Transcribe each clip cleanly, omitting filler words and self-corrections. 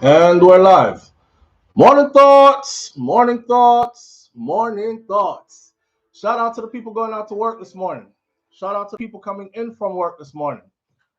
And we're live. Morning thoughts, morning thoughts, morning thoughts. Shout out to the people going out to work this morning. Shout out to people coming in from work this morning.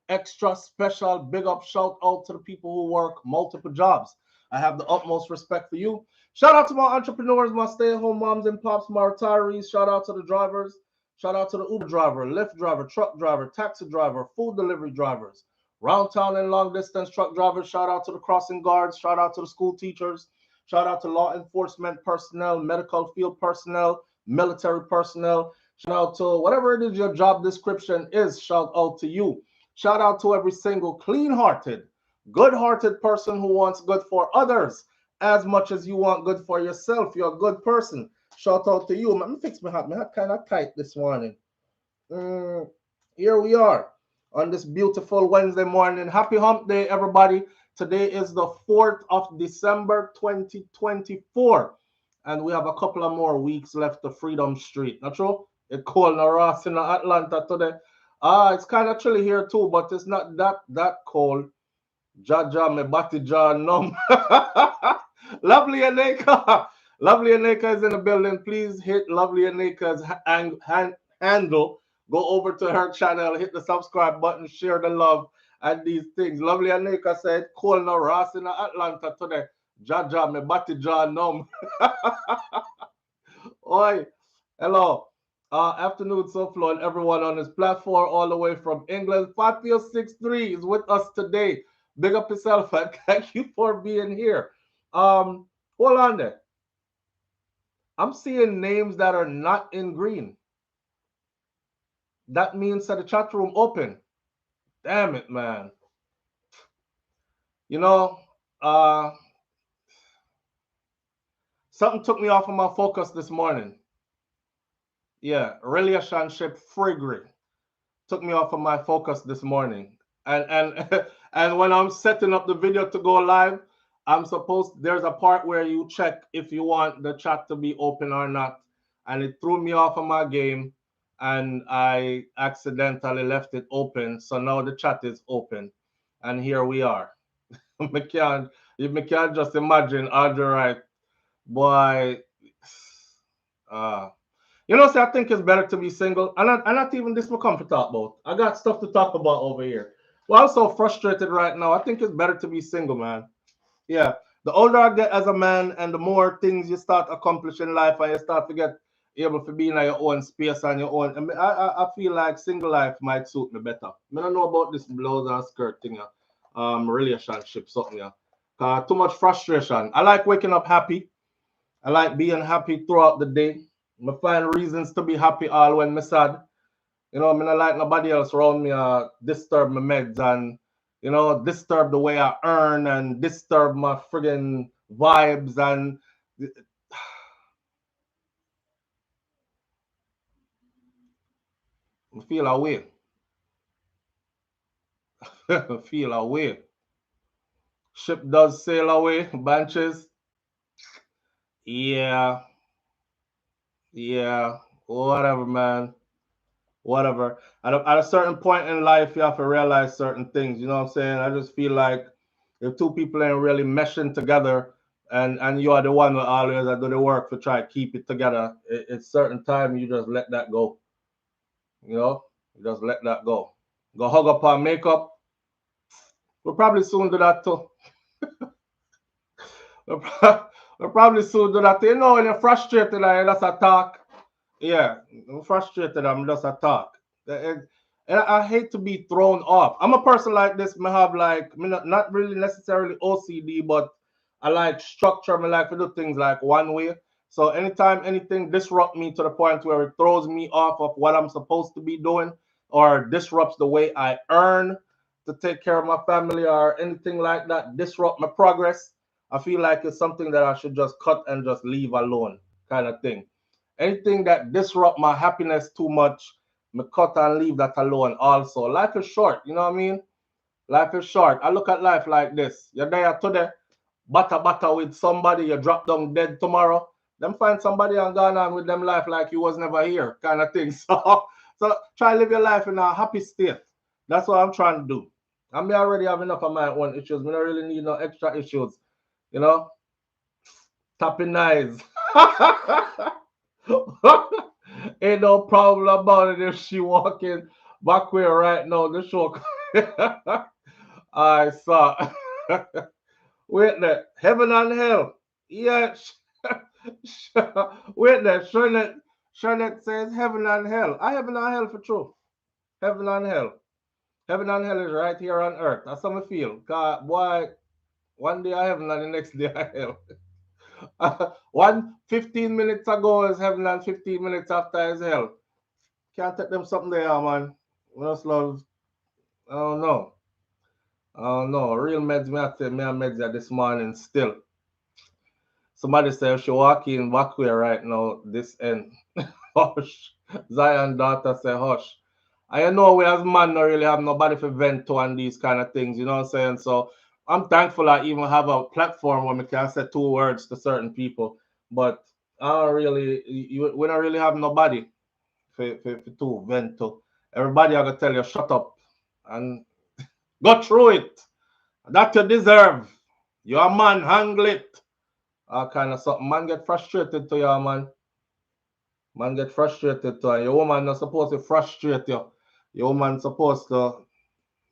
Extra special big up shout out to the people who work multiple jobs. I have the utmost respect for you. Shout out to my entrepreneurs, my stay-at-home moms and pops, my retirees. Shout out to the drivers. Shout out to the Uber driver, Lyft driver, truck driver, taxi driver, food delivery drivers, round town and long distance truck drivers. Shout out to the crossing guards. Shout out to the school teachers. Shout out to law enforcement personnel, medical field personnel, military personnel. Shout out to whatever it is your job description is. Shout out to you. Shout out to every single clean-hearted, good-hearted person who wants good for others as much as you want good for yourself. You're a good person. Shout out to you. Let me fix my hat. My hat kind of tight this morning. Here we are on this beautiful Wednesday morning. Happy hump day, everybody. Today is the 4th of December, 2024. And we have a couple of more weeks left to Freedom Street. Not true? It's cold in Ross in Atlanta today. It's kind of chilly here too, but it's not that cold. Jaja, me body jaw numb. Lovely Aneka. Lovely Aneka is in the building. Please hit Lovely Aneka's handle. Go over to her channel, hit the subscribe button, share the love and these things. Lovely Aneka said, cold no Ross in Atlanta today. Jaja, me body jaw numb. Oi, hello. Afternoon, SouFLo, and everyone on this platform, all the way from England. Fatio63 is with us today. Big up yourself, and thank you for being here. Hold on there. I'm seeing names that are not in green. That means that the chat room open. Damn it, man. You know, something took me off of my focus this morning. Yeah, relationship friggery took me off of my focus this morning. And and when I'm setting up the video to go live, there's a part where you check if you want the chat to be open or not. And it threw me off of my game and I accidentally left it open. So now the chat is open. And here we are. You can't just imagine Audrey Wright, boy. So I think it's better to be single. And not even this will come to talk about. I got stuff to talk about over here. Well, I'm so frustrated right now. I think it's better to be single, man. Yeah. The older I get as a man and the more things you start accomplishing in life and you start to get able to be in your own space and your own. I feel like single life might suit me better. I don't know about this blouse and skirt thing, relationship, something. Too much frustration. I like waking up happy. I like being happy throughout the day. I find reasons to be happy all when I'm sad. I mean, I like nobody else around me disturb my meds and, disturb the way I earn and disturb my friggin' vibes and I feel away. Feel away. Ship does sail away, benches. Yeah. Yeah. Whatever, man. Whatever. At a certain point in life, you have to realize certain things. You know what I'm saying? I just feel like if two people ain't really meshing together and you are the one who always do the work to try to keep it together, it's certain time you just let that go. You just let that go. Go hug up on makeup. We'll probably soon do that too. we'll probably soon do that too. When you're frustrated and that's a talk. Yeah, I'm frustrated. I'm just a talk. And I hate to be thrown off. I'm a person like this. I have not really necessarily OCD, but I like structure. I like to do things like one way. So anytime anything disrupts me to the point where it throws me off of what I'm supposed to be doing or disrupts the way I earn to take care of my family or anything like that, disrupt my progress, I feel like it's something that I should just cut and just leave alone kind of thing. Anything that disrupt my happiness too much, me cut and leave that alone also. Life is short, you know what I mean? Life is short. I look at life like this. You're there today, batter with somebody, you drop down dead tomorrow. Then find somebody and go on with them life like you was never here, kind of thing. So try to live your life in a happy state. That's what I'm trying to do. I mean, I already have enough of my own issues. I don't really need no extra issues. You know, tapping eyes. Ain't no problem about it if she walking back where right now the show. I saw. Wait there, heaven and hell. Yes. Wait there, Charlotte says heaven and hell. I heaven and hell for true. Heaven and hell. Heaven and hell is right here on earth. That's how I feel. Cause boy, one day I heaven and the next day I hell. 15 minutes ago is heaven and 15 minutes after is hell. Can't take them something there, man. We just love, I don't know. I don't know. Real meds, me I tell me and meds this morning still. Somebody said she walk in walkway right now, this end. Hush. Zion daughter say hush. I know we as man don't really have nobody for vent to and these kind of things, you know what I'm saying? So I'm thankful I even have a platform where we can say 2 words to certain people. But I don't really, we don't really have nobody for to vent to. Everybody I gonna tell you shut up and go through it. That you deserve. You're a man, handle it. All kind of something. Man get frustrated to you, man. Man get frustrated to you. Your woman not supposed to frustrate you. Your woman supposed to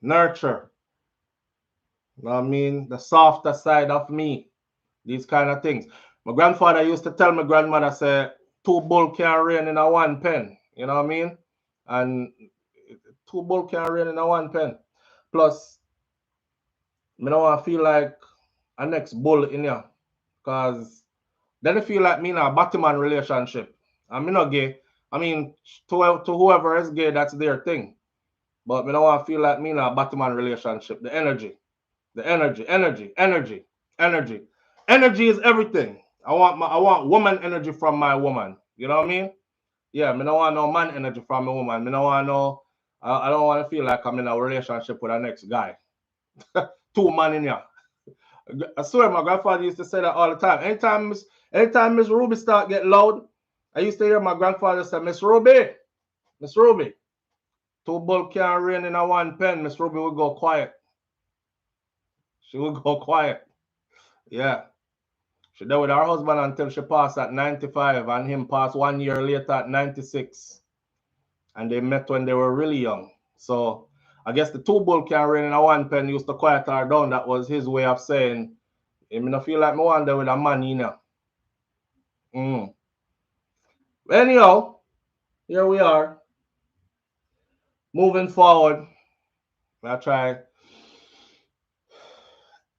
nurture. You know what I mean? The softer side of me. These kind of things. My grandfather used to tell my grandmother, say, 2 bull can't rain in a 1 pen. You know what I mean? And 2 bull can't rain in a 1 pen. Plus, I don't want to feel like a next bull in here. Because then I feel like me in a Batman relationship. I'm not gay. I mean, to whoever is gay, that's their thing. But I don't want to feel like me in a Batman relationship. The energy. The energy. Energy. Energy is everything. I want woman energy from my woman. You know what I mean? Yeah, I don't want no man energy from a woman. I don't want no I don't want to feel like I'm in a relationship with a next guy. 2 men in here. I swear my grandfather used to say that all the time. Anytime Miss Ruby start get loud, I used to hear my grandfather say, Miss Ruby, 2 bull can't rain in a 1 pen. Miss Ruby would go quiet. She would go quiet. Yeah. She there with her husband until she passed at 95 and him passed 1 year later at 96. And they met when they were really young. So I guess the 2 bull can't rain in a 1 pen used to quiet her down. That was his way of saying, I mean, I feel like me one there with a man, you know. Anyhow, here we are. Moving forward. I try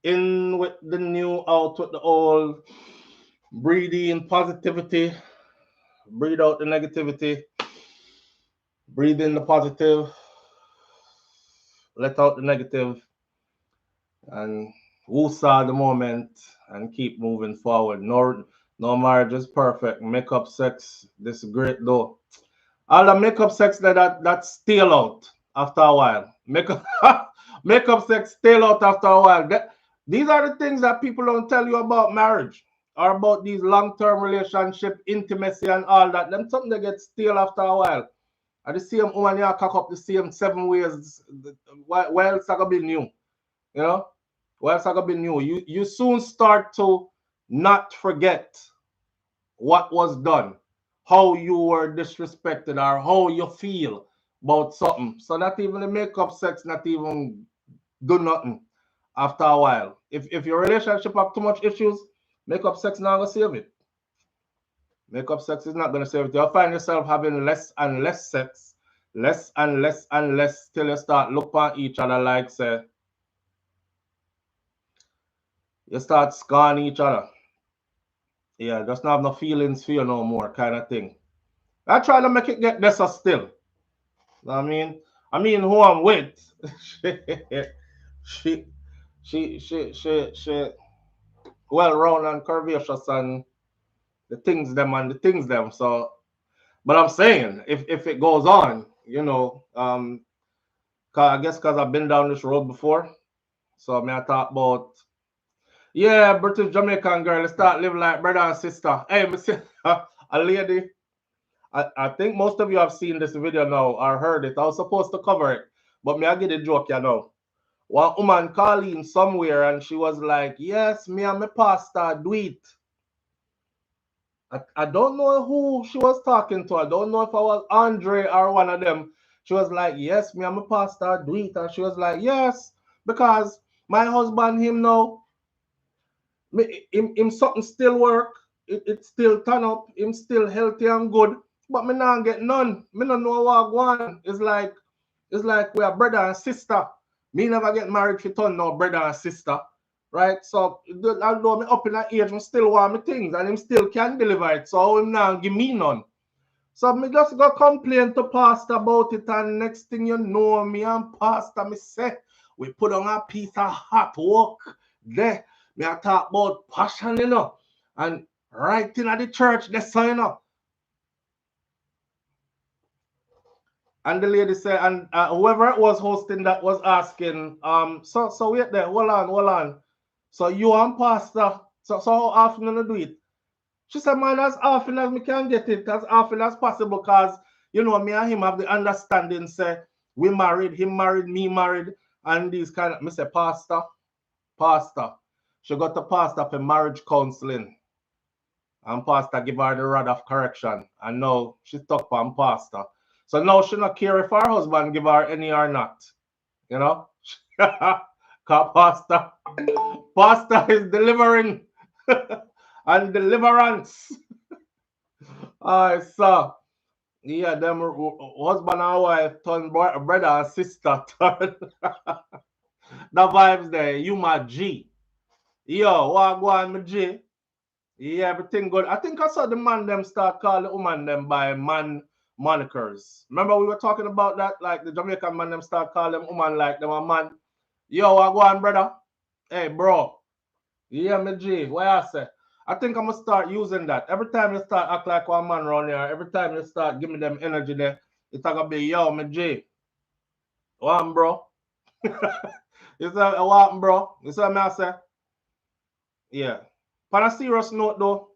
in with the new, out with the old. Breathe in positivity. Breathe out the negativity. Breathe in the positive. Let out the negative. And woosah the moment and keep moving forward. No marriage is perfect. Makeup sex, this is great though. All the makeup sex that stale out after a while. Makeup sex stale out after a while. These are the things that people don't tell you about marriage or about these long-term relationship, intimacy and all that. Them something that gets stale after a while. And the same woman you cock up the same 7 ways. Well, it's gonna be new. You know? Well, it's gonna be new. You soon start to not forget what was done, how you were disrespected, or how you feel about something. So not even the makeup sex, not even do nothing after a while. If your relationship have too much issues, makeup sex not gonna save it. Makeup sex is not gonna save it. You'll find yourself having less and less sex, less and less and less till you start looking at each other like say you start scorning each other. Yeah, just not have no feelings for you no more, kind of thing. I try to make it get better still. I mean, who I'm with, she, she, well round and curvaceous and the things them. So, but I'm saying if it goes on, you know, I guess because I've been down this road before, so I talk about. Yeah, British Jamaican girl, start living like brother and sister. Hey, a lady. I think most of you have seen this video now or heard it. I was supposed to cover it, but me I get a joke, you know. one woman calling somewhere and she was like, yes, me and my pastor do it. I don't know who she was talking to. I don't know if I was Andre or one of them. She was like, yes, me and my pastor do it. And she was like, yes, because my husband, him now, him something still work. It still turn up. Him still healthy and good. But me not get none. Me not know what I want. It's like we are brother and sister. Me never get married for turn no brother and sister. Right? So although me up in that age, I still want me things and him still can deliver it. So him now give me none. So me just go complain to pastor about it, and next thing you know, me and pastor me say we put on a piece of hot work there. Me I talk about passion, you know, and right in at the church, they say, you know. And the lady said, and whoever it was hosting that was asking, so wait there, hold on. So you and pastor, so how often you do it? She said, man, as often as me can get it, as often as possible, because, you know, me and him have the understanding, say, we married, him married, me married, and these kind of, me say, pastor. She got to pastor for marriage counseling. And pastor give her the rod of correction. And now she's stuck on pastor. So now she not care if her husband give her any or not. You know? Because pastor is delivering and deliverance. So yeah, them husband and wife turn brother and sister turn. The vibes there, you my G. Yo, what go on my G? Yeah, everything good. I think I saw the man them start calling the woman them by man monikers. Remember we were talking about that? Like the Jamaican man them start calling them woman like them a man. Yo, what go on, brother? Hey, bro. Yeah, me G. What I say? I think I'm gonna start using that. Every time you start act like one man around here, every time you start giving them energy there, it's gonna be yo, me G. What, bro? You say what, bro? You see what I say? Yeah. On a serious note though,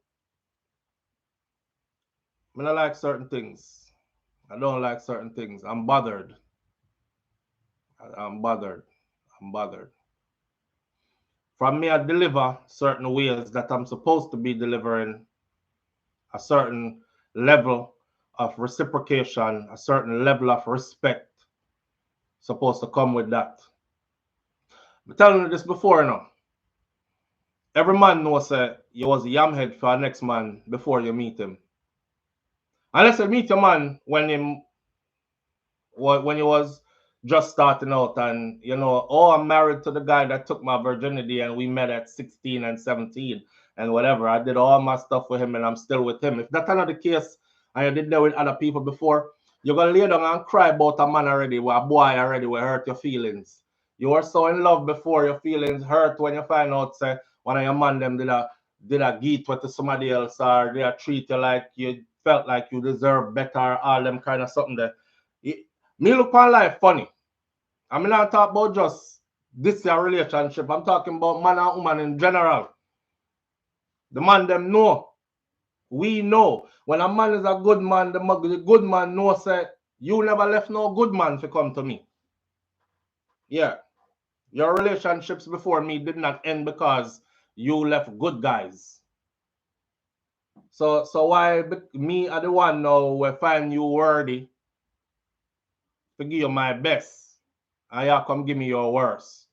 I don't like certain things. I don't like certain things. I'm bothered. I'm bothered. I'm bothered. From me, I deliver certain ways that I'm supposed to be delivering a certain level of reciprocation, a certain level of respect supposed to come with that. I'm telling you this before now. Every man knows that you was a yamhead for our next man before you meet him. Unless you meet your man when you was just starting out and you know, oh, I'm married to the guy that took my virginity and we met at 16 and 17 and whatever. I did all my stuff with him and I'm still with him. If that's not the case and you did that with other people before, you're gonna lay down and cry about a man already, or a boy already will hurt your feelings. You were so in love before your feelings hurt when you find out say one of your man them did a get with somebody else or they treat you like you felt like you deserve better, all them kind of something there. Me look on life funny. I mean, not talk about just this year relationship. I'm talking about man and woman in general. The man them know. We know. When a man is a good man, the good man knows that you never left no good man to come to me. Yeah. Your relationships before me did not end because you left good guys. So why me are the one now will find you worthy to give you my best and you come give me your worst.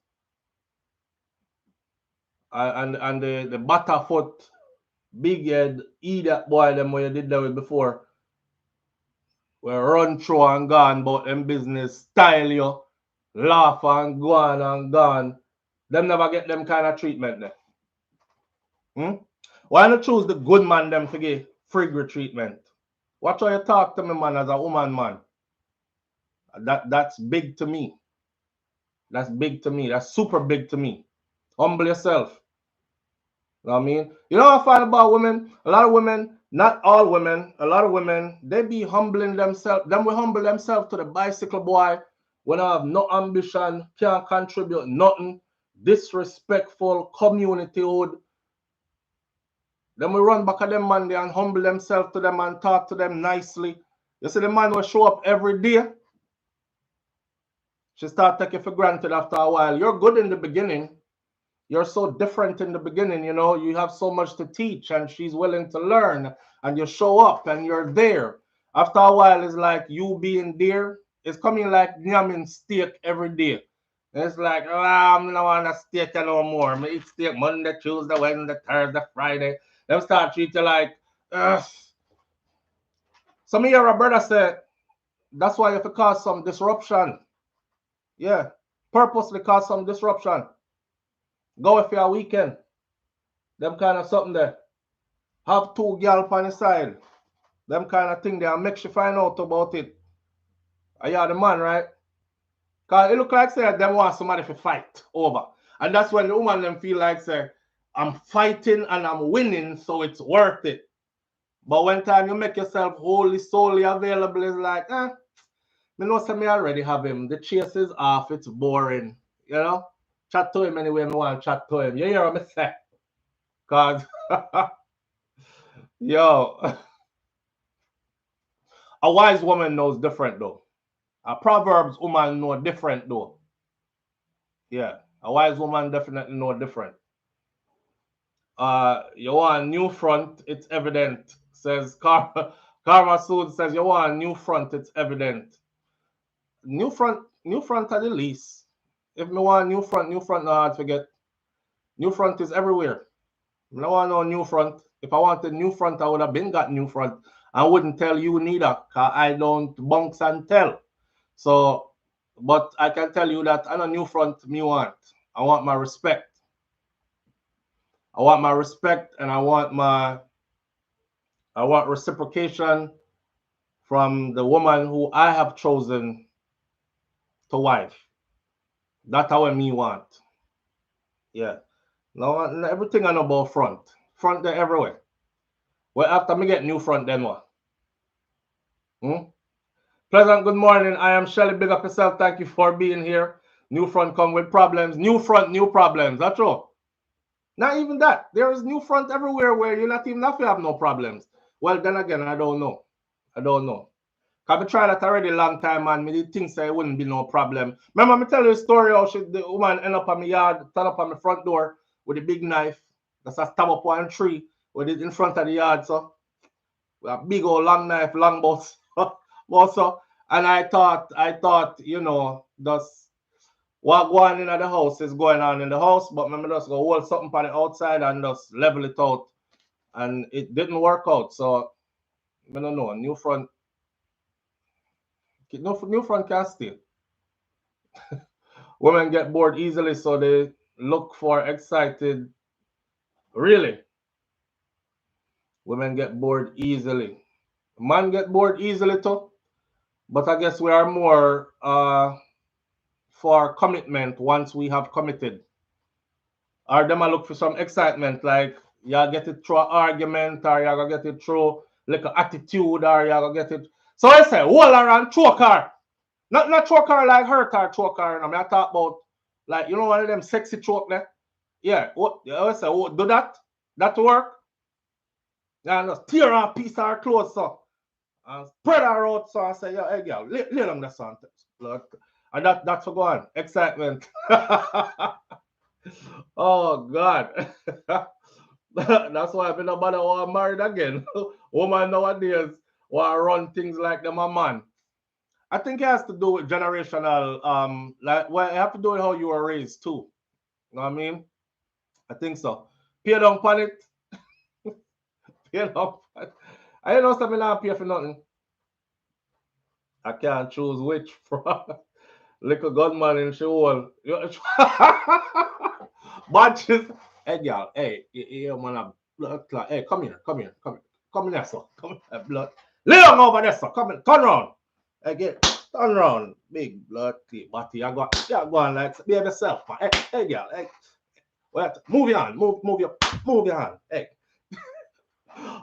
And the butterfoot big head idiot boy them where you did that with before. We run through and gone about them business, style you, laugh and go on and gone. Them never get them kind of treatment there. Why not choose the good man them to get frigate treatment? Watch how you talk to me, man, as a woman, man. That's big to me. That's big to me. That's super big to me. Humble yourself. You know what I mean? You know what I find about women? A lot of women, not all women, a lot of women, they be humbling themselves. Them will humble themselves to the bicycle boy when I have no ambition, can't contribute nothing, disrespectful, community hood. Then we run back at them man there and humble themselves to them and talk to them nicely. You see the man will show up every day. She start taking for granted after a while. You're good in the beginning. You're so different in the beginning, you know. You have so much to teach, and she's willing to learn, and you show up and you're there. After a while, it's like you being there. It's coming like yamming steak every day. It's like, oh, I'm not want a steak no more. I eat steak Monday, Tuesday, Wednesday, Thursday, Friday. Them start treat you like, ugh. Some of your brother said, that's why you have to cause some disruption. Yeah, purposely cause some disruption. Go if you're a weekend. Them kind of something there. Have two girl on the side. Them kind of thing there. Make you find out about it. Are you the man, right? Because it look like say them want somebody to fight over. And that's when the woman them feel like say, I'm fighting and I'm winning, so it's worth it. But when time you make yourself wholly, solely available, it's like, me know say me already have him. The chase is off, it's boring. You know? Chat to him anyway, me want to chat to him. You hear what I say? Because, yo, a wise woman knows different though. A Proverbs woman know different though. Yeah, a wise woman definitely know different. You want a new front, it's evident. Says Karma Sood says you want a new front, it's evident. New front at the least. If me want new front, no hard forget. New front is everywhere. I don't want no new front. If I wanted new front, I would have been got new front. I wouldn't tell you neither, because I don't bunks and tell. So, but I can tell you that I know new front me want. I want my respect. I want my respect, and I want reciprocation from the woman who I have chosen to wife. That's how me want. Yeah. No, everything I know about front. Front there everywhere. Well, after me get new front, then what? Pleasant good morning. I am Shelly. Big up yourself. Thank you for being here. New front come with problems. New front, new problems. That's all. Not even that. There is new front everywhere where you're not even have to have no problems. Well, then again, I don't know. I don't know. Cause I tried that already a long time, man. Me did think say it wouldn't be no problem. Remember me tell you a story how the woman end up on my yard, turn up on my front door with a big knife. That's a stab up one tree with it in front of the yard, so a big old long knife, long boss. Also, and I thought, you know, just what going in the house is going on in the house, but maybe just go hold something on the outside and just level it out. And it didn't work out. So I don't know. New front can't stay. Women get bored easily, so they look for excited. Really? Women get bored easily. Man get bored easily too. But I guess we are more for commitment once we have committed. Or them I look for some excitement, like y'all get it through an argument, or y'all get it through like an attitude, or y'all get it. So I say, hold around choke her. Not choke her like hurt her choke her. I mean, I talk about like you know one of them sexy choke there. Yeah, what I say, do that? That work? And just tear her a piece of her clothes so and spread her out so I say, yeah, hey girl, lay down the sun. And that's for going. Excitement. Oh God. That's why I've been about to married again. Woman nowadays want to run things like them a man. I think it has to do with generational like well it have to do with how you were raised too. You know what I mean? I think so. Pay down on it. Pay down. I know something not pay for nothing. I can't choose which from little gunman in Sheol. Bunches. Hey, y'all. Hey, man, blood clot. Hey, come here. Come in there, sir. Come here, blood. Lay on over there, sir. Come in. Turn around. Hey, turn around. Big blood clean body. I go on like, behave yourself, man. Hey, girl. Hey. Wait, move your hand. Move your hand. Hey.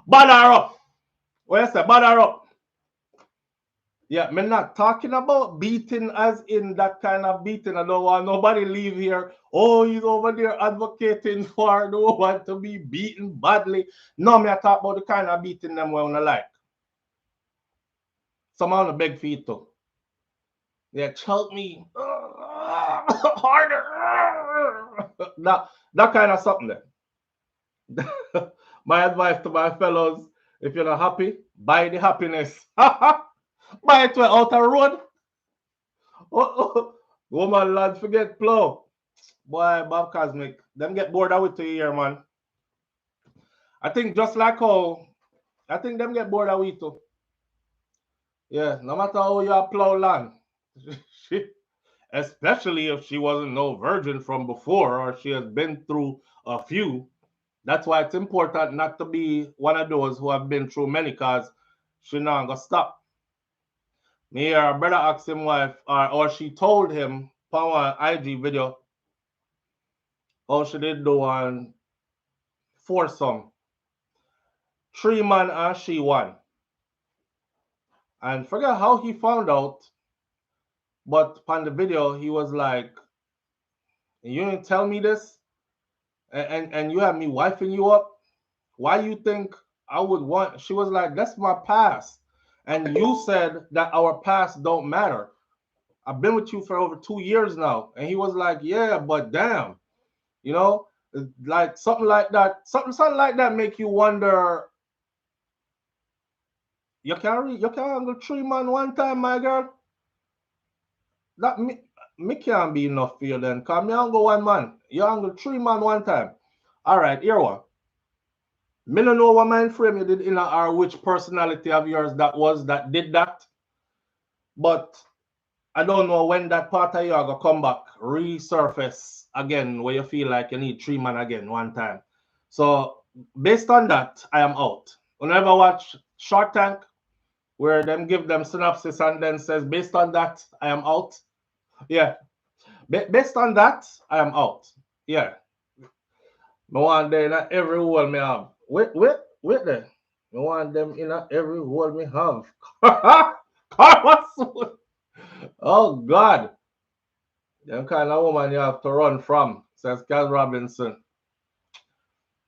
Bother up. What you say? Bother up. Yeah, I'm not talking about beating as in that kind of beating. I don't want nobody leave here. Oh, he's over there advocating for the woman to be beaten badly. No, me I talk about the kind of beating them we don't like. Some on the beg feet too. Yeah, choke me harder. That kind of something there. My advice to my fellows, if you're not happy, buy the happiness. Buy it to out the road. Woman, lad, forget plow. Boy, Bob Cosmic, them get bored of it to here, man. I think just like how, I think them get bored of it too. Yeah, no matter how you plow land. She, especially if she wasn't no virgin from before or she has been through a few. That's why it's important not to be one of those who have been through many, cause she not gonna stop. Me hear her brother asked him wife, or she told him on an IG video how she did do one foursome. 3 man and she one. And forget how he found out, but on the video he was like, you didn't tell me this? And you have me wifing you up? Why you think I would want? She was like, that's my past. And you said that our past don't matter. I've been with you for over 2 years now. And he was like, yeah, but damn, you know, like something like that, something like that make you wonder, you can handle 3 man one time, my girl. That me can't be enough for you then. Cause me handle 1 man. You handle 3 man one time. All right, here one. Me no know what mind frame you did in or which personality of yours that was that did that. But I don't know when that part of you are gonna come back, resurface again, where you feel like you need 3 man again one time. So based on that, I am out. Whenever watch Shark Tank, where them give them synopsis and then says, based on that, I am out. Yeah. Based on that, I am out. Yeah. No one there in every hole me have. Wait there. No one them in every hole me have. Oh God. Them kind of woman you have to run from, says Cal Robinson.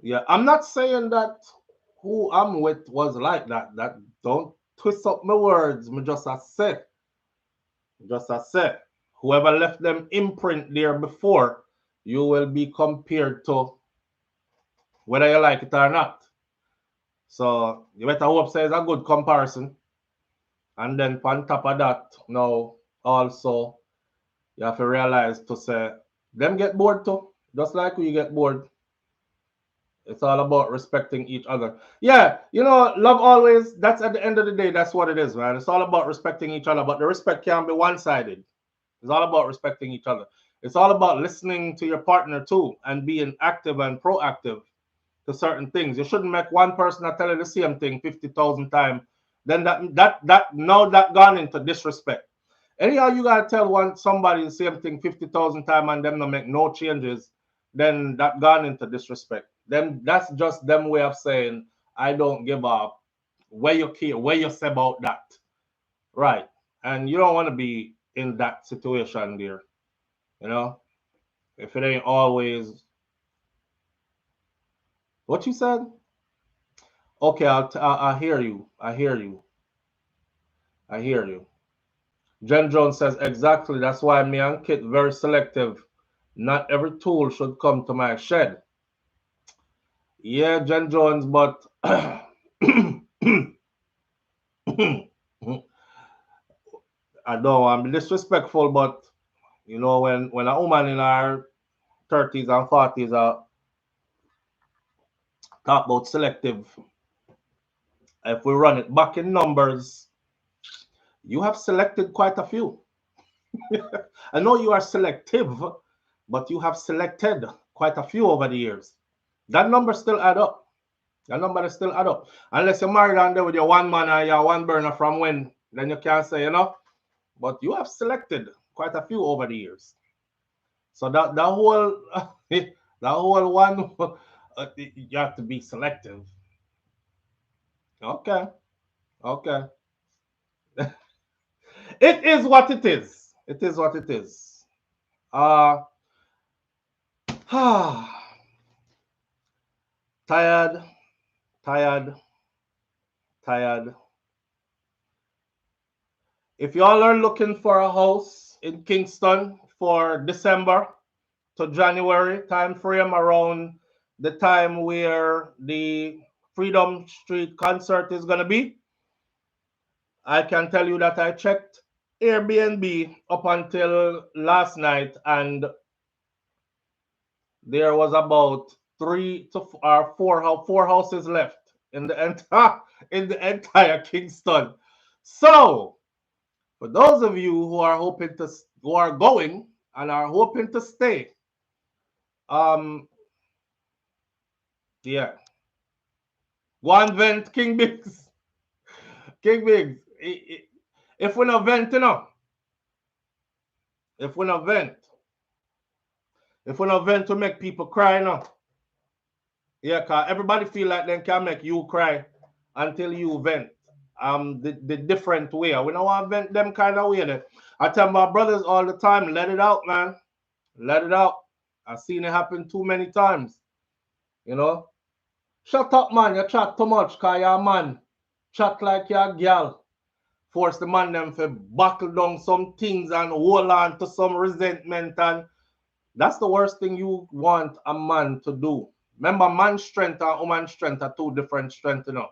Yeah, I'm not saying that who I'm with was like that. That don't twist up my words. Me just a say. Just a say. Whoever left them imprint there before, you will be compared to whether you like it or not. So you better hope say it's a good comparison. And then on top of that, now also you have to realize to say them get bored too. Just like we get bored. It's all about respecting each other. Yeah, love always, that's at the end of the day, that's what it is, man. It's all about respecting each other, but the respect can't be one-sided. It's all about respecting each other. It's all about listening to your partner too and being active and proactive to certain things. You shouldn't make one person tell you the same thing 50,000 times. Then that gone into disrespect. Anyhow, you gotta tell somebody the same thing 50,000 times and them not make no changes, then that gone into disrespect. Then that's just them way of saying I don't give up. Where you care, where you say about that, right? And you don't want to be in that situation there. You know, if it ain't always what you said. Okay, I hear you. I hear you. I hear you. Jen Jones says exactly. That's why me and Kit very selective. Not every tool should come to my shed. Yeah, Jen Jones, but I don't want to be disrespectful, but when a woman in her 30s and 40s talk about selective, if we run it back in numbers, you have selected quite a few. I know you are selective, but you have selected quite a few over the years. That number still add up. That number is still add up. Unless you're married on there with your 1 man or your 1 burner from when, then you can't say, But you have selected quite a few over the years. So that whole that whole one, you have to be selective. Okay, okay. It is what it is. It is what it is. Tired, tired, tired. If y'all are looking for a house in Kingston for December to January time frame, around the time where the Freedom Street concert is gonna be, I can tell you that I checked Airbnb up until last night, and there was about four houses left in the entire Kingston. So for those of you who are going and are hoping to stay, um, yeah, go and vent, King Biggs, King Biggs. If we not vent, you know, if we not vent, if we not vent to make people cry, you know, yeah, cause everybody feel like they can make you cry until you vent. The different way. We don't want to vent them kind of way. I tell my brothers all the time, let it out, man. Let it out. I've seen it happen too many times. You know? Shut up, man. You chat too much, cause you're a man. Chat like you're a girl. Force the man them to buckle down some things and hold on to some resentment, and that's the worst thing you want a man to do. Remember, man's strength and woman's strength are two different strengths, you know.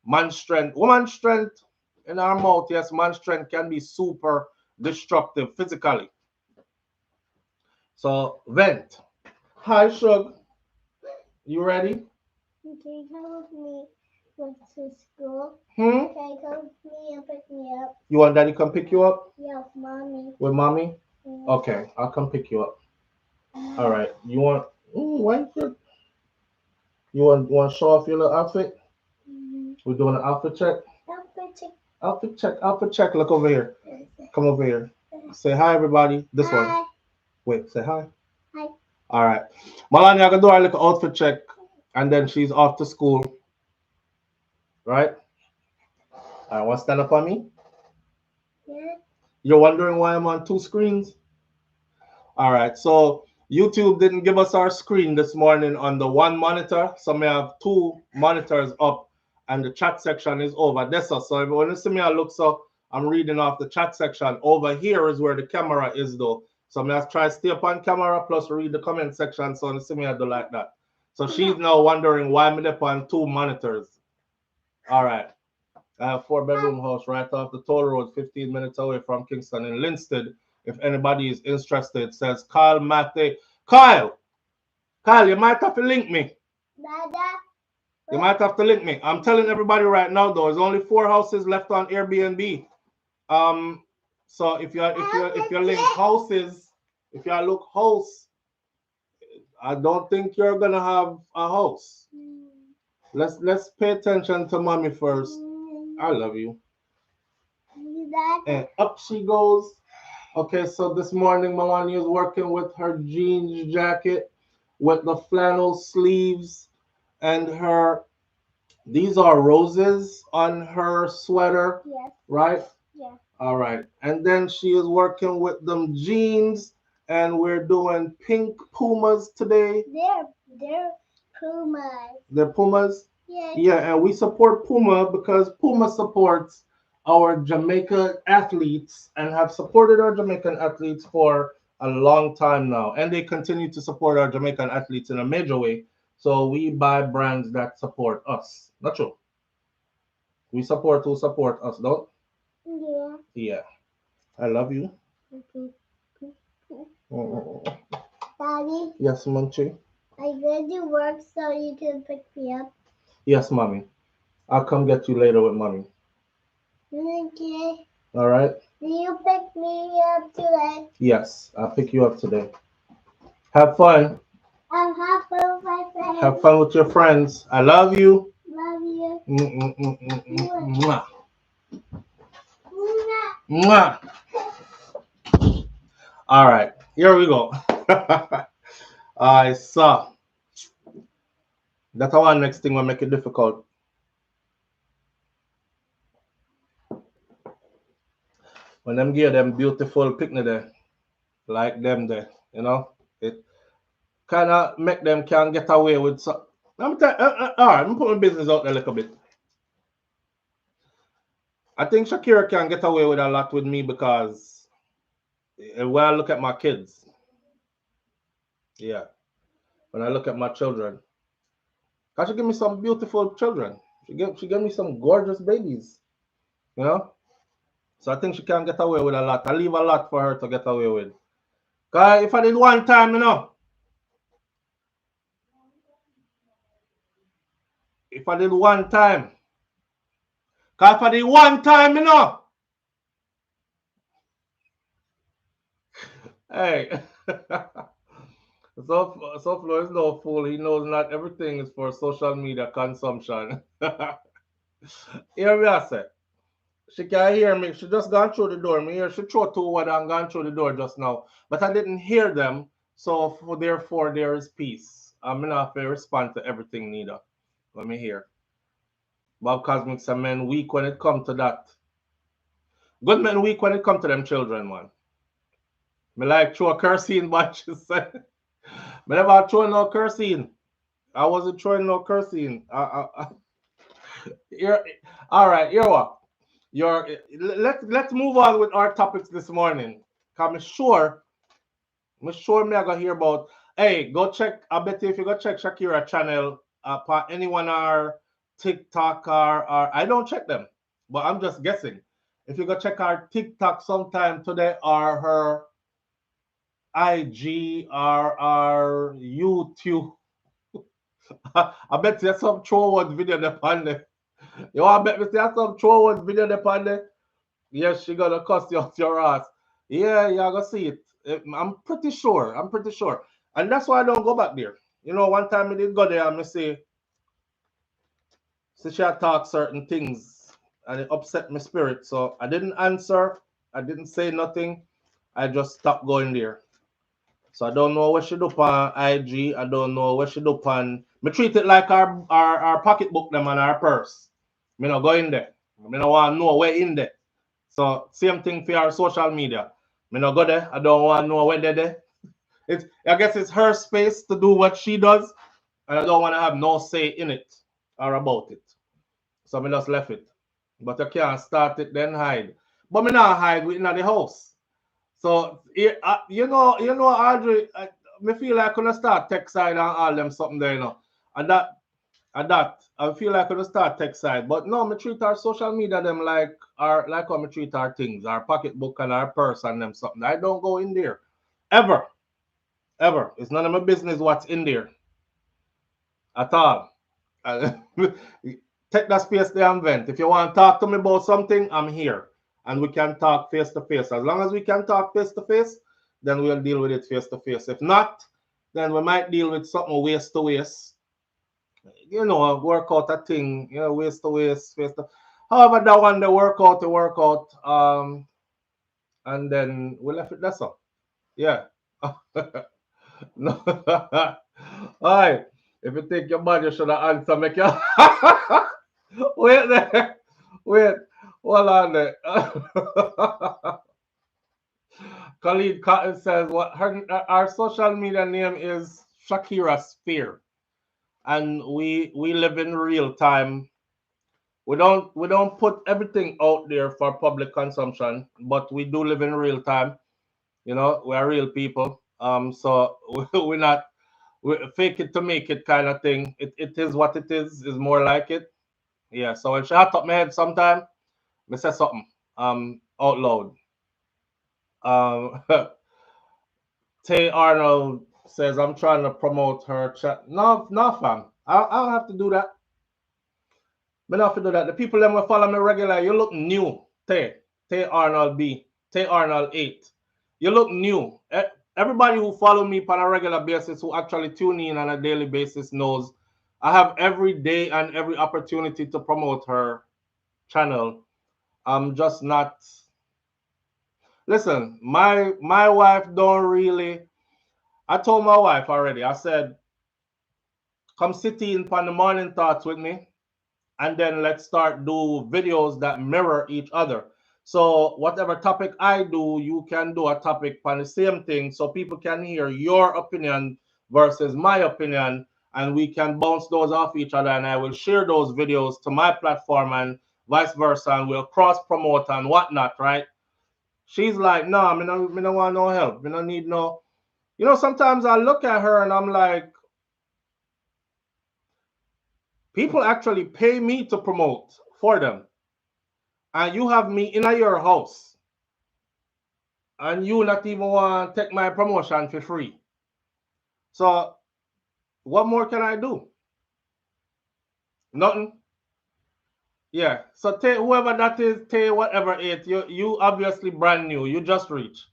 Man's strength, woman's strength in our mouth, yes, man's strength can be super destructive physically. So, vent. Hi, Shug. You ready? Can you come with me to school? Hmm? Can you come with me and pick me up? You want daddy come pick you up? Yeah, mommy. With mommy? Yeah. Okay, I'll come pick you up. All right. You want? You want to show off your little outfit? We're doing an outfit check. Outfit check. Outfit check. Outfit check. Look over here. Come over here. Say hi, everybody. This Hi. one. Wait. Say hi. Hi. All right. Melania gonna do our little outfit check, and then she's off to school. Right? All right. Want to stand up on me? Yeah. You're wondering why I'm on two screens? All right. So YouTube didn't give us our screen this morning on the one monitor, so we have two monitors up, and the chat section is over there. So if when you see me, I look so I'm reading off the chat section. Over here is where the camera is, though. So I have to try to stay up on camera plus read the comment section. So you see me, I do like that. So she's now wondering why I'm up on two monitors. All right. I have 4-bedroom house right off the toll road, 15 minutes away from Kingston in Linstead. If anybody is interested, says Kyle Mate. Kyle, you might have to link me. Dada. You might have to link me. I'm telling everybody right now, though, there's only 4 houses left on Airbnb. So if you link houses, if you look house, I don't think you're gonna have a house. Let's pay attention to mommy first. I love you. And up she goes. Okay, so this morning Melania is working with her jeans jacket with the flannel sleeves and these are roses on her sweater. Yes. Right? Yeah. All right. And then she is working with them jeans, and we're doing pink Pumas today. They're Pumas. They're Pumas? Yes. Yeah, and we support Puma because Puma supports our Jamaica athletes and have supported our Jamaican athletes for a long time now. And they continue to support our Jamaican athletes in a major way. So we buy brands that support us. Not true. We support who support us, don't? Yeah. Yeah. I love you. Daddy. Yes, Munchie. Are you going to work so you can pick me up? Yes, mommy. I'll come get you later with mommy. Okay. All right? Will you pick me up today? Yes, I'll pick you up today. Have fun. Have fun with my friends. Have fun with your friends. I love you. Love you. Mwah. Mwah. All right, here we go. I saw that one next thing will make it difficult. When them give them beautiful picnic there, like them there, you know, it kind of make them can get away with some. All right, I'm putting business out there a little bit. I think Shakira can get away with a lot with me because when I look at my kids, yeah, when I look at my children, cause she give me some beautiful children. She gave me some gorgeous babies, you know. So I think she can get away with a lot. I leave a lot for her to get away with. Cause if I did one time, if I did one time, cause if I did one time, hey. SouFLo is no fool. He knows not everything is for social media consumption. Here we are, say. She can't hear me. She just gone through the door. Me hear she throw two what and gone through the door just now. But I didn't hear them. So therefore there is peace. I'm not have to respond to everything neither. Let me hear. Bob Cosmic say men weak when it come to that. Good men weak when it come to them children, man. Me like throw a cursing, but she said. Me never throw no cursing. I wasn't throwing no cursing. You're, all right, you know what? Let's move on with our topics this morning. Cause I'm sure me I gonna hear about. Hey, go check. I bet you if you go check Shakira channel, anyone our TikTok or I don't check them, but I'm just guessing. If you go check our TikTok sometime today or her IG or our YouTube, I bet you some throwaway video there on there. You want to bet me see some throwaway video there on there? Yes, she gonna cuss you out your ass. Yeah, you're gonna see it. I'm pretty sure. I'm pretty sure. And that's why I don't go back there. You know, one time I did go there and me say she had talk certain things and it upset my spirit. So I didn't answer. I didn't say nothing. I just stopped going there. So I don't know what she do on IG. I don't know what she do on. Me treat it like our pocketbook them and our purse. Me not go in there. Me not want to know where in there. So same thing for our social media. Me not go there. I don't want to know where they're there. I guess it's her space to do what she does, and I don't want to have no say in it or about it. So me just left it. But I can't start it then hide. But me not hide within the house. So Audrey, me feel like I'm gonna start tech side and all them something there, And that I feel like I'm gonna start tech side. But no, me treat our social media them like how me treat our things, our pocketbook and our purse and them something. I don't go in there. Ever. Ever. It's none of my business what's in there. At all. Take that space there and vent. If you want to talk to me about something, I'm here. And we can talk face to face. As long as we can talk face to face, then we'll deal with it face to face. If not, then we might deal with something waist to waist. Work out a thing, waist to waist, face to. However, that one, the workout, and then we left it. That's all. Yeah. No. All right. If you think your body should have answered, make you. Wait there. Wait. Hold on there. Khalid Cotton says what our social media name is Shakira Sphere. And we live in real time. We don't put everything out there for public consumption, but we do live in real time. We're real people. So we're not we fake it to make it kind of thing. It is what it is more like it. Yeah. So when she had top my head sometime, me say something out loud. Um Tay Arnold says I'm trying to promote her chat. No, no, fam. I don't have to do that. Me not have to do that. The people that will follow me regular, you look new. Tay Arnold B. Tay Arnold 8. You look new. Everybody who follow me on a regular basis, who actually tune in on a daily basis, knows I have every day and every opportunity to promote her channel. I'm just not. Listen, my wife don't really. I told my wife already. I said, come sit in on the morning thoughts with me, and then let's start do videos that mirror each other. So whatever topic I do, you can do a topic on the same thing, so people can hear your opinion versus my opinion, and we can bounce those off each other. And I will share those videos to my platform, and vice versa, and we'll cross promote and whatnot, right? She's like, nah, me no want no help. Me no need no. You know, sometimes I look at her and I'm like, people actually pay me to promote for them. And you have me in your house. And you not even want to take my promotion for free. So what more can I do? Nothing. Yeah. So take whoever that is, take whatever it. You obviously brand new. You just reach.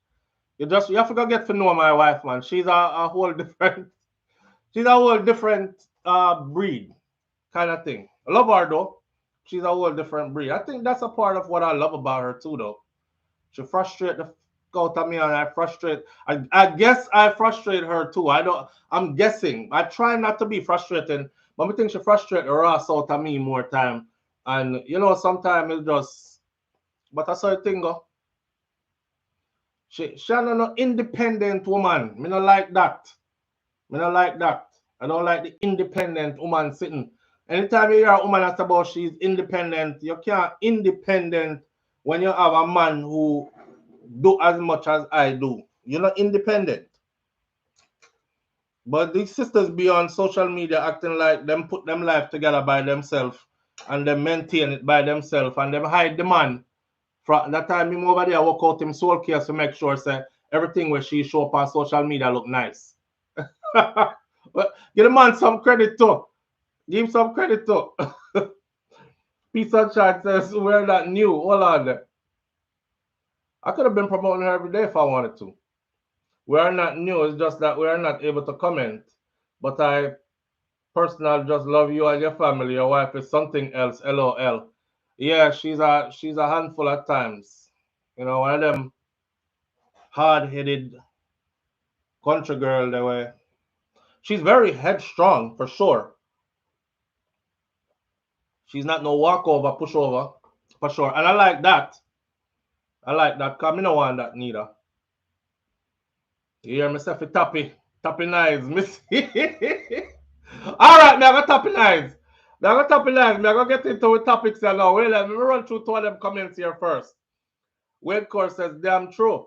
You have to go get to know my wife, man. She's a whole different she's a whole different breed kind of thing. I love her though. She's a whole different breed. I think that's a part of what I love about her too though. She frustrates the f- out of me and I frustrate. I guess I frustrate her too. I'm guessing. I try not to be frustrating, but I think she frustrates the ass out of me more time. And you know, sometimes it's just but that's how the thing go. She no independent woman. Me not like that. Me not like that. I don't like the independent woman sitting. Anytime you hear a woman that's about she's independent, you can't independent when you have a man who do as much as I do. You're not independent. But these sisters be on social media acting like them put them life together by themselves and them maintain it by themselves and them hide the man. From that time him over there work out him soul case to make sure say everything where she show up on social media look nice. But give the man some credit too. Give him some credit too. Peace and chat says we're not new. Hold on. I could have been promoting her every day if I wanted to. We are not new. It's just that we are not able to comment. But I personally just love you and your family. Your wife is something else. LOL. Yeah, she's a handful at times. You know, one of them hard-headed country girl. They were. She's very headstrong for sure. She's not no walkover, pushover for sure. And I like that. I like that. Cause me no want that neither. You hear myself a tapping eyes, miss. All right, me I got tapping eyes. Me I got tapping eyes. Me I got get into the topics here now. Wait, let me run through two of them comments here first. Wade Core says, damn true.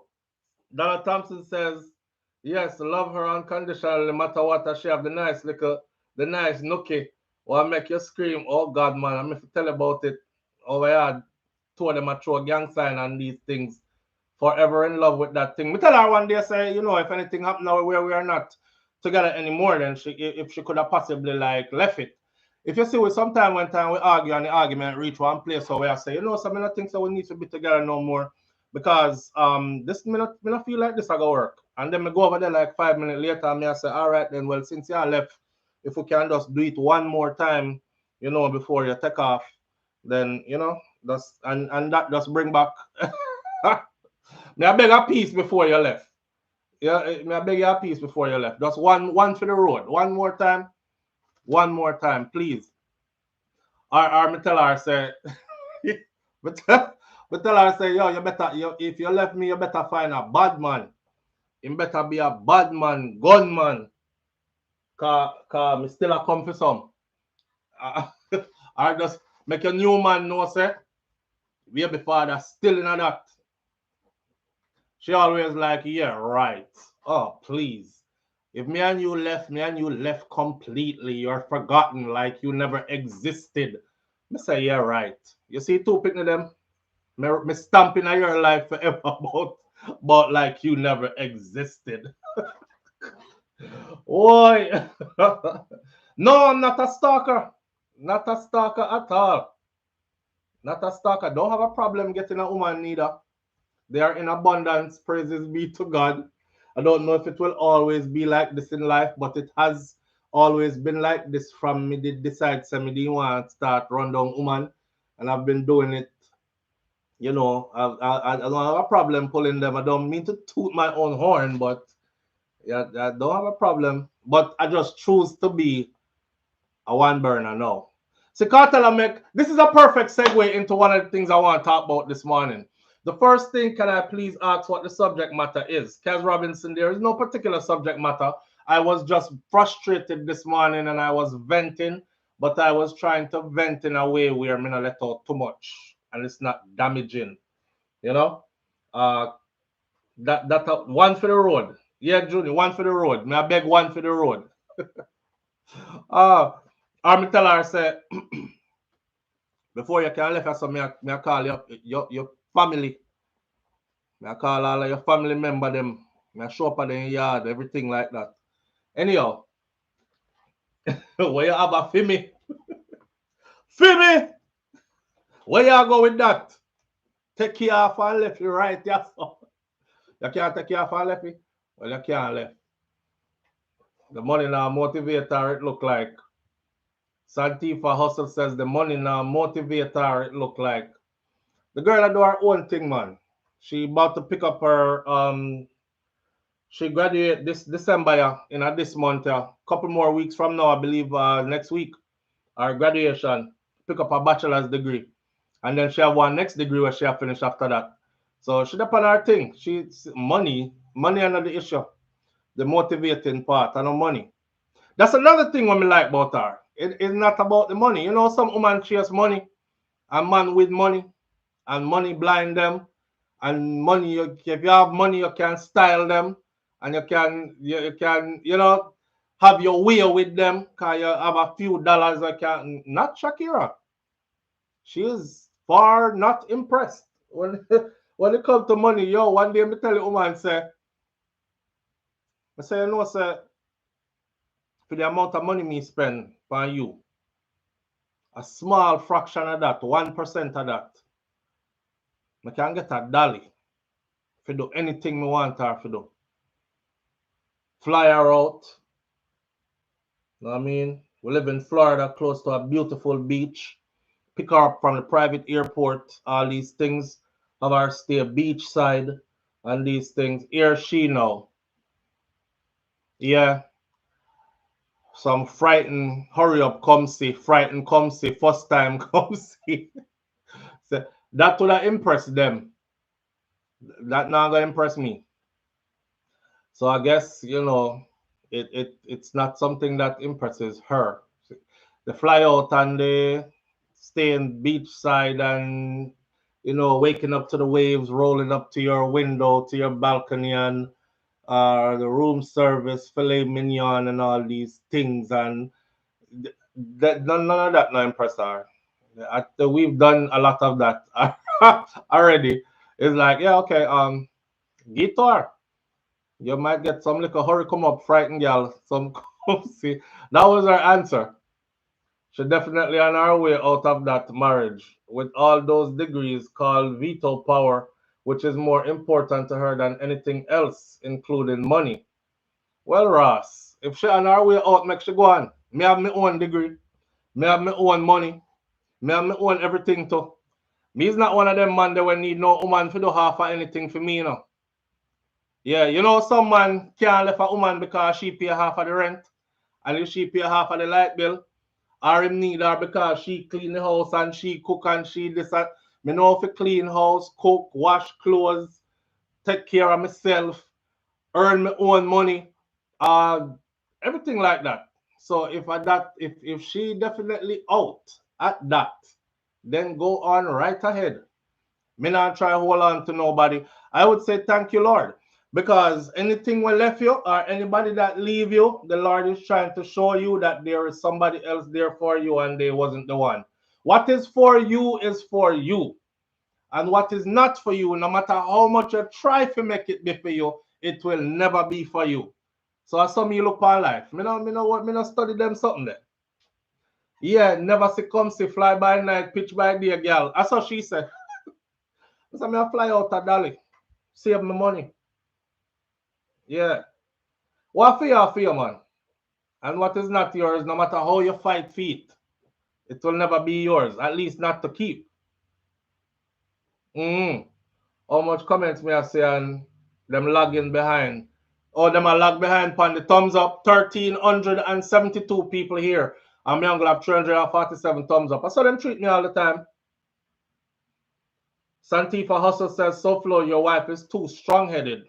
Donna Thompson says, yes, love her unconditionally, no matter what. She have the nice nookie. Will make you scream, oh God, man. I'm going to tell you about it. Over here, two of them are throw a gang sign and these things. Forever in love with that thing. Me tell her one day, say, you know, if anything happen now where we are not together anymore, then if she could have possibly like left it. If you see, we sometime when time we argue and the argument reach one place where I say, you know, some of the things that we need to be together no more because this me not feel like this I go work. And then me go over there like 5 minutes later and me I say, all right then, well since you are left, if we can just do it one more time, you know, before you take off, then you know, that's and that just bring back me I beg a piece before you left. Yeah, me I beg you a piece before you left. Just one for the road. One more time. One more time, please. Or me tell her say but tell her say, yo, if you left me, you better find a bad man. You better be a bad man, gunman. Cause me still a come for some. I just make a new man know say, baby father still in that. She always like, yeah, right. Oh, please. If me and you left completely, you're forgotten like you never existed. Me say, yeah, right. You see two picking them? Me stamping in your life forever about like you never existed. Oi. No, I'm not a stalker. Not a stalker at all. Not a stalker. Don't have a problem getting a woman neither. They are in abundance. Praises be to God. I don't know if it will always be like this in life, but it has always been like this from me did decide to me didn't want to start run down woman. And I've been doing it, you know. I don't have a problem pulling them. I don't mean to toot my own horn, but yeah, I don't have a problem. But I just choose to be a one burner now. So Cartel make this is a perfect segue into one of the things I want to talk about this morning. The first thing, can I please ask what the subject matter is? Kaz Robinson, there is no particular subject matter. I was just frustrated this morning and I was venting, but I was trying to vent in a way where I'm not let out too much and it's not damaging, you know. Uh, that one for the road. Yeah, Junior, one for the road. Me I beg one for the road. Or me tell her say before you can left us, so me I call your family. Me I call all of your family member them. Me I show up at the yard, everything like that. Anyhow, where you have a Fimi? Fimi! Where you go with that? Take care of and left you right, yeah. So. You can't take care of and left me? Well, you can't left. The money now motivator it look like. Santifa Hustle says the money now motivator it look like. The girl that do her own thing, man. She about to pick up her she graduate this December, yeah, in this month, yeah. Couple more weeks from now, I believe next week. Her graduation, pick up her bachelor's degree. And then she have one next degree where she have finished after that. So she depend on her thing. She's money another issue. The motivating part and the money. That's another thing what me like about her. It's not about the money. You know, some woman chase money, and man with money, and money blind them, and money. If you have money, you can style them, and you can have your way with them. Cause you have a few dollars. You can not Shakira. She is far not impressed when when it comes to money. Yo, one day me tell the woman say, I say you know say for the amount of money me spend on you, a small fraction of that, 1% of that, I can get a dolly for do anything me want her to do. Fly her out. You know what I mean? We live in Florida, close to a beautiful beach. Pick her up from the private airport, all these things. Have her stay beachside and these things. Here she now. Yeah. Some frightened, hurry up, come see. Frightened, come see. First time, come see. So that would have impressed them. That not gonna impress me. So I guess it's not something that impresses her. The fly out and the staying beachside and waking up to the waves rolling up to your window, to your balcony, and the room service, filet mignon, and all these things, and that none of that no impress her. We've done a lot of that already. It's like, yeah, okay, guitar. You might get some little hurry come up, frightened girl. Some come see. That was her answer. She definitely on her way out of that marriage with all those degrees called veto power, which is more important to her than anything else, including money. Well, Ross, if she on her way out, make she go on. Me have my own degree. Me have my own money. Me have my own everything too. Me is not one of them man that will need no woman to do half of anything for me, Yeah, some man can't left a woman because she pay half of the rent, and if she pay half of the light bill, or him need her because she clean the house and she cook and she this and me know if clean house, cook, wash clothes, take care of myself, earn my own money, uh, everything like that. So if she definitely out at that, then go on right ahead. Me not try hold on to nobody. I would say thank you, Lord. Because anything will left you or anybody that leave you, the Lord is trying to show you that there is somebody else there for you and they wasn't the one. What is for you is for you. And what is not for you, no matter how much you try to make it be for you, it will never be for you. So as some you look on life, me no study them something there. Yeah, never see come see fly by night, pitch by day, girl. That's what she said. So me I fly out a dolly, save my money. Yeah. What for you, man? And what is not yours, no matter how you fight feet, it will never be yours, at least not to keep. Mm. How much comments may I say on them lagging behind? Oh, them are lag behind on the thumbs up. 1,372 people here. And me I'm gonna have 347 thumbs up. I saw them treat me all the time. Santifa Hustle says, SouFLo, your wife is too strong-headed.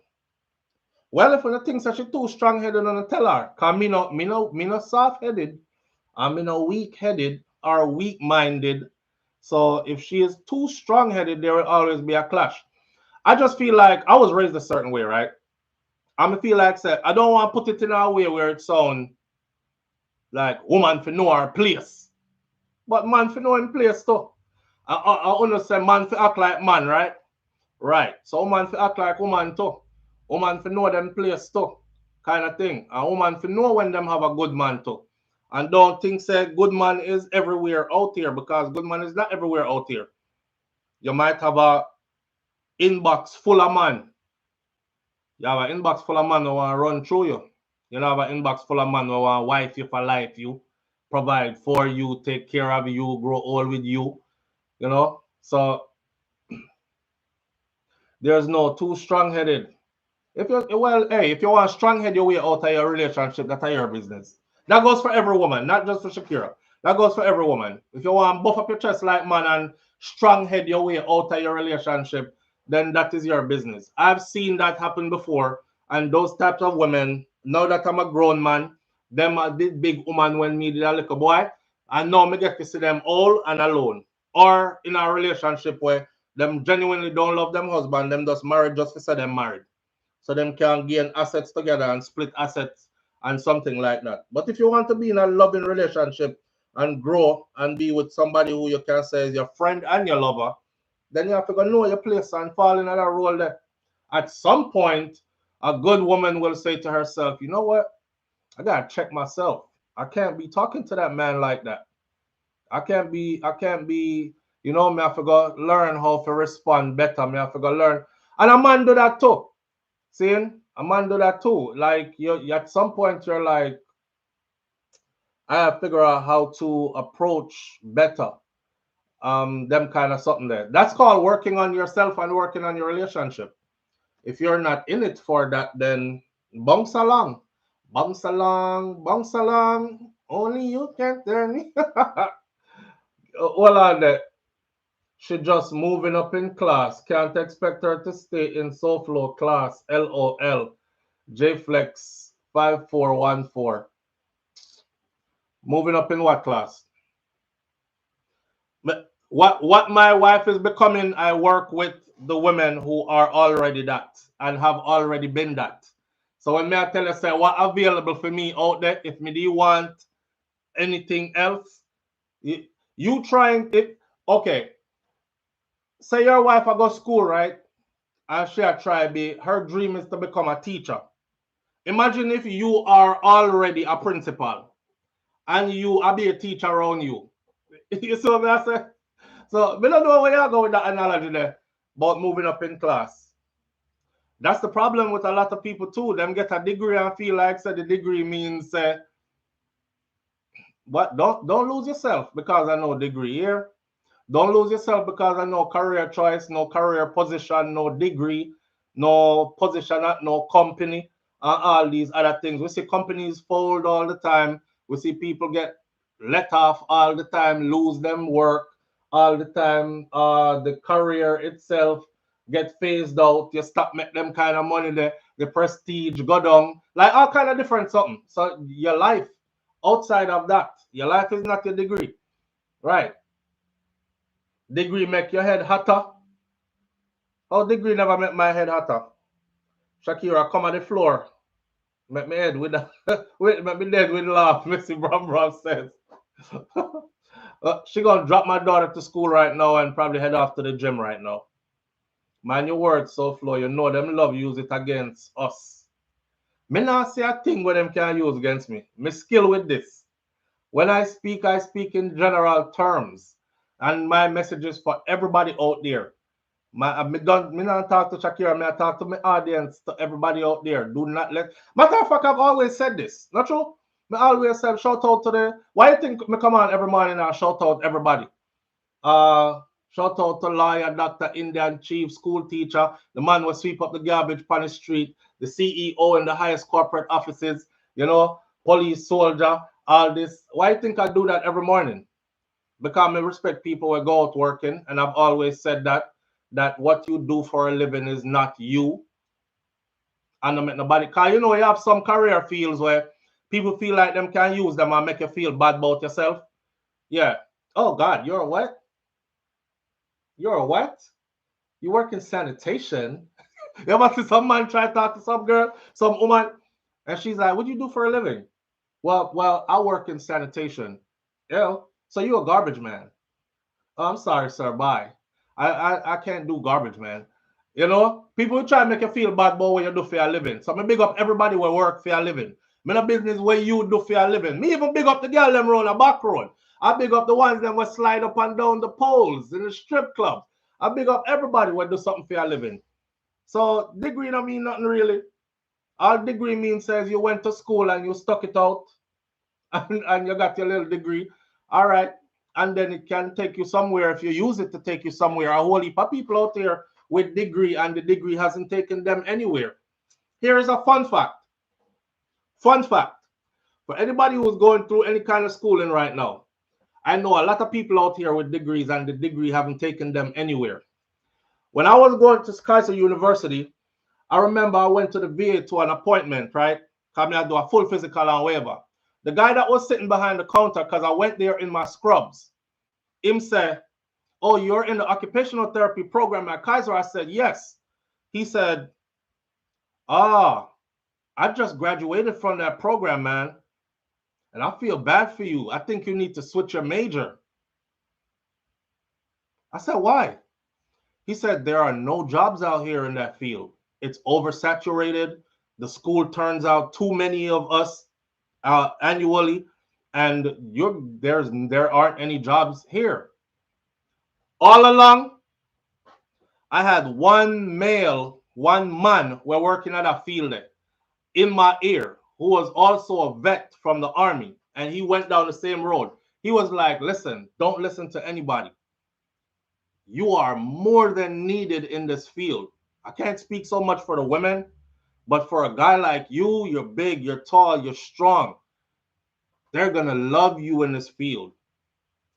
Well, if you think that she's too strong-headed, then tell her. Cause me no soft-headed. I'm in a weak-headed or weak-minded. So if she is too strong-headed, there will always be a clash. I just feel like I was raised a certain way, right? I'm feel like say, I don't want to put it in a way where it sound like woman for know her place. But man for know him place too. I understand man for act like man, right? Right. So woman for act like woman too. Woman for know them place too. Kind of thing. And woman for know when them have a good man too. And don't think say good man is everywhere out here, because good man is not everywhere out here. You might have a inbox full of man. You have an inbox full of man who want to run through you. You know, have an inbox full of man who want to wife you for life, you provide for you, take care of you, grow old with you. You know, so there's no too strong-headed. If you well, hey, if you want strong-head your way out of your relationship, that's your business. That goes for every woman, not just for Shakira. That goes for every woman. If you want buff up your chest like man and strong-head your way out of your relationship, then that is your business. I've seen that happen before, and those types of women. Now that I'm a grown man, them are the big woman when me did a little boy, and now me get to see them all and alone, or in a relationship where them genuinely don't love them husband, them just married just to say them married. So them can gain assets together and split assets and something like that. But if you want to be in a loving relationship and grow and be with somebody who you can say is your friend and your lover, then you have to go know your place and fall in that role there. At some point, a good woman will say to herself, you know what? I gotta check myself. I can't be talking to that man like that. I can't be, you know, me have to go learn how to respond better. Me have to go learn. And a man do that too. Seeing? A man do that too. Like you at some point you're like, I have to figure out how to approach better. Them kind of something there. That's called working on yourself and working on your relationship. If you're not in it for that, then bounce along. Bounce along, bounce along. Only you can turn me. Well on there. She just moving up in class. Can't expect her to stay in SouFLo class. LOL. JFlex 5414. Moving up in what class? What my wife is becoming, I work with the women who are already that and have already been that. So when me I tell you say what available for me out there, if me do you want anything else, you trying it. Okay, say your wife I go school, right? And she a try be her dream is to become a teacher. Imagine if you are already a principal and you are be a teacher around you. You see what I say? So we don't know where you go with that analogy there about moving up in class. That's the problem with a lot of people too. Them get a degree and feel like say the degree means but don't lose yourself because I know degree here. Don't lose yourself because I know career choice, no career position, no degree, no position at no company, and all these other things. We see companies fold all the time. We see people get let off all the time, lose them work all the time. The career itself get phased out. You stop make them kind of money there. The prestige go down. Like all kind of different something. So your life outside of that, your life is not your degree. Right. Degree make your head hotter. How degree never make my head hotter? Shakira come on the floor. Make me head with the make me dead with laugh. Missy Bram Bram says. She gonna drop my daughter to school right now and probably head off to the gym right now. Man, your words so flow. You know them love use it against us. Me not say a thing where them can use against me. Me skill with this. When I speak in general terms. And my message is for everybody out there. Me not talk to Shakira, me I talk to my audience, to everybody out there. Do not let matter of fact, I've always said this. Not true? Me always said shout out to the why you think me come on every morning and shout out everybody? Shout out to lawyer, doctor, Indian chief, school teacher, the man will sweep up the garbage on the street, the CEO in the highest corporate offices, you know, police, soldier, all this. Why you think I do that every morning? Because I respect people who go out working, and I've always said that what you do for a living is not you. And I make nobody, because you know you have some career fields where People feel like them can use them and make you feel bad about yourself. Yeah. Oh God, you're a what? You're a what? You work in sanitation? You ever see some man try to talk to some girl, some woman, and she's like, "What do you do for a living?" Well, I work in sanitation. Yeah. So you a garbage man? Oh, I'm sorry, sir. Bye. I can't do garbage, man. You know, people will try to make you feel bad about what you do for your living. So I big up everybody who work for your living. Me no business where you do for your living. Me even big up the girl them round the back road. I big up the ones that will slide up and down the poles in the strip clubs. I big up everybody who do something for your living. So degree don't mean nothing really. All degree means says you went to school and you stuck it out and you got your little degree. All right. And then it can take you somewhere if you use it to take you somewhere. A whole heap of people out there with degree and the degree hasn't taken them anywhere. Here is a fun fact. Fun fact. For anybody who's going through any kind of schooling right now, I know a lot of people out here with degrees and the degree haven't taken them anywhere. When I was going to Kaiser University, I remember I went to the VA to an appointment, right? Coming out to do a full physical and whatever. The guy that was sitting behind the counter, because I went there in my scrubs, him said, "Oh, you're in the occupational therapy program at Kaiser?" I said, "Yes." He said, "Ah, I just graduated from that program, man. And I feel bad for you. I think you need to switch your major." I said, "Why?" He said, "There are no jobs out here in that field. It's oversaturated. The school turns out too many of us annually, and there aren't any jobs here." All along, I had one man, we're working at a field there, in my ear, who was also a vet from the army, and he went down the same road. He was like, "Listen, don't listen to anybody. You are more than needed in this field." I can't speak so much for the women, but for a guy like you, you're big, you're tall, you're strong. They're going to love you in this field.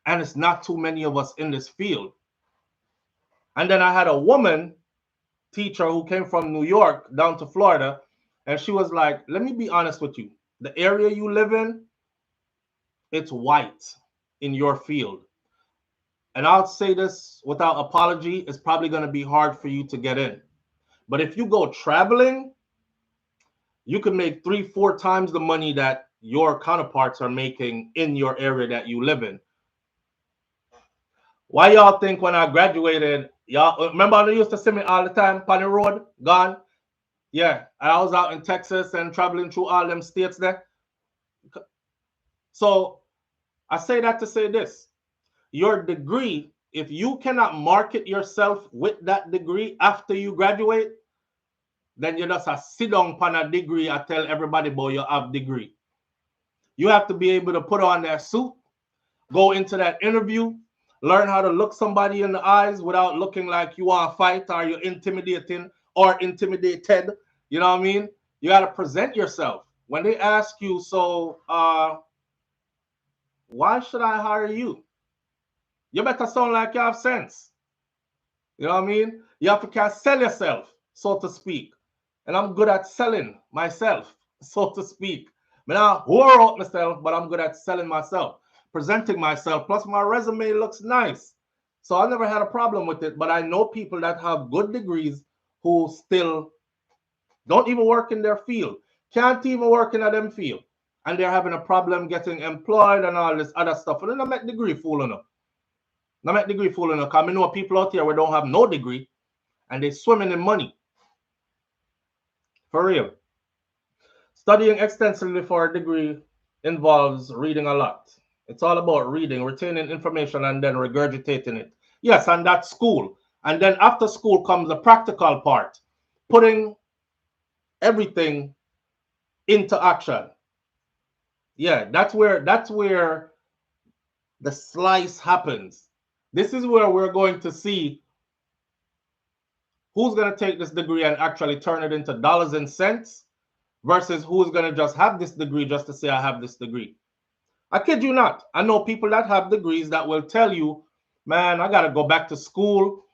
And it's not too many of us in this field. And then I had a woman teacher who came from New York down to Florida, and she was like, "Let me be honest with you. The area you live in, it's white in your field. And I'll say this without apology, it's probably going to be hard for you to get in. But if you go traveling, you can make 3-4 times the money that your counterparts are making in your area that you live in." Why y'all think when I graduated, y'all remember they used to see me all the time on the road, gone? Yeah, I was out in Texas and traveling through all them states there. So I say that to say this. Your degree, if you cannot market yourself with that degree after you graduate, then you just a sit down upon a degree and tell everybody about you have degree. You have to be able to put on that suit, go into that interview, learn how to look somebody in the eyes without looking like you want to fight or you're intimidating or intimidated. You know what I mean? You got to present yourself. When they ask you, "So why should I hire you?" You better sound like you have sense. You know what I mean? You have to can sell yourself, so to speak. And I'm good at selling myself, so to speak. I not whore out myself, but I'm good at selling myself, presenting myself. Plus, my resume looks nice. So I never had a problem with it. But I know people that have good degrees who still don't even work in their field, can't even work in a them field. And they're having a problem getting employed and all this other stuff. And then I make degree fooling them. I make degree fooling them. Because I know people out here who don't have no degree and they swimming in money. For real. Studying extensively for a degree involves reading a lot. It's all about reading, retaining information, and then regurgitating it. Yes, and that's school. And then after school comes the practical part, putting everything into action. Yeah, that's where the slice happens. This is where we're going to see who's going to take this degree and actually turn it into dollars and cents versus who's going to just have this degree just to say, "I have this degree." I kid you not. I know people that have degrees that will tell you, "Man, I got to go back to school.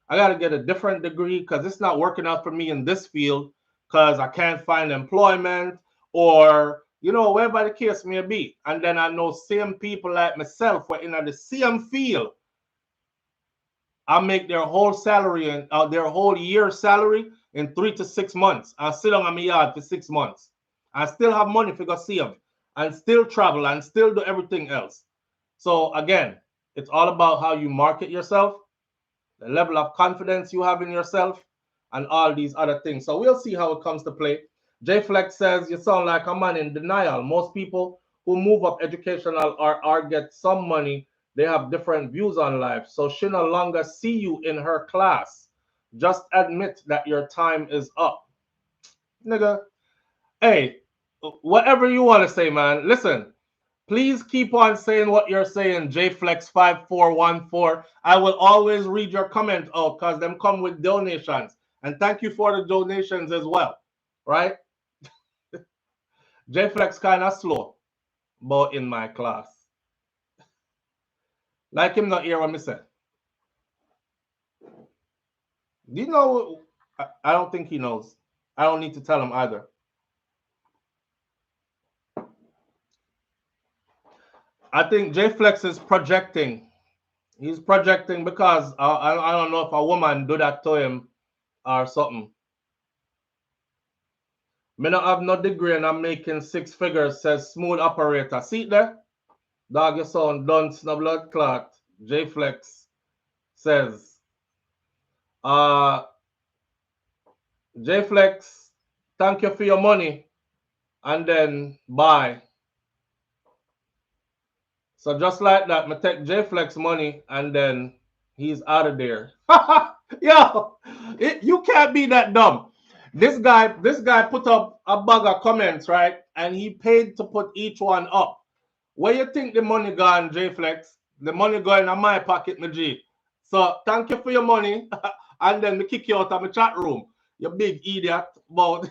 I got to get a different degree because it's not working out for me in this field because I can't find employment, or You know, wherever the case may be. And then I know same people like myself were in the same field. I make their whole salary and their whole year salary in 3 to 6 months. I sit on my yard for 6 months. I still have money to go see them and still travel and still do everything else. So again, it's all about how you market yourself, the level of confidence you have in yourself, and all these other things. So we'll see how it comes to play. J Flex says, you sound like a man in denial. Most people who move up educational or get some money, they have different views on life. So she no longer see you in her class. Just admit that your time is up. Nigga, hey, whatever you want to say, man. Listen, please keep on saying what you're saying, JFlex5414. I will always read your comment out because them come with donations. And thank you for the donations as well. Right? JFlex kind of slow, but in my class. Like him not hear what me say. Do you know? I don't think he knows. I don't need to tell him either. I think JFlex is projecting. He's projecting because I don't know if a woman do that to him or something. Me not have no degree and I'm making 6 figures, says smooth operator. See it there? Dog, your sound done, no blood clot. JFlex says, uh, JFlex, thank you for your money. And then bye. So just like that, me take JFlex money and then he's out of there. Yo, you can't be that dumb. This guy put up a bag of comments, right? And he paid to put each one up. Where you think the money gone, JFlex? The money going in my pocket, my G. So thank you for your money. And then me kick you out of my chat room. You big idiot. But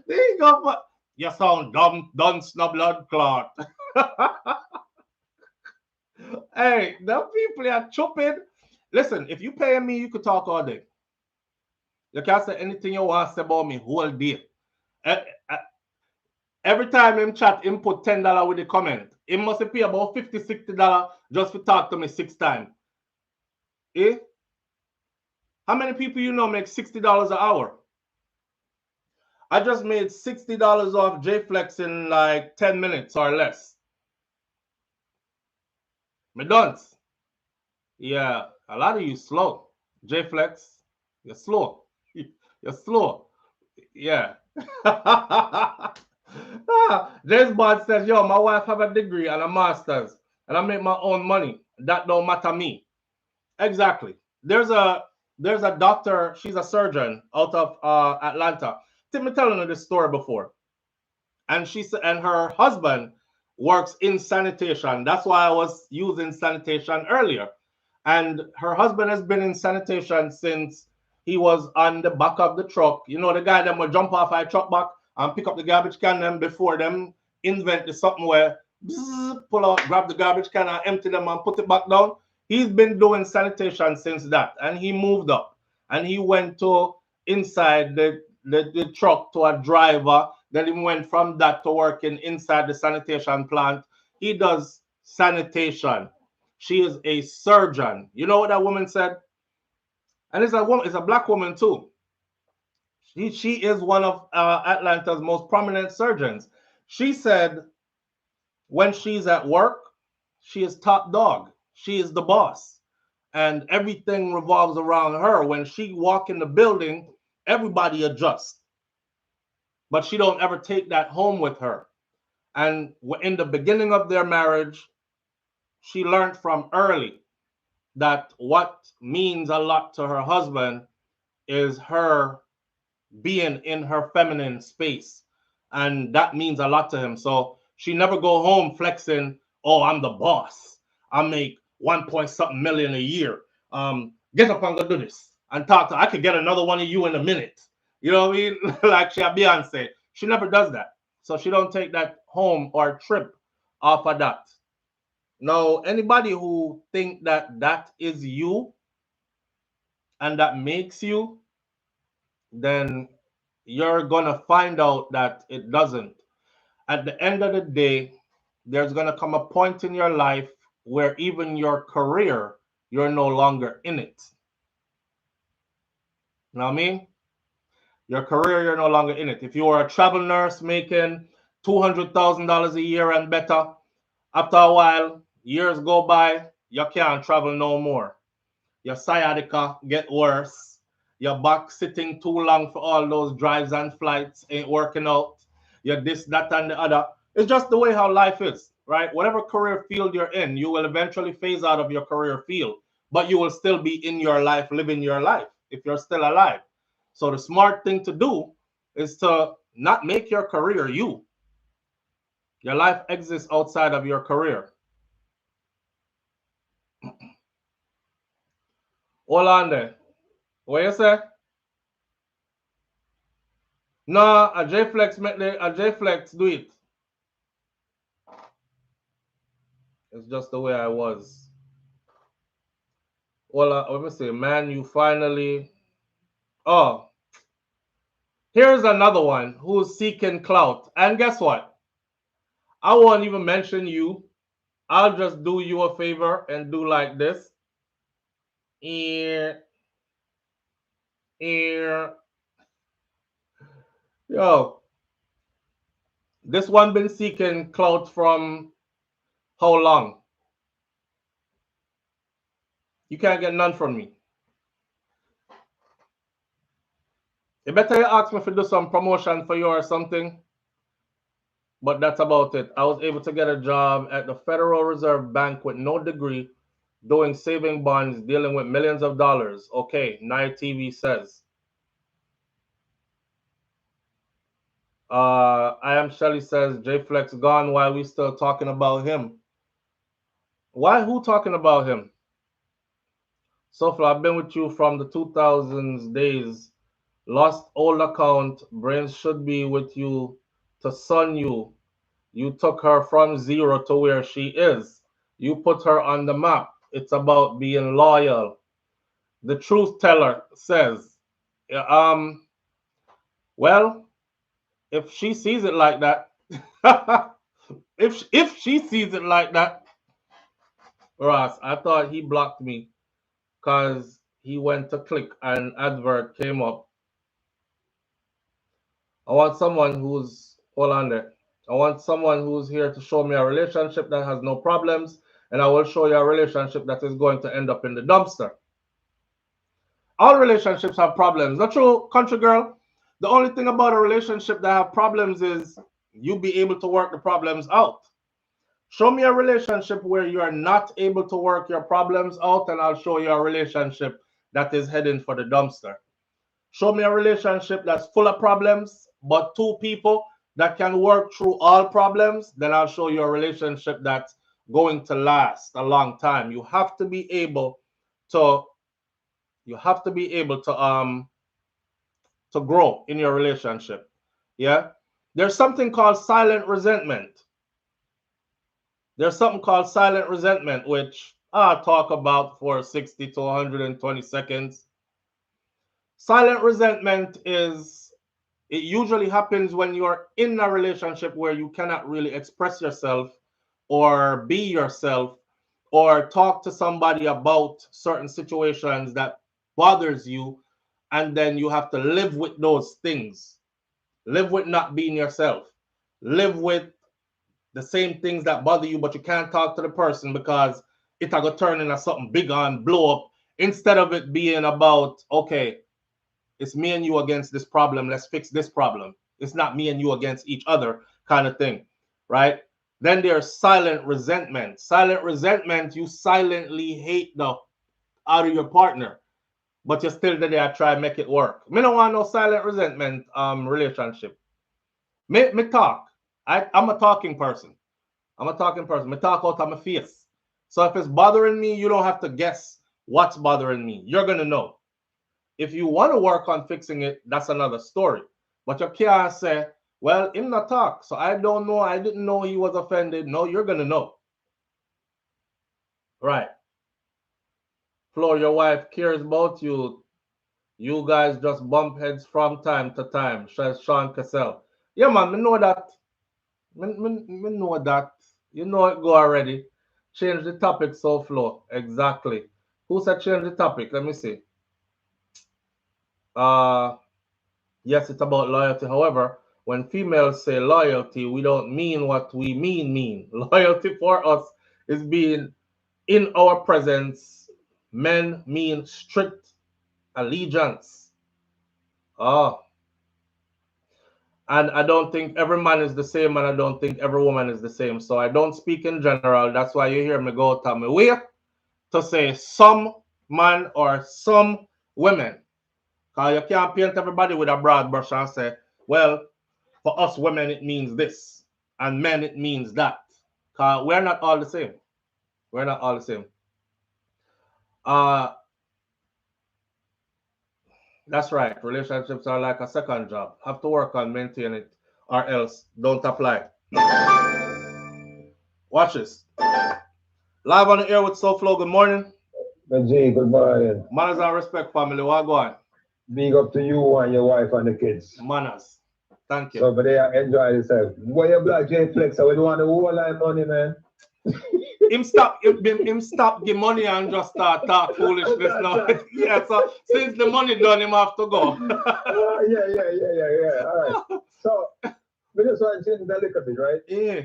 there you go. You sound dumb, dunce, no blood clot. Hey, the people are chopping. Listen, if you pay me, you could talk all day. You can say anything you want to say about me whole day. Every time him chat, him put $10 with the comment. He must pay about $50, $60 just to talk to me 6 times. Eh? How many people you know make $60 an hour? I just made $60 off JFlex in like 10 minutes or less. Me done. Yeah, a lot of you slow. JFlex, you're slow. You're slow. Yeah. James Bond says, yo, my wife have a degree and a master's and I make my own money. That don't matter me. Exactly. There's a doctor, she's a surgeon out of Atlanta. Tim me telling her this story before. And she said, and her husband works in sanitation. That's why I was using sanitation earlier. And her husband has been in sanitation since he was on the back of the truck. You know, the guy that would jump off a truck back and pick up the garbage can them before them invent the something where bzz, pull out, grab the garbage can and empty them and put it back down. He's been doing sanitation since that. And he moved up and he went to inside the truck to a driver. Then he went from that to working inside the sanitation plant. He does sanitation. She is a surgeon. You know what that woman said? And it's a woman, it's a black woman too. She is one of Atlanta's most prominent surgeons. She said when she's at work, she is top dog. She is the boss. And everything revolves around her. When she walk in the building, everybody adjusts. But she don't ever take that home with her. And in the beginning of their marriage, she learned from early that what means a lot to her husband is her being in her feminine space. And that means a lot to him. So she never go home flexing, oh, I'm the boss. I make 1 point something million a year. Get up and go do this. And talk to, I could get another one of you in a minute. You know what I mean? Like she had Beyonce. She never does that. So she don't take that home or trip off of that. Now, anybody who think that that is you and that makes you, then you're gonna find out that it doesn't. at the end of the day, there's going to come a point in your life where even your career, you're no longer in it. You know what I mean? Your career, you're no longer in it. If you are a travel nurse making $200,000 a year and better, after a while, years go by, you can't travel no more. Your sciatica get worse. Your back sitting too long for all those drives and flights ain't working out. You're this, that, and the other. It's just the way how life is, right? Whatever career field you're in, you will eventually phase out of your career field, but you will still be in your life, living your life if you're still alive. So the smart thing to do is to not make your career you. Your life exists outside of your career. Hold on there. What you say? No, a J Flex do it. It's just the way I was. Well, let me see. Man, you finally. Oh, here's another one who's seeking clout. And guess what? I won't even mention you. I'll just do you a favor and do like this. Ear, ear. Yo, this one been seeking clout from how long? You can't get none from me. You better you ask me to do some promotion for you or something. But that's about it. I was able to get a job at the Federal Reserve Bank with no degree, doing saving bonds, dealing with millions of dollars. Okay, Night TV says. I am Shelly says J Flex gone while we still talking about him. Why who talking about him? SouFLo, I've been with you from the 2000s days. Lost old account. Brains should be with you to son you. You took her from zero to where she is. You put her on the map. It's about being loyal. The truth teller says, well, if she sees it like that, if she sees it like that, Ross, I thought he blocked me because he went to click and advert came up. I want someone who's hold on there. I want someone who's here to show me a relationship that has no problems, and I will show you a relationship that is going to end up in the dumpster. All relationships have problems. Not true, country girl. The only thing about a relationship that have problems is you be able to work the problems out. Show me a relationship where you are not able to work your problems out, and I'll show you a relationship that is heading for the dumpster. Show me a relationship that's full of problems, but two people that can work through all problems, then I'll show you a relationship that's going to last a long time. You have to be able to to grow in your relationship. Yeah. There's something called silent resentment. There's something called silent resentment, which I'll talk about for 60 to 120 seconds. Silent resentment is, it usually happens when you're in a relationship where you cannot really express yourself or be yourself or talk to somebody about certain situations that bothers you, and then you have to live with those things. Live with not being yourself. Live with the same things that bother you, but you can't talk to the person because it'll go turn into something big and blow up, instead of it being about, okay, it's me and you against this problem. Let's fix this problem. It's not me and you against each other kind of thing, right? Then there's silent resentment. Silent resentment, you silently hate the out of your partner, but you're still there to try and make it work. Me don't want no silent resentment relationship. Me talk. I'm a talking person. I'm a talking person. Me talk out of my face. So if it's bothering me, you don't have to guess what's bothering me. You're gonna know. If you want to work on fixing it, that's another story. But you can't say, well, him not talk, so I don't know. I didn't know he was offended. No, you're gonna know. Right. Flo, your wife cares about you. You guys just bump heads from time to time, says Sean Cassell. Yeah, man, I know that. Me know that. You know it go already. Change the topic, so flow. Exactly. Who said change the topic? Let me see. Uh yes, it's about loyalty. However, when females say loyalty, we don't mean what we mean. Loyalty for us is being in our presence. Men mean strict allegiance. Ah, and I don't think every man is the same, and I don't think every woman is the same. So I don't speak in general. That's why you hear me go out of my way to say some man or some women. Because you can't paint everybody with a broad brush and say, well, for us women it means this, and men it means that. Because we're not all the same. We're not all the same. Uh, that's right. Relationships are like a second job. Have to work on maintain it, or else don't apply. Watch this. Live on the air with SouFLo. Good morning. G, good morning. Manners and respect, family. What go on? Big up to you and your wife and the kids. Manners. Thank you. So for they enjoy themselves. Why you black J Flex? So we don't want the whole line money, man. him stop give money and just start talk foolishness now. Yeah, so since the money done, him have to go. Yeah. All right. So we just want to change that a little bit, right? Yeah.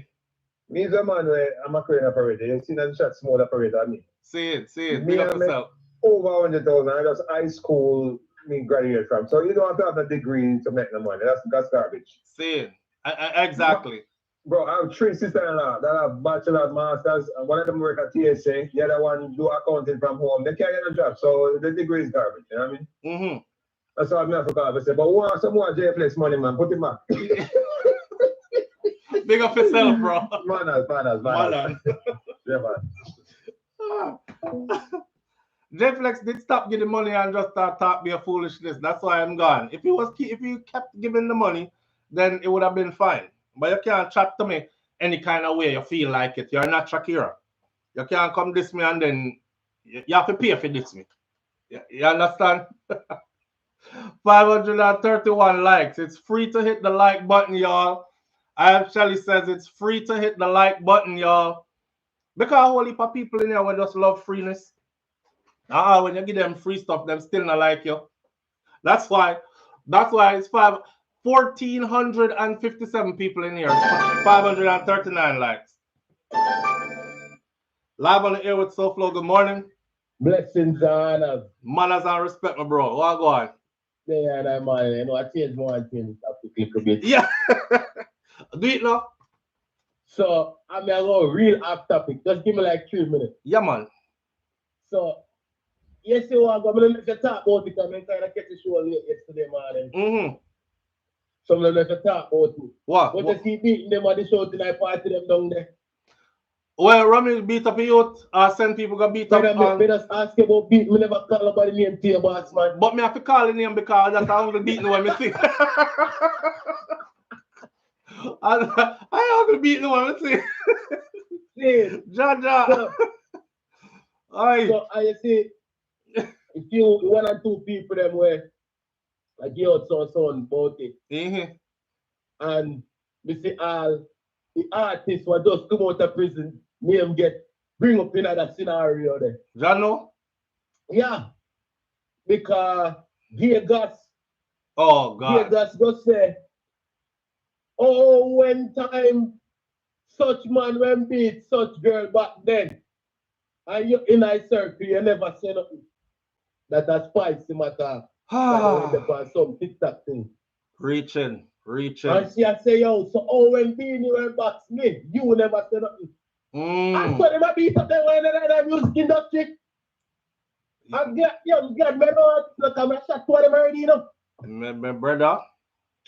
Me is a man where I'm a crane operator. You see that shot small operator on me. See it. Me Big up I make yourself. over 100,000. I just high school me graduate from. So you don't have to have a degree to make the money. That's garbage. See it. Exactly. Bro, I have 3 sisters-in-law that have bachelor's, masters, and one of them work at TSA, the other one do accounting from home. They can't get a job, so the degree is garbage, you know what I mean? Mm-hmm. That's all I'm not for God. I say, but we want some more JFlex money, man. Put it back. Big up yourself, bro. Manners. Yeah, man. J-Flex did stop giving money and just start talk be a foolishness. That's why I'm gone. If you kept giving the money, then it would have been fine. But you can't chat to me any kind of way you feel like it. You're not Shakira. You can't come diss me and then you have to pay for diss me. You understand? 531 likes. It's free to hit the like button, y'all. Shelly says it's free to hit the like button, y'all. Because a whole heap of people in here will just love freeness. When you give them free stuff, them still not like you. That's why it's 1,457 people in here. 539 likes. Live on the air with SouFLo. Good morning. Blessings and honors. Manners and respect, my bro. What go on? Yeah, that man. You know, I changed one thing a little bit. Yeah. Do it now. So I'm gonna go real off topic. Just give me like 3 minutes. Yeah, man. So yes, you are going to talk about it. I'm kind of catch the show late yesterday morning. Mm-hmm. So I'm going to talk about it. What? But you see beating them at the show tonight, party them down there. Well, Rami beat up a youth, send people go beat up. Me just ask you about beat. Me never call about the name to your boss, man. But me have to call the name because that's how I'm beating when me see. I have to beat the one me see. Jaja. So I see, if you one or two people them where like you out son about it, and we see all the artists who just come out of prison, name get bring up in that scenario there. Jano? Yeah, because Vegas. Oh God. Vegas go say, oh, when time such man when beat such girl back then, and you in a circle, you never say nothing. That a spicy matter. On some TikTok thing. Reaching. And she say, yo, so when Beanie went back me, you never say nothing. I saw them a beat up there when the music industry. And get me know look at my shot to them already, you know. My brother.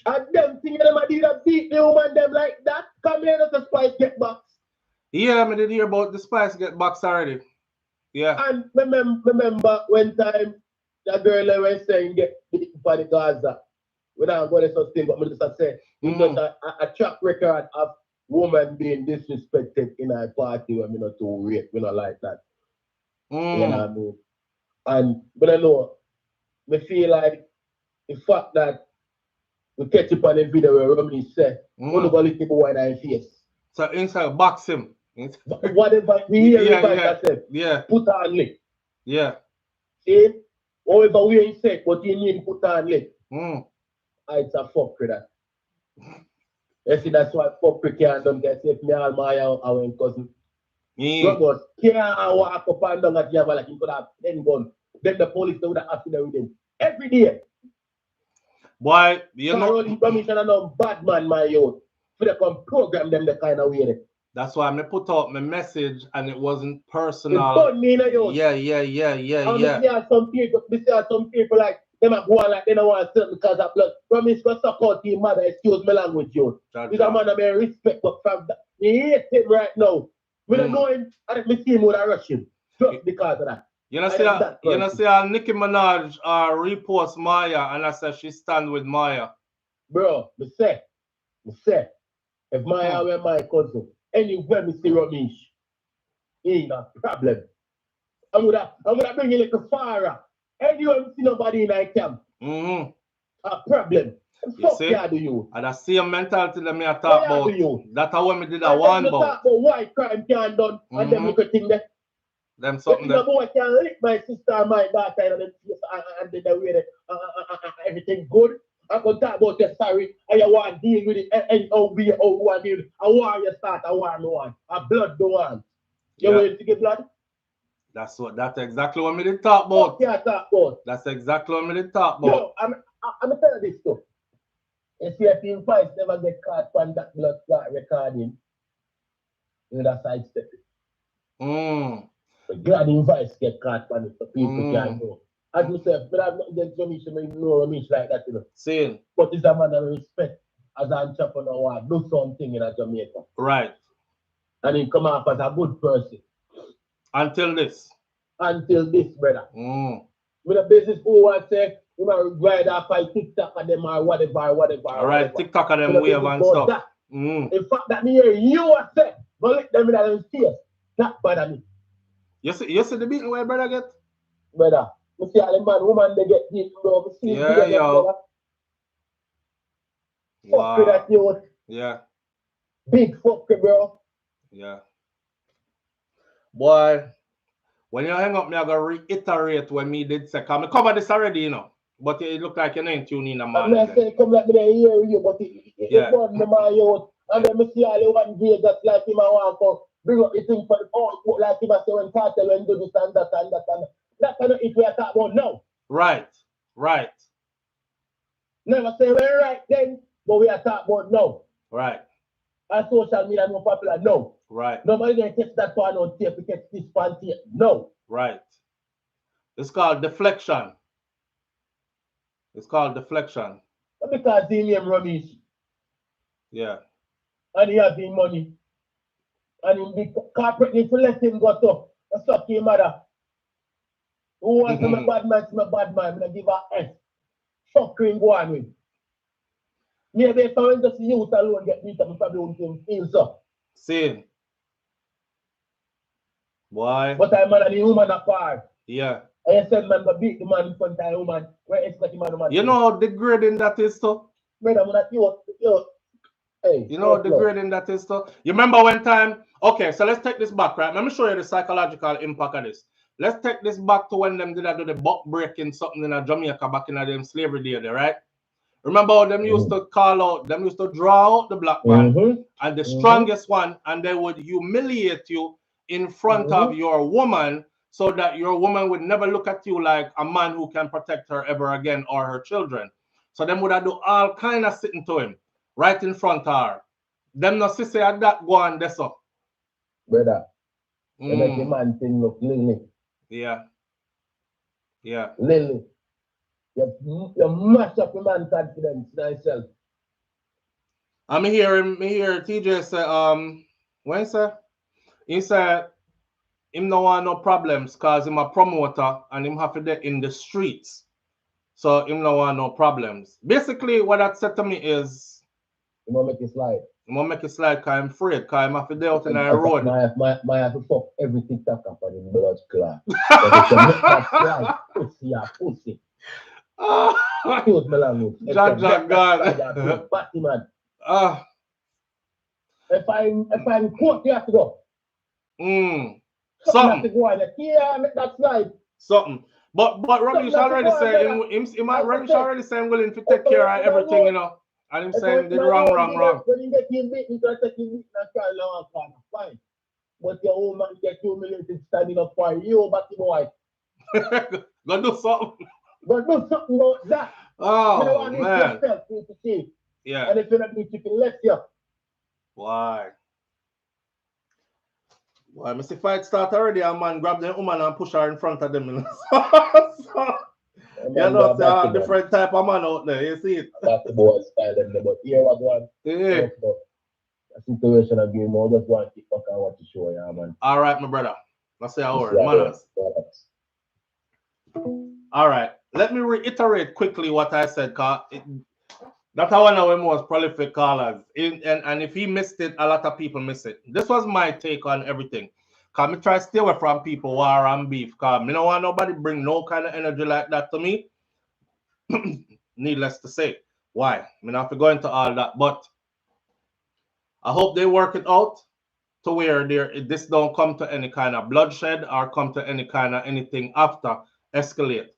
And them thing them a did a beat the woman them like that. Come here let the spice get box. Yeah, I did hear about the spice get box already. Yeah. And remember when time that girl was saying get for the Gaza. Without going to such thing, but I just say it's just a track record of woman being disrespected in a party when we not too rape, we not like that. You know what I mean? And but I know, I feel like the fact that We catch up on the video where Romney said, "Only go lick the boy in the face." So inside box him. Whatever we hear yeah. put on lick. Yeah. See? However we ain't sick, but you need to put on lick. It's a fuck with that. You see, that's why fuck with can't don't get safe. Me and my our cousin. But can't walk up and down at Java like he could have 10 guns. Then the police would have acted with him. Every day. Why? You know. Rolling permission and no bad man, my youth. For they come program them the kind of way. That's why I put out my message and it wasn't personal. Yeah. There are some people like them are going like they don't want to because of blood. Promise to support your mother, excuse me language, you. He's a man of respect, but from that, he hates him right now. We don't know him, and if we see him, we don't rush him. Just because of that. You know, see, Nicki Minaj repost Maya and I said she stand with Maya. Bro, me say, if Maya were my cousin, anywhere me see Ramesh, ain't a problem. I'm gonna bring you like a fire. Anywhere me see nobody in my camp, a problem. Fuck yeah, do you? And that same mentality that me I talk about. That's how when me did that one about. Talk about why crime can't done and them look at thing there. Them something that. The boy can lick my sister and my daughter and then the way everything good. I can talk about your sorry and you want to deal with it and how you want to deal with it. I want you start, I want no one. A blood no one. You want to get blood? That's exactly what me did talk about. What you talk about? That's exactly what me did talk about. No, I'm telling you this stuff. You see if you fight never get caught on that blood clot recording, you know that sidestep it. But glad the vice get caught on it so people can know. As you said, but I'm not against Ramesh, I know Ramesh like that, you know. Same. But it's a man of respect as an entrepreneur or do something in Jamaica. Right. And he come up as a good person. Until this, brother. With a business who wants to say, you know, ride up by TikTok and them or whatever. Alright, TikTok and them wave and stuff. That. In fact, that me hear you are said, but let them in their face. That bother me. You see the beating where brother get? Brother, you see all the man, woman, they get beaten, bro. Yeah, yo. Fuck with that, youth. Yeah. Big fuck, bro. Yeah. Boy, when you hang up, me I gotta reiterate when me did say, cause me cover this already, you know. But it look like you ain't tuning in a man. I'm not saying come like me there hear you, but it burn me my youth. And then me see all the one day just like him I want to bring up the thing for the like him I say when Kartel when do this and that. That's kind of it we are talking about now. Right. Never say we're right then, but we are talking about now. Right. And social media more popular, no. Right. Nobody gonna catch that one on tape, we catch this one tape. No. Right. It's called deflection. Because he named Ramesh. Yeah. And he has the money. And in the corporate need to let him go to. That's up to your mother. Who wants to be a bad man, to be a bad man. I'm going to give her S. Fuck him, go on with. Maybe if I went to see youth alone get beat up, I probably wouldn't feel so. Same. Why? But I'm man and the woman apart. Yeah. And you said man go beat the man in front of the woman. Where expect the man? You know how degrading that is to? Brother, I'm not you. Hey, you know how degrading that is to? You remember one time? Okay, so let's take this back, right? Let me show you the psychological impact of this. Let's take this back to when them did do the buck breaking something in Jamaica back in them slavery day, right? Remember how them used to call out, them used to draw out the black man and the strongest one, and they would humiliate you in front of your woman so that your woman would never look at you like a man who can protect her ever again or her children. So them would have do all kind of sitting to him right in front of her. Them no say at that go on this up. Brother, you make the man thing look lily. Yeah. Lily. You mash up the man's confidence in himself. I'm here TJ say, when he say? He said him no want no problems because him a promoter and him have to get in the streets. So him no want no problems. Basically what that said to me is I'm gonna make it slide. I'm gonna make it slide because I'm afraid, because I'm have to day out in the road. My have to fuck every TikTok company in blood clot. Pussy. Excuse me language. Jack God. Batty man. Ah. If I'm caught, you have to go. Something. To go on. Yeah, that's right. Something. But Ramesh already said Ramesh already saying willing to take care of everything, you know. And him saying did wrong. When you get him beat, you can take him beat and try long corner. Fine. But your old man get humiliated standing up for you, Batty boy. Go do something. Go do something about that. Oh, you know what man. You to see. Yeah. And if you don't need to left you. Why? Why? Mr. Fight start already, a man grab the woman and push her in front of them. You know, it's a different type of man out there. You see it? That's the boy style, but here was one. Yeah. A situation of game, I just want to keep back and watch the show, yeah, man. All right, my brother. Let's say our manners. All right. Let me reiterate quickly what I said, because that's one of our most prolific callers. And if he missed it, a lot of people miss it. This was my take on everything. Because I try to stay away from people war and beef. Because I don't want nobody bring no kind of energy like that to me. Needless to say. Why? I don't have to go into all that. But I hope they work it out to where this don't come to any kind of bloodshed or come to any kind of anything after escalate.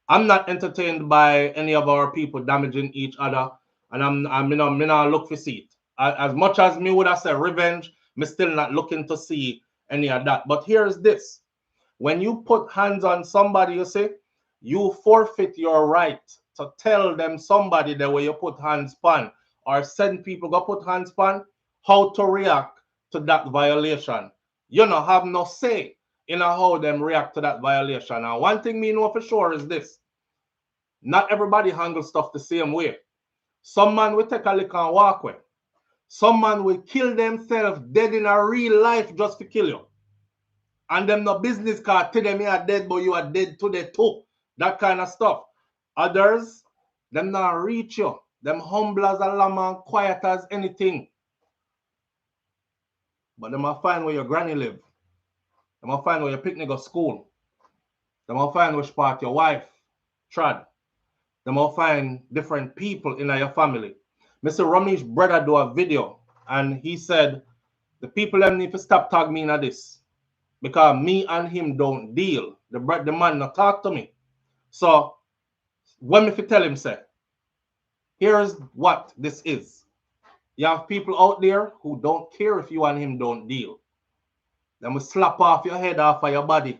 I'm not entertained by any of our people damaging each other. And I'm not look for see it. As much as me would have said revenge, me still not looking to see any of that. But here's this. When you put hands on somebody, you say, you forfeit your right to tell them somebody the way you put hands on or send people go put hands on how to react to that violation. You know, have no say in how them react to that violation. Now, one thing me know for sure is this. Not everybody handles stuff the same way. Some man will take a lick and walk away. Some man will kill themselves dead in a real life just to kill you. And them no business card tell them you are dead, but you are dead today too. That kind of stuff. Others, them not reach you. Them humble as a lamb and quiet as anything. But them will find where your granny live. Them will find where your picnic go school. Them will find which part your wife trod. Them will find different people in your family. Mr. Ramesh's brother do a video and he said the people them need to stop talking me in this because me and him don't deal. The man not talk to me. So when me tell him say, here's what this is. You have people out there who don't care if you and him don't deal. Then we slap off your head off of your body.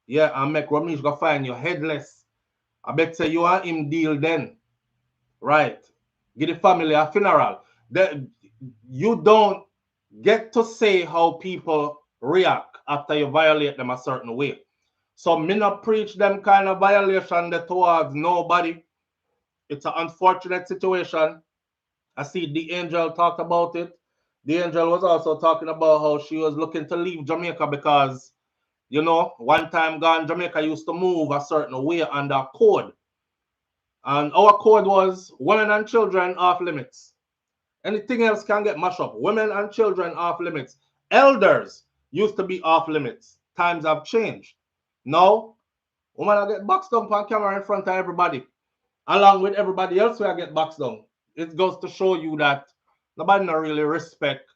Yeah, and make Ramesh go find you headless. I bet say you and him deal then. Right. Give the family a funeral. You don't get to say how people react after you violate them a certain way. So me not preach them kind of violation that towards nobody. It's an unfortunate situation. I see the angel talked about it. The angel was also talking about how she was looking to leave Jamaica because, you know, one time gone, Jamaica used to move a certain way under code. And our code was women and children off limits. Anything else can get mashed up. Women and children off limits. Elders used to be off limits. Times have changed. Now, women get boxed up on camera in front of everybody. Along with everybody else who get boxed down. It goes to show you that nobody not really respect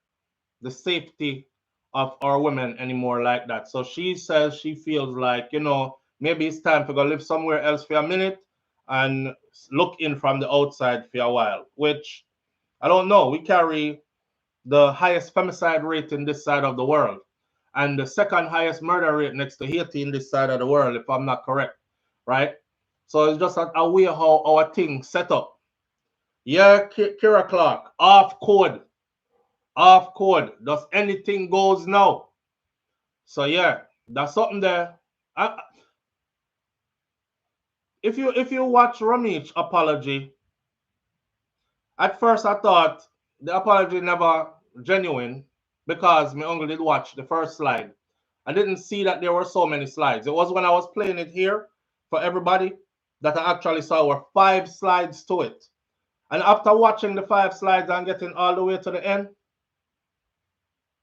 the safety of our women anymore like that. So she says she feels like, you know, maybe it's time to go live somewhere else for a minute and look in from the outside for a while, which I don't know. We carry the highest femicide rate in this side of the world and the second highest murder rate next to Haiti in this side of the world, if I'm not correct, right? So it's just a way how our thing set up. Yeah, Kira Clark, off code. Off code. Does anything goes now? So yeah, that's something there. If you watch Ramesh apology, at first I thought the apology never genuine because my uncle did watch the first slide. I didn't see that there were so many slides. It was when I was playing it here for everybody that I actually saw were 5 slides to it. And after watching the 5 slides and getting all the way to the end,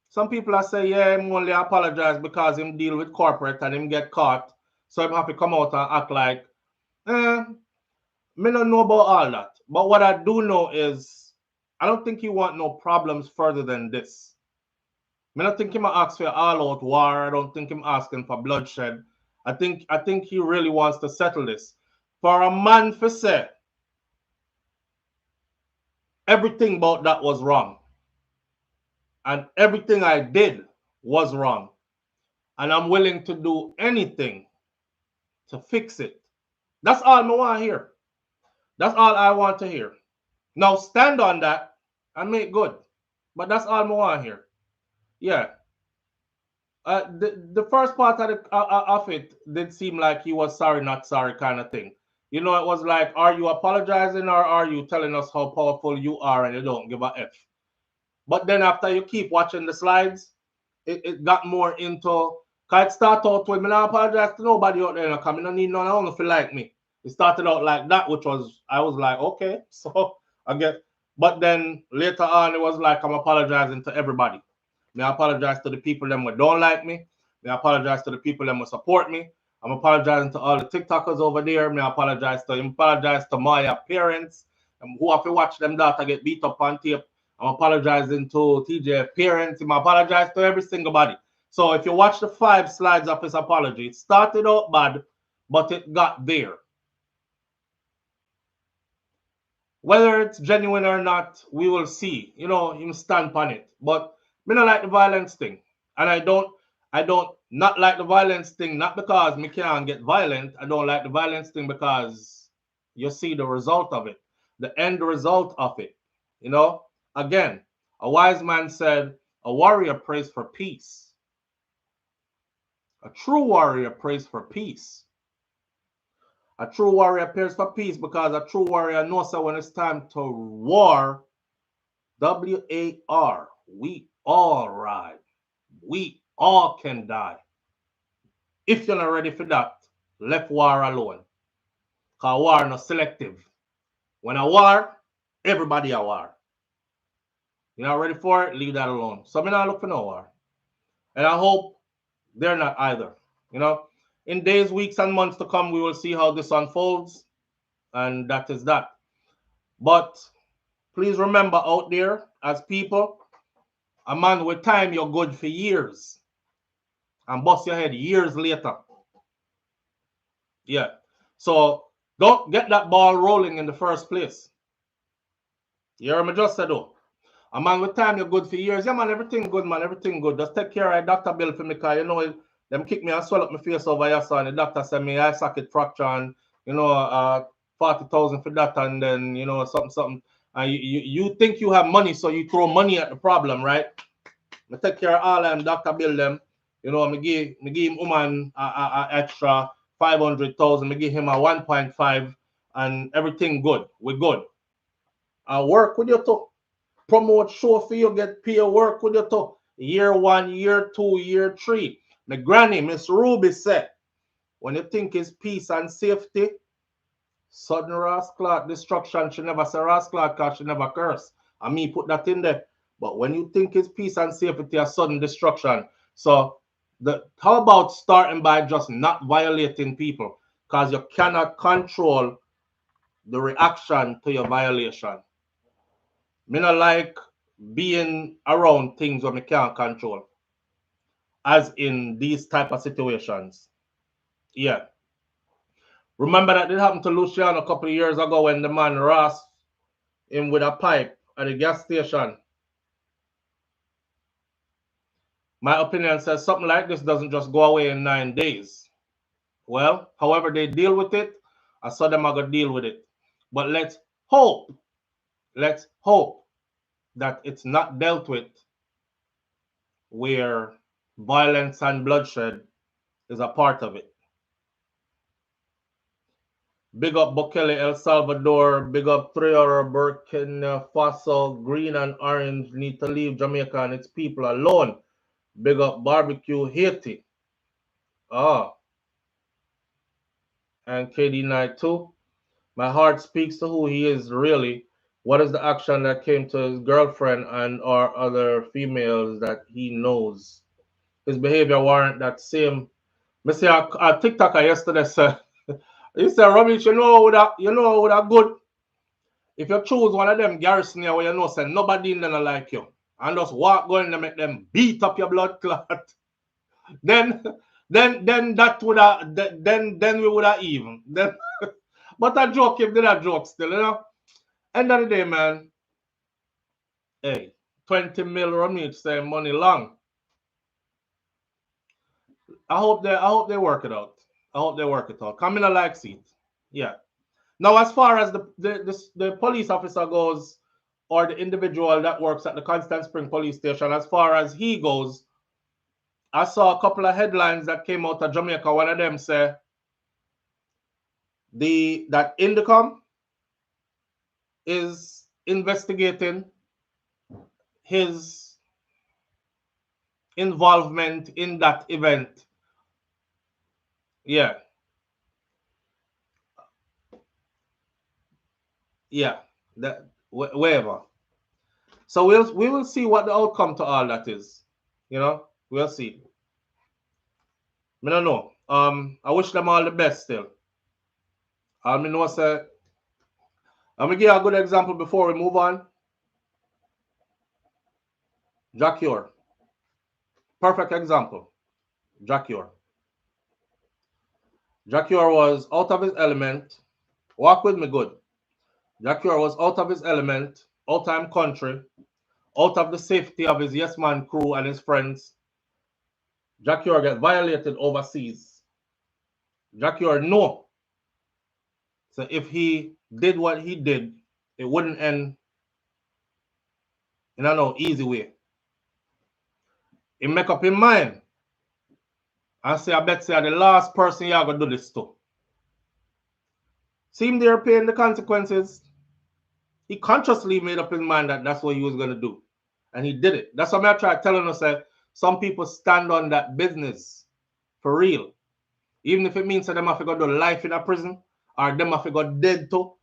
some people are saying, yeah, him only apologize because him deal with corporate and him get caught. So him have to come out and act like, Me don't know about all that. But what I do know is I don't think he want no problems further than this. Me don't think him ask for all out war. I don't think him asking for bloodshed. I think he really wants to settle this. For a man to say everything about that was wrong. And everything I did was wrong. And I'm willing to do anything to fix it. That's all I want to hear. That's all I want to hear. Now stand on that and make good. But that's all I want to hear. Yeah. The first part of it did seem like he was sorry, not sorry kind of thing. You know, it was like, are you apologizing or are you telling us how powerful you are and you don't give a F? But then after you keep watching the slides, it got more into, cause it started out with me not apologize to nobody out there, because I don't need none, I don't feel like me. It started out like that, which was, I was like, okay, so I get, but then later on, it was like, I'm apologizing to everybody. I apologize to the people that don't like me. I apologize to the people that support me. I'm apologizing to all the TikTokers over there. I apologize to my parents who have to watch them daughter get beat up on tape. I'm apologizing to TJ parents. I apologize to every single body. So if you watch the 5 slides of his apology, it started out bad, but it got there. Whether it's genuine or not, we will see. You know, him stand on it. But me not like the violence thing. And I don't not like the violence thing, not because me can't get violent. I don't like the violence thing because you see the result of it, the end result of it. You know, again, a wise man said, a warrior prays for peace. A true warrior prays for peace. A true warrior prays for peace because a true warrior knows that when it's time to war, W-A-R, we all ride. We all can die. If you're not ready for that, left war alone. Because war not selective. When a war, everybody a war. You're not ready for it, leave that alone. So I'm not looking for no war. And I hope they're not either. You know, in days, weeks, and months to come, we will see how this unfolds. And that is that. But please remember out there, as people, a man with time, you're good for years. And bust your head years later. Yeah. So don't get that ball rolling in the first place. You hear me just said, though. A man with time, you're good for years. Yeah, man, everything good, man. Everything good. Just take care of Dr. Bill for me, because, you know, them kick me and swell up my face over here, so and the doctor said me eye socket fracture and, you know, 40,000 for that, and then, you know, something. And you think you have money, so you throw money at the problem, right? I take care of all them, Dr. Bill them. You know, me give him woman a extra 500,000. Me give him a 1.5, and everything good. We're good. I work with you too. Promote show for you, get pay work with you too. Year 1, year 2, year 3. My granny, Miss Ruby said, when you think it's peace and safety, sudden rascal destruction. She never say rascal because she never curse. And me put that in there. But when you think it's peace and safety, a sudden destruction. So how about starting by just not violating people? Because you cannot control the reaction to your violation. Me not like being around things where me can't control. As in these type of situations. Yeah. Remember that did happen to Luciano a couple of years ago when the man rasped him with a pipe at the gas station. My opinion says something like this doesn't just go away in 9 days. Well, however they deal with it, I saw them are going to deal with it. But let's hope that it's not dealt with where violence and bloodshed is a part of it. Big up Bukele, El Salvador. Big up Triora, Burkina Faso. Green and orange need to leave Jamaica and its people alone. Big up Barbecue, Haiti. And KD Knight too. My heart speaks to who he is really. What is the action that came to his girlfriend and or other females that he knows? His behavior warrant that same. Me see a TikToker yesterday said, You say rubbish, you know would have good. If you choose one of them garrison here where you know say nobody in there like you, and just walk going to make them beat up your blood clot, then that would have then we would have even. Then but a joke if did a joke still, you know. End of the day, man. Hey, 20 mil from each say money long. I hope they work it out. I hope they work it out. Come in a like seat. Yeah. Now, as far as the police officer goes, or the individual that works at the Constant Spring Police Station, as far as he goes, I saw a couple of headlines that came out of Jamaica. One of them say that Indicom is investigating his involvement in that event. Yeah. Yeah. That wherever. So we will see what the outcome to all that is. You know, we'll see. I don't know. I wish them all the best still. I know say I'm gonna give you a good example before we move on. Jacure. Perfect example. Jacure. Jacure was out of his element. Walk with me good. Jacure was out of his element, out of country, out of the safety of his Yes Man crew and his friends. Jacure get violated overseas. Jacure know. So if he did what he did, it wouldn't end in an easy way. He make up his mind and say, I bet say the last person you're gonna do this to. See him there paying the consequences. He consciously made up his mind that that's what he was gonna do. And he did it. That's what I try telling us that some people stand on that business for real. Even if it means that them have to go to life in a prison, or them have to go dead too,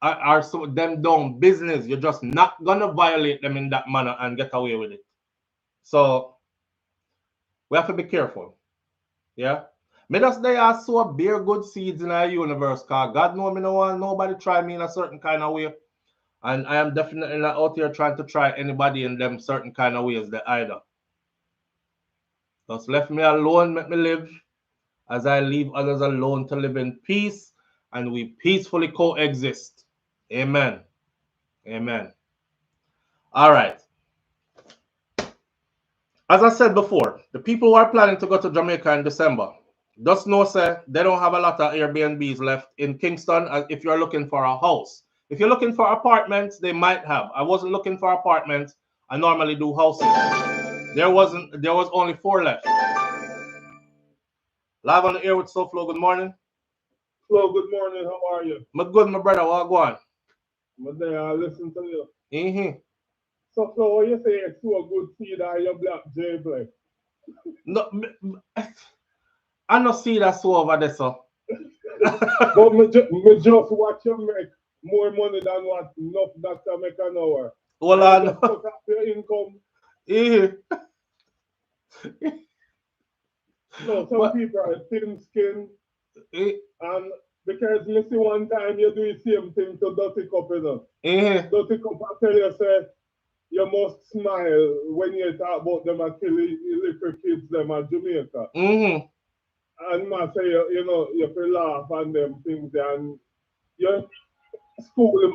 or some of them doing business. You're just not gonna violate them in that manner and get away with it. So we have to be careful. Yeah. Me just they are so bear good seeds in our universe, cause God know me no want nobody try me in a certain kind of way. And I am definitely not out here trying to try anybody in them certain kind of ways that either. Just left me alone, make me live as I leave others alone to live in peace, and we peacefully coexist. Amen. Amen. All right. As I said before, the people who are planning to go to Jamaica in December, just know, say, they don't have a lot of Airbnbs left in Kingston if you're looking for a house. If you're looking for apartments, they might have. I wasn't looking for apartments. I normally do houses. There was only 4 left. Live on the air with SouFLo. Good morning. Flo, good morning. How are you? I'm good, my brother. What go on? I'm there. I listen to you. Mm-hmm. So, Flo, what you say it's so good seed that you black J play? No, I don't see that so over there, so. But me just watch you make more money than what enough doctor make an hour. Hold on. Just cut off your income. Mm-hmm. No, some people are thin skin. And because me see one time you do the same thing to Dirty Cup, you know. Dirty Cup, I tell you, say, you must smile when you talk about them and kill little kids them at Jamaica. And I say, you know, you feel laugh on them things and you school him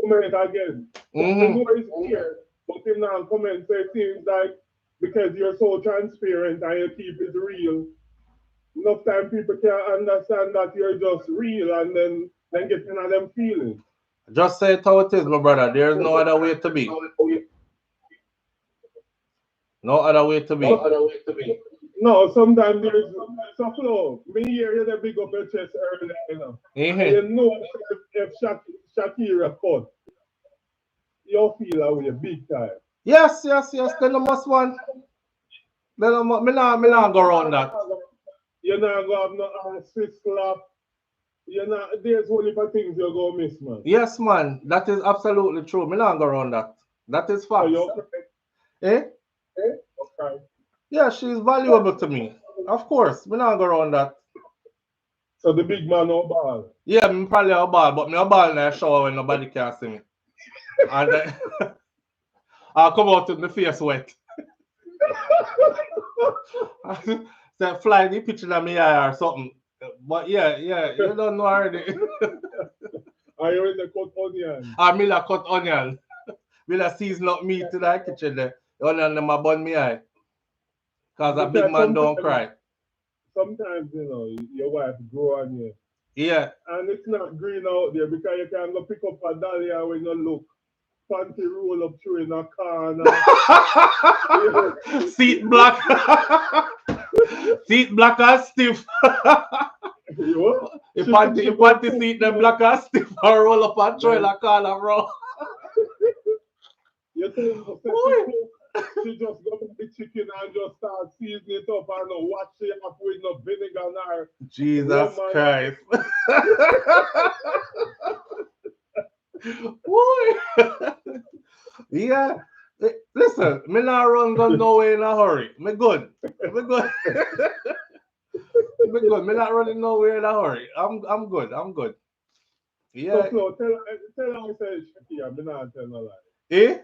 comment again. You know he's here, but him now comment say things like because you're so transparent and you keep it real. Enough time people can understand that you're just real and then get into them feelings. Just say it how it is, my brother. There's no other way to be. No other way to be. No, sometimes there's some flow. Me hear you the big up your chest earlier, you know. You know if Shakira cut, you feel away big time. Yes. Then the must one. Then me not go around that. You're not gonna have no assist slap. You're not. There's only for things you're gonna miss, man. Yes, man. That is absolutely true. Me not go around that. That is fact. So Eh? Okay. Yeah, she's valuable to me. Of course, me not go around that. So the big man no ball. Yeah, me probably a ball, but me a ball in the shower when nobody can see me. And then I'll come out with my face wet. So fly the picture of me eye or something. But yeah, you don't know already. Are you in the cut onion? I mean, I cut onion. Me la season up meat to the kitchen there. The onion them a bun me eye. Cause a big man don't cry. Sometimes, you know, your wife grow on you. Yeah. And it's not green out there because you can go pick up a dahlia when you look. Panty roll up through in a corner. Seat black. Seat black and stiff. If panty seat them black and stiff and roll up and throw in a corner, bro. You think she just got the chicken and just start seasoning it up and watch it up with no vinegar on her. Jesus Christ. Yeah. Listen, me not run gun nowhere in a hurry. Me good. Me good. Me good. Me not running nowhere in a hurry. I'm good. I'm good. Yeah. So tell her I say Shakira, me not tell no lie. Eh?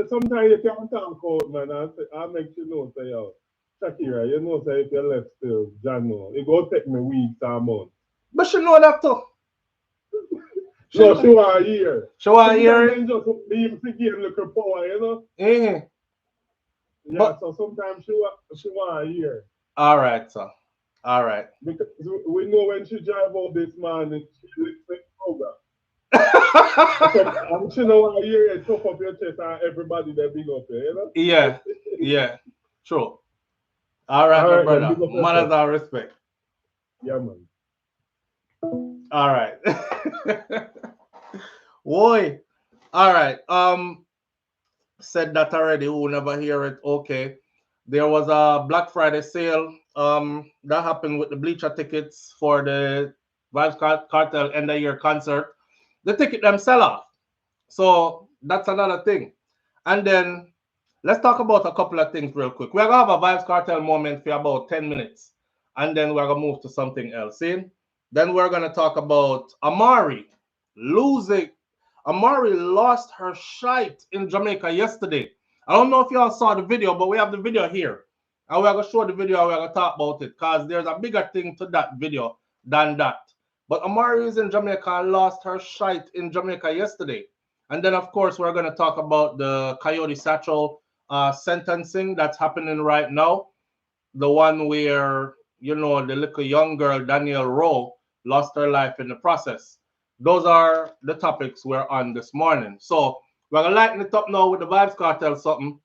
Sometimes you can't talk out, man. I make you know, say, yo, Shakira, you know, say if you left still, John, no, it go take me weeks or months. But she know that too. So she want to hear. She want to hear it. Just leave to give little power, you know? Mm-hmm. Yeah, but, so sometimes she want to hear. All right, sir. All right. Because we know when she drive out this morning, she listen program. So she know want to hear it, top up your chest and everybody that big up there, you know? Yeah, yeah. True. All right, my brother. Manners and respect. Yeah, man. All right. Boy. All right. Said that already. Who never hear it? Okay. There was a Black Friday sale. That happened with the bleacher tickets for the Vybz Kartel end of year concert. The ticket them sell off. So that's another thing. And then let's talk about a couple of things real quick. We're gonna have a Vybz Kartel moment for about 10 minutes. And then we're gonna move to something else. See? Then we're gonna talk about Amari losing. Amari lost her shite in Jamaica yesterday. I don't know if y'all saw the video, but we have the video here. And we're gonna show the video and we're gonna talk about it because there's a bigger thing to that video than that. But Amari is in Jamaica and lost her shite in Jamaica yesterday. And then, of course, we're going to talk about the Coyote Satchel sentencing that's happening right now. The one where, you know, the little young girl, Danielle Rowe, lost her life in the process. Those are the topics we're on this morning. So we're going to lighten it up now with the Vybz Kartel something.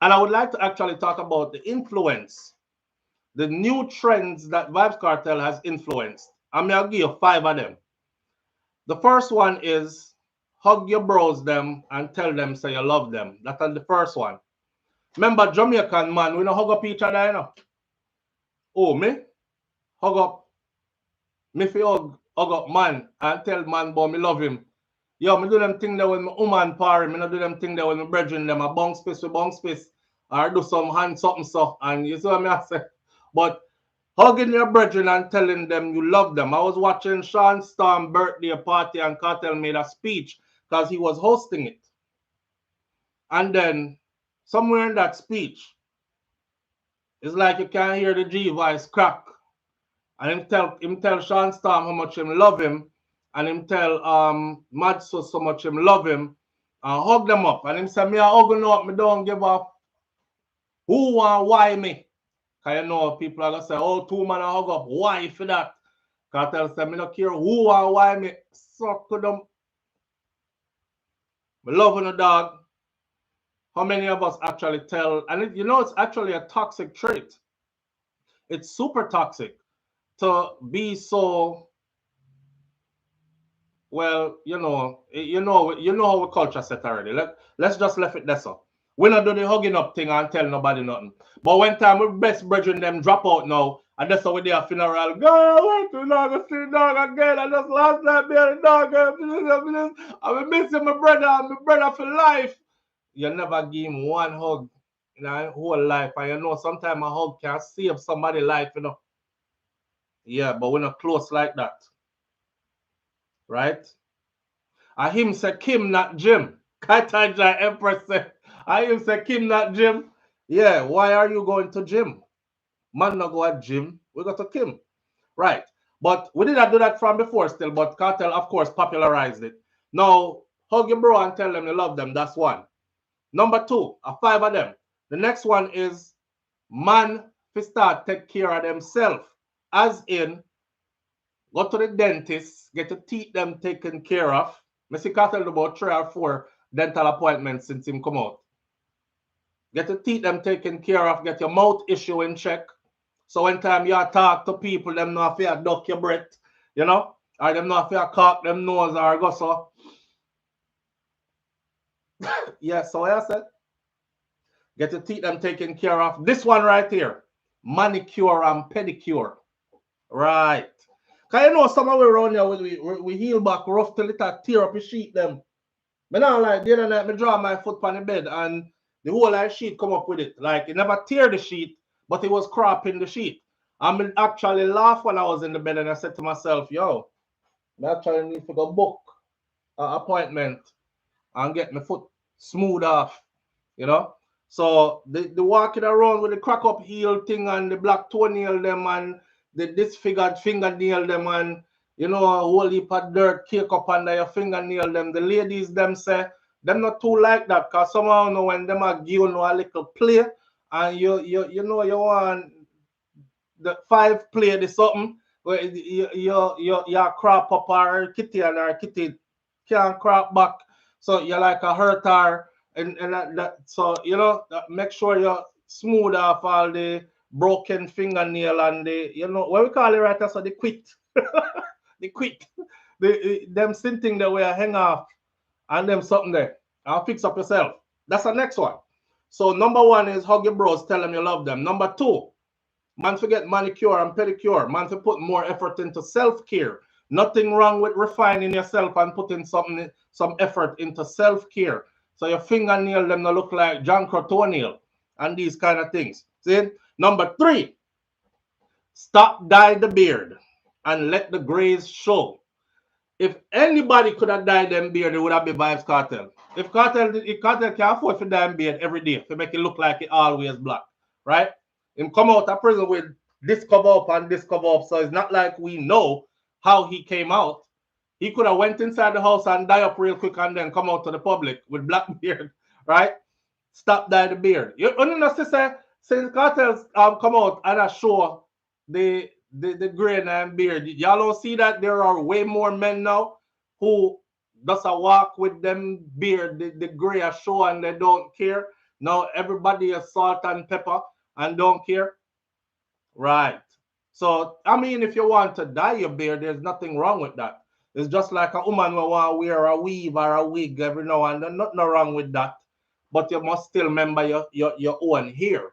And I would like to actually talk about the influence, the new trends that Vybz Kartel has influenced. I'm going to give you 5 of them. The first one is hug your bros them and tell them say you love them. That's the first one. Remember Jamaican man, we don't hug up each other, you know. Oh, me? Hug up. Me fi hug up man and tell man boy me love him. Yo, me do them thing there when my woman party, me not do them thing there when my brethren them a bounce space with bounce space. Or do some hand something so. And you see what I say? But hugging your brethren and telling them you love them. I was watching Sean Storm's birthday party and Kartel made a speech because he was hosting it. And then somewhere in that speech, it's like you can't hear the G voice crack. And him tell Sean Storm how much him love him. And him tell Madso so much him love him. And hug them up. And him say, me a hug them up, me don't give up. Who and why me? Because you know, people are going to say, oh, 2 man a hug up. Why for that? Kartel said, me don't care who and why me. Suck to them. Me love the dog. How many of us actually tell, and it, you know, it's actually a toxic trait. It's super toxic to be so, well, you know how we culture set already. Let's just left it there so. We not do the hugging up thing and tell nobody nothing. But when time we best brethren them drop out now, and that's how we do a funeral. Girl, wait till I go see the dog again. I just last night being the dog. I will miss my brother for life. You never give him one hug. in our whole life. And you know, sometimes a hug can save somebody's life, you know. Yeah, but we're not close like that. Right? I him say Kim, not Jim. Kataja Empress said, I him say Kim, not Jim. Yeah, why are you going to Jim? Man not go at Jim. We go to Kim. Right. But we didn't do that from before still, but Kartel, of course, popularized it. Now, hug your bro and tell them you love them. That's one. Number two, 5 of them. The next one is man to start take care of themselves. As in, go to the dentist, get your teeth them taken care of. I see Kartel about 3 or 4 dental appointments since him come out. Get your teeth them taken care of, get your mouth issue in check. So when time you talk to people, them know if you duck your breath, you know, or them know if you cock them nose or go so. Yeah, so I said, get your teeth them taken care of. This one right here, manicure and pedicure. Right. Because you know some of we around here, we heel back rough till it tear up your sheet them. But now like the other night, I draw my foot on the bed and the whole like sheet come up with it. Like it never tear the sheet, but it was cropping the sheet. I actually laughed when I was in the bed and I said to myself, yo, I actually need to go book an appointment and get my foot smooth off, you know? So the walking around with the crack up heel thing and the black toenail them and the disfigured fingernail them and, you know, a whole heap of dirt cake up under your fingernail them. The ladies them say, them not too like that because somehow know when them are give you a little play and you know you want the 5 play the something where you crop up our kitty and our kitty can't crop back. So you like a hurt her and that so you know make sure you smooth off all the broken fingernail and the you know what we call it right now, so the quit. The quit. Them thing that we hang off and them something there. I'll fix up yourself. That's the next one. So number 1 is hug your bros, tell them you love them. Number 2, man forget manicure and pedicure. Man to put more effort into self-care. Nothing wrong with refining yourself and putting some effort into self-care. So your fingernail them not look like John toenail and these kind of things. See? Number 3, stop dye the beard and let the grays show. If anybody could have dyed them beard, it would have been Vybz Kartel. If Kartel can afford to dye them beard every day to make it look like it always black, right? Him come out of prison with this cover up and this cover up, so it's not like we know how he came out. He could have went inside the house and dye up real quick and then come out to the public with black beard, right? Stop dye the beard. You know, sister, since Kartel's come out and I show the gray and beard, y'all don't see that there are way more men now who does a walk with them beard, the gray show and they don't care. Now everybody is salt and pepper and don't care. Right. So I mean, if you want to dye your beard, there's nothing wrong with that. It's just like a woman will want to wear a weave or a wig every now and then. Nothing wrong with that. But you must still remember your own hair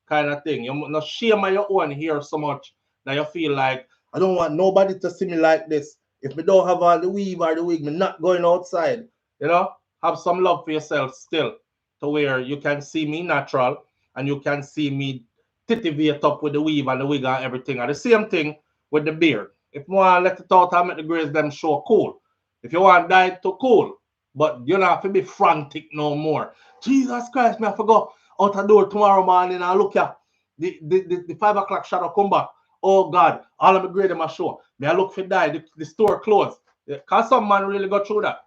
kind of thing. You must not shame your own hair so much that you feel like, I don't want nobody to see me like this. If we don't have all the weave or the wig, I'm not going outside. You know, have some love for yourself still to where you can see me natural and you can see me titivate up with the weave and the wig and everything. And the same thing with the beard. If you want to let it out and make the grays them show, cool. If you want to dye it to cool, but you don't have to be frantic no more. Jesus Christ, me I forgot out the door tomorrow morning and look at the 5 o'clock shadow come back. Oh God, all of the grade them a show. Me I look for die, the store closed. Because some man really go through that.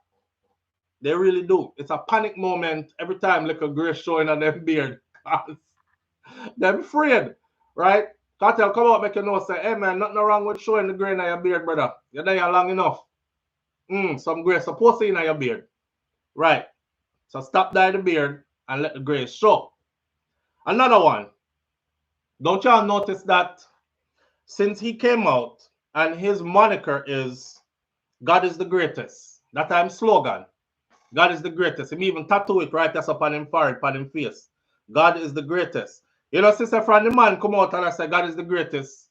They really do. It's a panic moment every time like a gray showing on their beard. They're afraid, right? Kartel come out make you know say, hey man, nothing wrong with showing the gray in your beard, brother. You're there long enough. Some gray supposed to in your beard. Right. So stop dyeing the beard and let the gray show. Another one. Don't y'all notice that since he came out and his moniker is God is the greatest. That time slogan. God is the greatest. He even tattoo it right that's upon him forehead, upon him face. God is the greatest. You know, sister from the man come out and I say God is the greatest.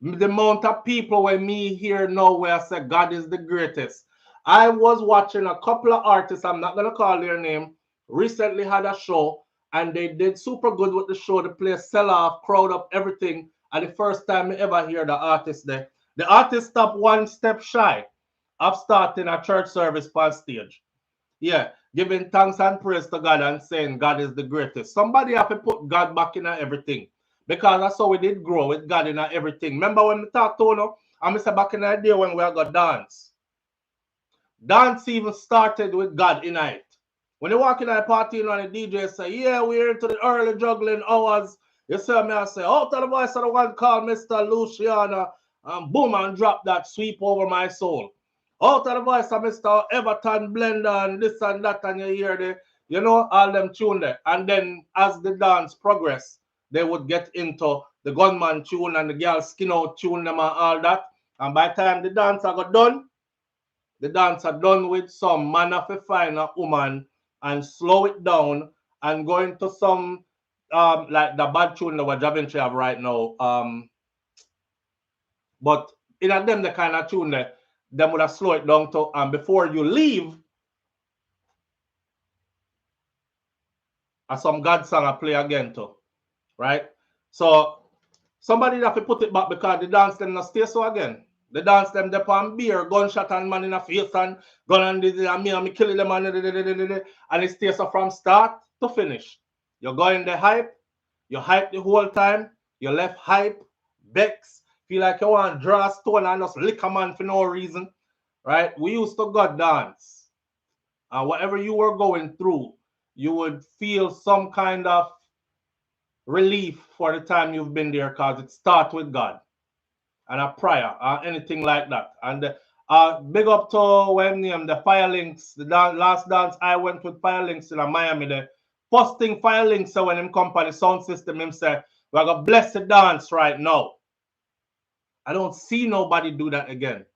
The amount of people when me here now where I say God is the greatest. I was watching a couple of artists, I'm not going to call their name, recently had a show and they did super good with the show. The place sell off, crowd up, everything. And the first time I ever hear the artist there. The artist stopped one step shy of starting a church service on stage. Yeah, giving thanks and praise to God and saying God is the greatest. Somebody have to put God back in everything. Because that's how we did grow with God in everything. Remember when we talked to you, and I said back in the day when we got dance. Dance even started with God in it. When you walk in a party and the DJ say, yeah, we're into the early juggling hours. You see me, I say, out of the voice of the one called Mr. Luciana, and boom, and drop that sweep over my soul. Out of the voice of Mr. Everton Blender and this and that, and you hear the, you know, all them tune there. And then as the dance progress, they would get into the gunman tune and the girl skin out tune them and all that. And by the time the dance got done, the dancer done with some man of a find a woman and slow it down and go into some like the bad tune that what Javinci have right now. But in a them the kind of tune that them would have slow it down to, and before you leave, some God song I play again too. Right? So somebody have to put it back because the dance them not stay so again. The dance them on beer, gunshot and man in the face and gun and me killing them and it stays so from start to finish. You go in the hype, you hype the whole time, you left hype, Bex, feel like you want to draw a stone and just lick a man for no reason. Right? We used to go dance. And whatever you were going through, you would feel some kind of relief for the time you've been there because it starts with God and a prayer or anything like that. And big up to when the Fire Links, the last dance I went with Fire Links in Miami. The first thing Fire Links said when him come for the sound system, him said, we're going to bless the dance right now. I don't see nobody do that again.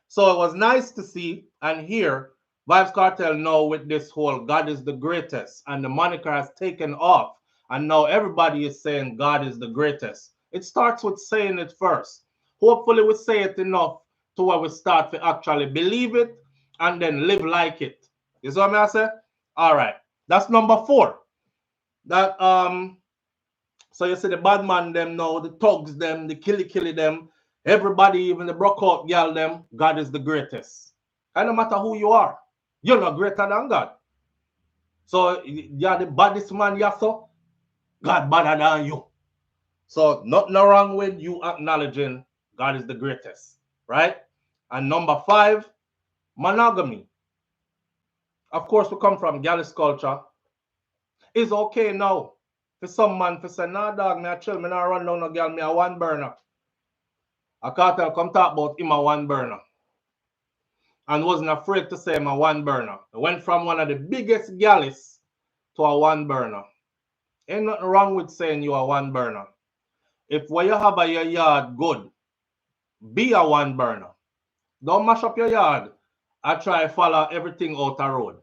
So it was nice to see and hear Vybz Kartel now with this whole God is the greatest, and the moniker has taken off. And now everybody is saying God is the greatest. It starts with saying it first. Hopefully we say it enough to where we start to actually believe it and then live like it. You see what I say? All right. That's number 4. That so you see the bad man them now, the thugs them, the killy them, everybody, even the broke out girl them, God is the greatest. And no matter who you are, you're not greater than God. So you're the baddest man you so, God better than you. So nothing wrong with you acknowledging God is the greatest, right? And number 5, monogamy. Of course, we come from Gallus culture. It's okay now for some man to say, nah, dog, me a chill, me not run down no girl, me a one burner. A cartel come talk about him a one burner. And wasn't afraid to say him a one burner. He went from one of the biggest Gallus to a one burner. Ain't nothing wrong with saying you a one burner. If what you have at your yard good, be a one burner. Don't mash up your yard and try to follow everything out the road.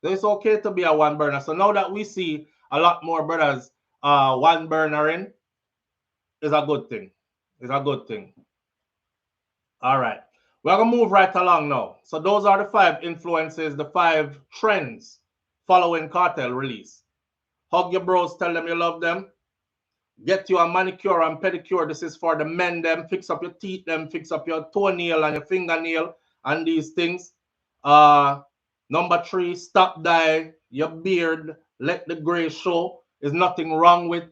So it's okay to be a one burner. So now that we see a lot more brothers one burnering, is a good thing. It's a good thing. All right. We're going to move right along now. So those are the 5 influences, the 5 trends following Kartel release. Hug your bros, tell them you love them. Get you a manicure and pedicure. This is for the men them. Fix up your teeth them. Fix up your toenail and your fingernail and these things. Number 3, stop dye your beard. Let the gray show. There's nothing wrong with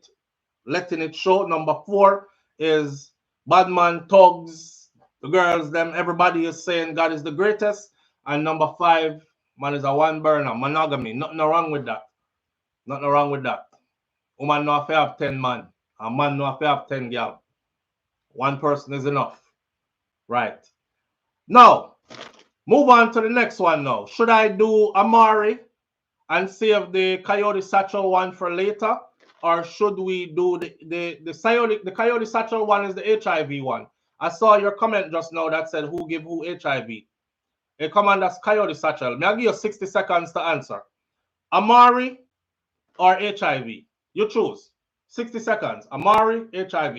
letting it show. Number 4 is badman, thugs, the girls them. Everybody is saying God is the greatest. And number 5, man is a one burner. Monogamy. Nothing wrong with that. Nothing wrong with that. Woman no have to have 10 man. A man no have to have 10 girl. One person is enough. Right. Now, move on to the next one now. Should I do Amari and save the Coyote Satchel one for later? Or should we do the Coyote Satchel one is the HIV one? I saw your comment just now that said who give who HIV. A comment that's Coyote Satchel. May I give you 60 seconds to answer. Amari or HIV? You choose. 60 seconds. Amari, HIV.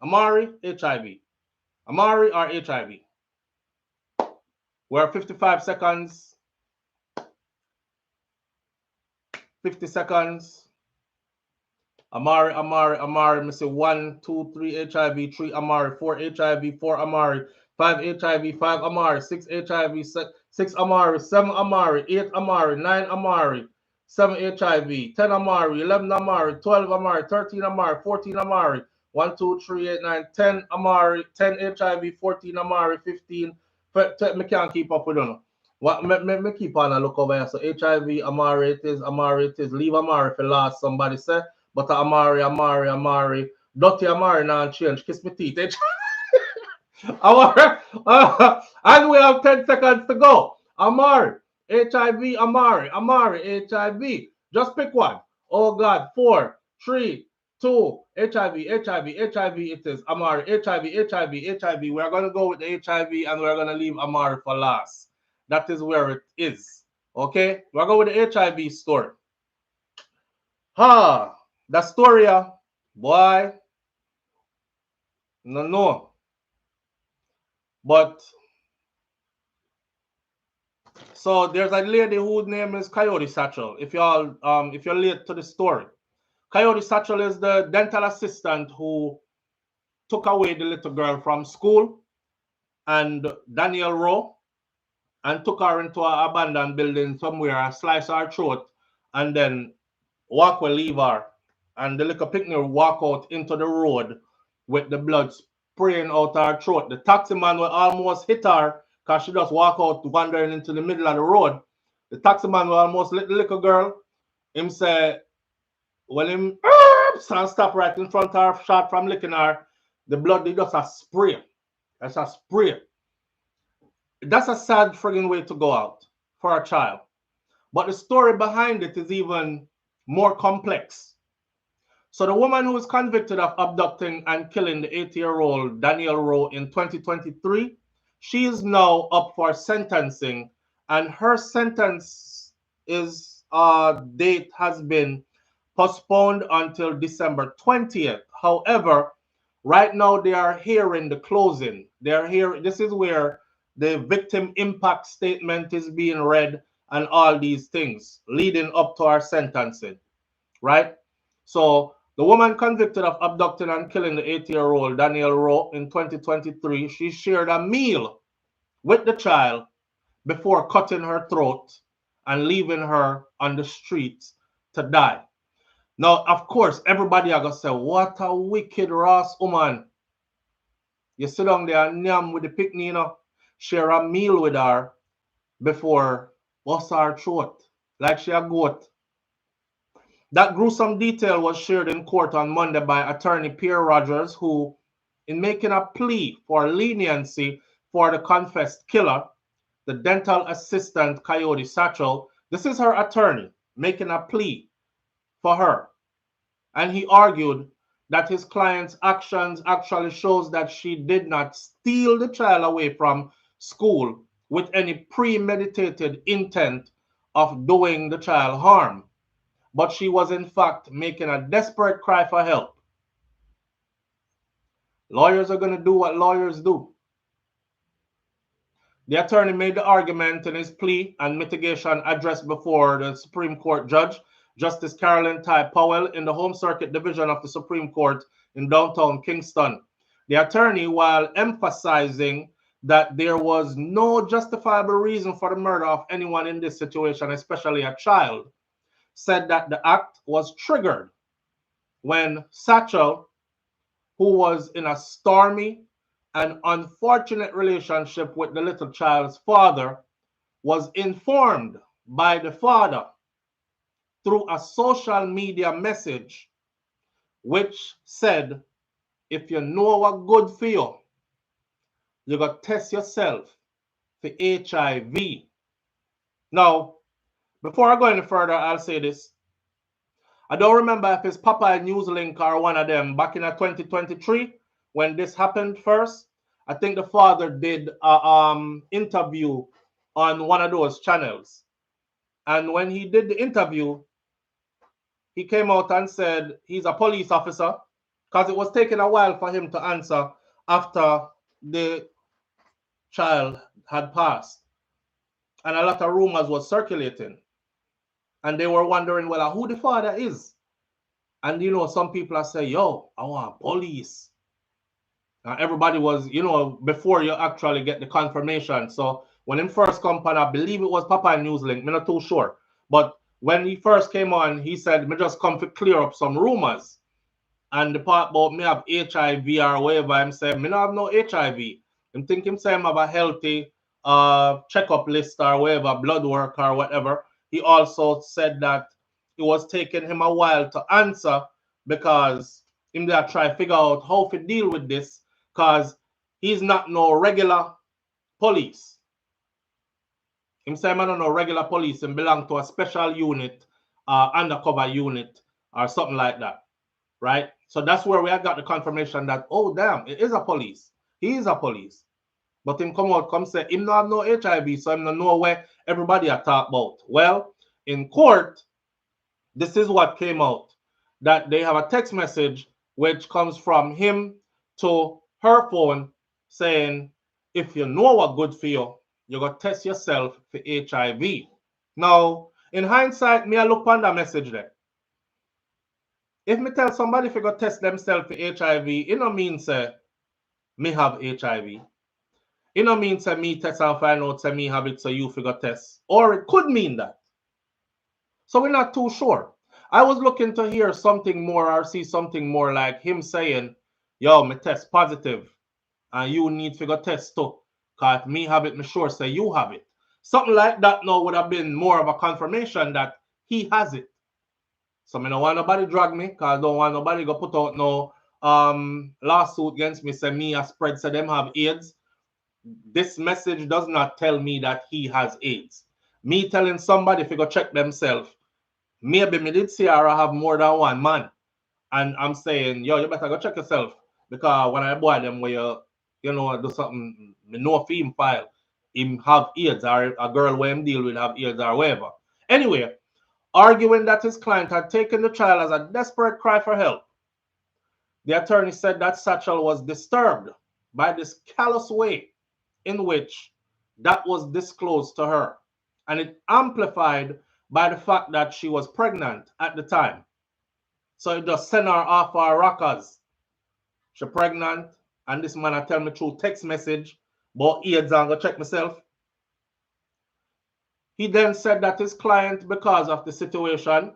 Amari, HIV. Amari or HIV? We're 55 seconds. 50 seconds. Amari. Me say 1, 2, 3 HIV, 3 Amari, 4 HIV, 4 Amari, 5 HIV, 5 Amari, 6 HIV, 6 Amari, 7 Amari, 8 Amari, 9 Amari, 7 HIV, 10 Amari, 11 Amari, 12 Amari, 13 Amari, 14 Amari, 1, 2, 3, 8, 9, 10 Amari, 10 HIV, 14 Amari, 15. Me can't keep up with them. What me keep on a look over here. So HIV, Amari it is, leave Amari for last. Somebody say, but Amari. Dirty Amari now change. Kiss me teeth. Amari. And we have 10 seconds to go. Amari. HIV, Amari, HIV. Just pick one. Oh God. 4, 3, 2. HIV it is. Amari. HIV. We're going to go with the HIV and we're going to leave Amari for last. That is where it is. Okay? We're going with the HIV story. The story, boy. No. But so there's a lady whose name is Coyote Satchel. If you're late to the story, Coyote Satchel is the dental assistant who took away the little girl from school and Daniel Rowe and took her into an abandoned building somewhere and slice her throat and then leave her. And the little picnic walk out into the road with the blood spraying out her throat. The taxi man will almost hit her because she just walk out wandering into the middle of the road. The taxi man will almost let the little girl. Him say, when him stop right in front of her, shot from licking her, the blood, they just a spray. That's a spray. That's a sad friggin' way to go out for a child. But the story behind it is even more complex. So the woman who was convicted of abducting and killing the 80-year-old Daniel Rowe in 2023, she is now up for sentencing, and her sentence date has been postponed until December 20th. However, right now they are hearing the closing. This is where the victim impact statement is being read and all these things leading up to our sentencing, right? So the woman convicted of abducting and killing the 80-year-old Daniel Rowe in 2023, she shared a meal with the child before cutting her throat and leaving her on the streets to die. Now, of course, everybody are going to say, what a wicked Ross woman. You sit down there and yam with the picnic, share a meal with her before bust her throat like she a goat. That gruesome detail was shared in court on Monday by attorney Pierre Rogers, who, in making a plea for leniency for the confessed killer, the dental assistant Coyote Satchel, this is her attorney making a plea for her. And he argued that his client's actions actually shows that she did not steal the child away from school with any premeditated intent of doing the child harm, but she was in fact making a desperate cry for help. Lawyers are going to do what lawyers do. The attorney made the argument in his plea and mitigation address before the Supreme Court judge, Justice Carolyn Ty Powell, in the Home Circuit Division of the Supreme Court in downtown Kingston. The attorney, while emphasizing that there was no justifiable reason for the murder of anyone in this situation, especially a child, said that the act was triggered when Satchel, who was in a stormy and unfortunate relationship with the little child's father, was informed by the father through a social media message which said, if you know what good for you, you got to test yourself for HIV. Now, before I go any further, I'll say this. I don't remember if it's Popeye Newslink or one of them back in 2023 when this happened first. I think the father did an interview on one of those channels. And when he did the interview, he came out and said he's a police officer because it was taking a while for him to answer after the child had passed. And a lot of rumors was circulating. And they were wondering, well, who the father is. And, you know, some people are saying, yo, I want police. Everybody was, you know, before you actually get the confirmation. So when him first come on, I believe it was Papa Newslink, I'm not too sure. But when he first came on, he said, me just come to clear up some rumors. And the part about me have HIV or whatever, I'm saying, me not have no HIV. I'm thinking him have a healthy checkup list or whatever, blood work or whatever. He also said that it was taking him a while to answer because him there try to figure out how to deal with this because he's not no regular police. Him say man no regular police and belong to a special unit, undercover unit or something like that. Right? So that's where we have got the confirmation that, oh, damn, it is a police. He is a police. But him come out, come say, him not have no HIV, so him not know where everybody are talk about. Well, in court, this is what came out. That they have a text message which comes from him to her phone saying, if you know what good for you, you got to test yourself for HIV. Now, in hindsight, me I look on that message there. If me tell somebody if you go test themselves for HIV, it no mean say me have HIV. It no mean say me test and find out say me have it so you figure test. Or it could mean that. So we're not too sure. I was looking to hear something more or see something more like him saying, yo, me test positive and you need to go test too. Because if me have it, me sure say you have it. Something like that now would have been more of a confirmation that he has it. So I don't want nobody drag me because I don't want nobody go put out no lawsuit against me, say me a spread, say them have AIDS. This message does not tell me that he has AIDS. Me telling somebody if you go check themselves, maybe me did see or I have more than one man. And I'm saying, yo, you better go check yourself. Because when I boy them where you know, do something, me know for him file, him have AIDS or a girl where him deal with have AIDS or whatever. Anyway, arguing that his client had taken the child as a desperate cry for help. The attorney said that Satchel was disturbed by this callous way in which that was disclosed to her, and it amplified by the fact that she was pregnant at the time. So it just sent her off our rockers. She pregnant, and this man I tell me through text message, but AIDS and go check myself. He then said that his client, because of the situation,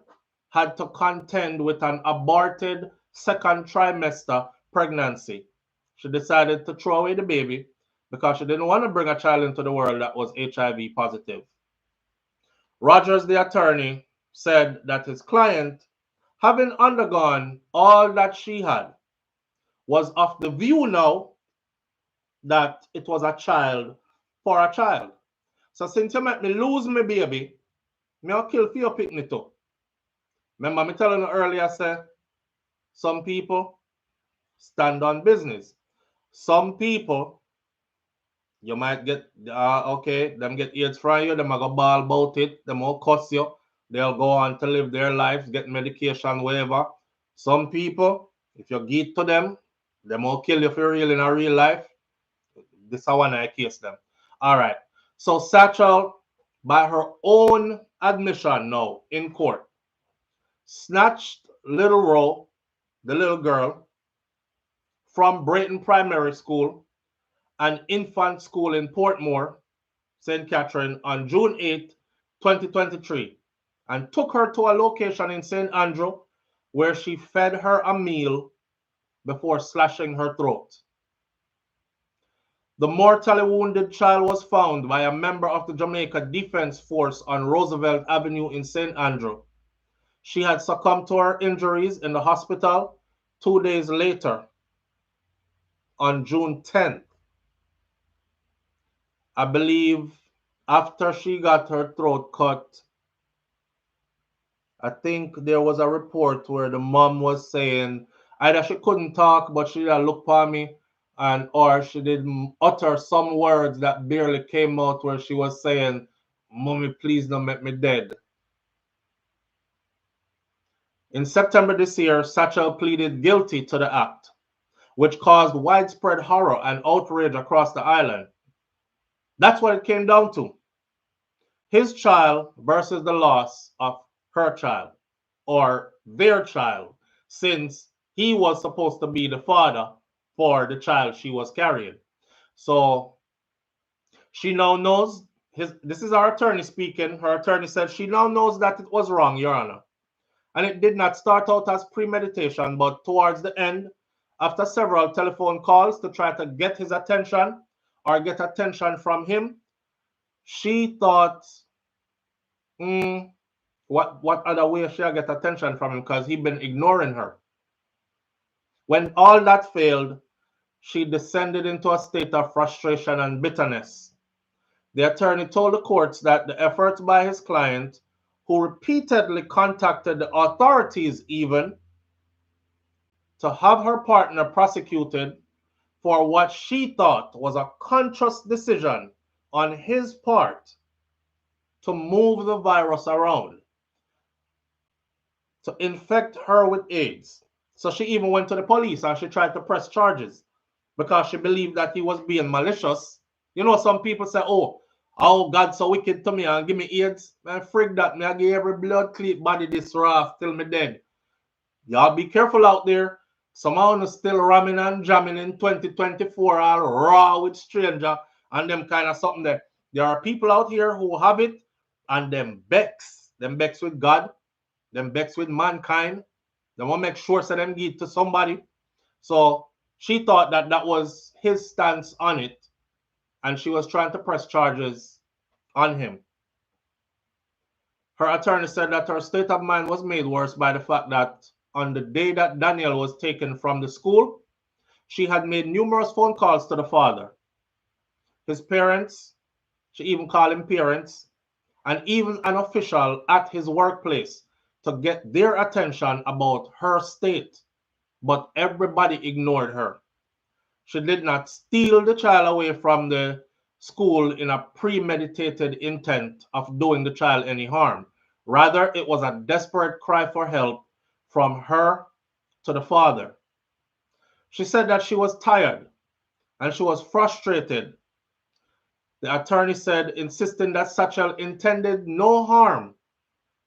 had to contend with an aborted second trimester pregnancy. She decided to throw away the baby because she didn't want to bring a child into the world that was HIV positive. Rogers, the attorney, said that his client, having undergone all that she had, was of the view now that it was a child for a child. So since you make me lose my baby, I'll kill for your picnic too. Remember me telling you earlier, say, some people stand on business. Some people, you might get, okay, them get AIDS from you, them go ball about it, them will cuss you, they'll go on to live their lives, get medication, whatever. Some people, if you get to them will kill you for real in a real life. This is one I case them. All right. So Satchel, by her own admission now in court, snatched little Ro, the little girl, from Brayton Primary School, an infant school in Portmore, St. Catherine, on June 8, 2023, and took her to a location in St. Andrew where she fed her a meal before slashing her throat. The mortally wounded child was found by a member of the Jamaica Defense Force on Roosevelt Avenue in St. Andrew. She had succumbed to her injuries in the hospital 2 days later, on June 10th. I believe after she got her throat cut, I think there was a report where the mom was saying either she couldn't talk, but she did look for me, and or she did utter some words that barely came out where she was saying, "Mommy, please don't make me dead." In September this year, Satchel pleaded guilty to the act, which caused widespread horror and outrage across the island. That's what it came down to. His child versus the loss of her child or their child, since he was supposed to be the father for the child she was carrying. So she now knows this is our attorney speaking. Her attorney said she now knows that it was wrong, Your Honor. And it did not start out as premeditation, but towards the end, after several telephone calls to try to get his attention or get attention from him, she thought, what other way she'll get attention from him, because he'd been ignoring her. When all that failed, she descended into a state of frustration and bitterness. The attorney told the courts that the efforts by his client, who repeatedly contacted the authorities even, to have her partner prosecuted for what she thought was a conscious decision on his part to move the virus around, to infect her with AIDS. So she even went to the police and she tried to press charges because she believed that he was being malicious. You know, some people say, oh, God so wicked to me and give me AIDS. Man, frig that. Me, I give every blood cleat body this rough till me dead. Y'all be careful out there. Someone is still ramming and jamming in 2024 all raw with stranger and them kind of something there. There are people out here who have it and them vex. Them vex with God. Them vex with mankind. They want to make sure so them give it to somebody. So she thought that that was his stance on it. And she was trying to press charges on him. Her attorney said that her state of mind was made worse by the fact that on the day that Daniel was taken from the school, she had made numerous phone calls to the father, his parents, she even called him parents, and even an official at his workplace to get their attention about her state. But everybody ignored her. She did not steal the child away from the school in a premeditated intent of doing the child any harm. Rather, it was a desperate cry for help from her to the father. She said that she was tired and she was frustrated. The attorney said, insisting that Satchel intended no harm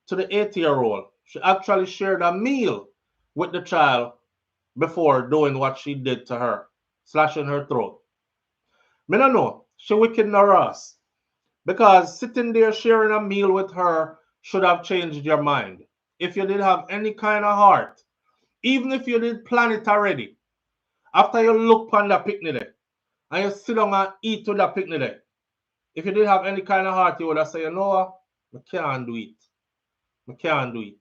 to the 8-year-old. She actually shared a meal with the child before doing what she did to her, slashing her throat. Me no know, she wicked nor us, because sitting there sharing a meal with her should have changed your mind. If you did have any kind of heart, even if you did plan it already, after you look on the picnic there, and you sit down and eat with the picnic there, if you did have any kind of heart, you would have said, you know what, I can't do it. I can't do it.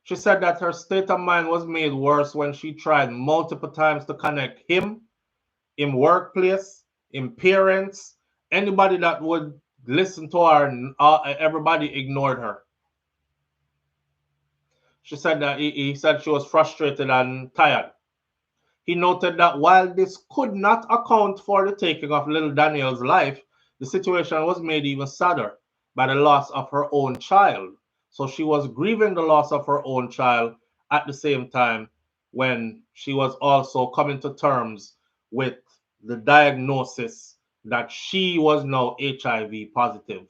She said that her state of mind was made worse when she tried multiple times to connect him, in workplace, in parents, anybody that would listen to her, everybody ignored her. She said that he said she was frustrated and tired. He noted that while this could not account for the taking of little Daniel's life, the situation was made even sadder by the loss of her own child. So she was grieving the loss of her own child at the same time when she was also coming to terms with the diagnosis that she was now HIV positive.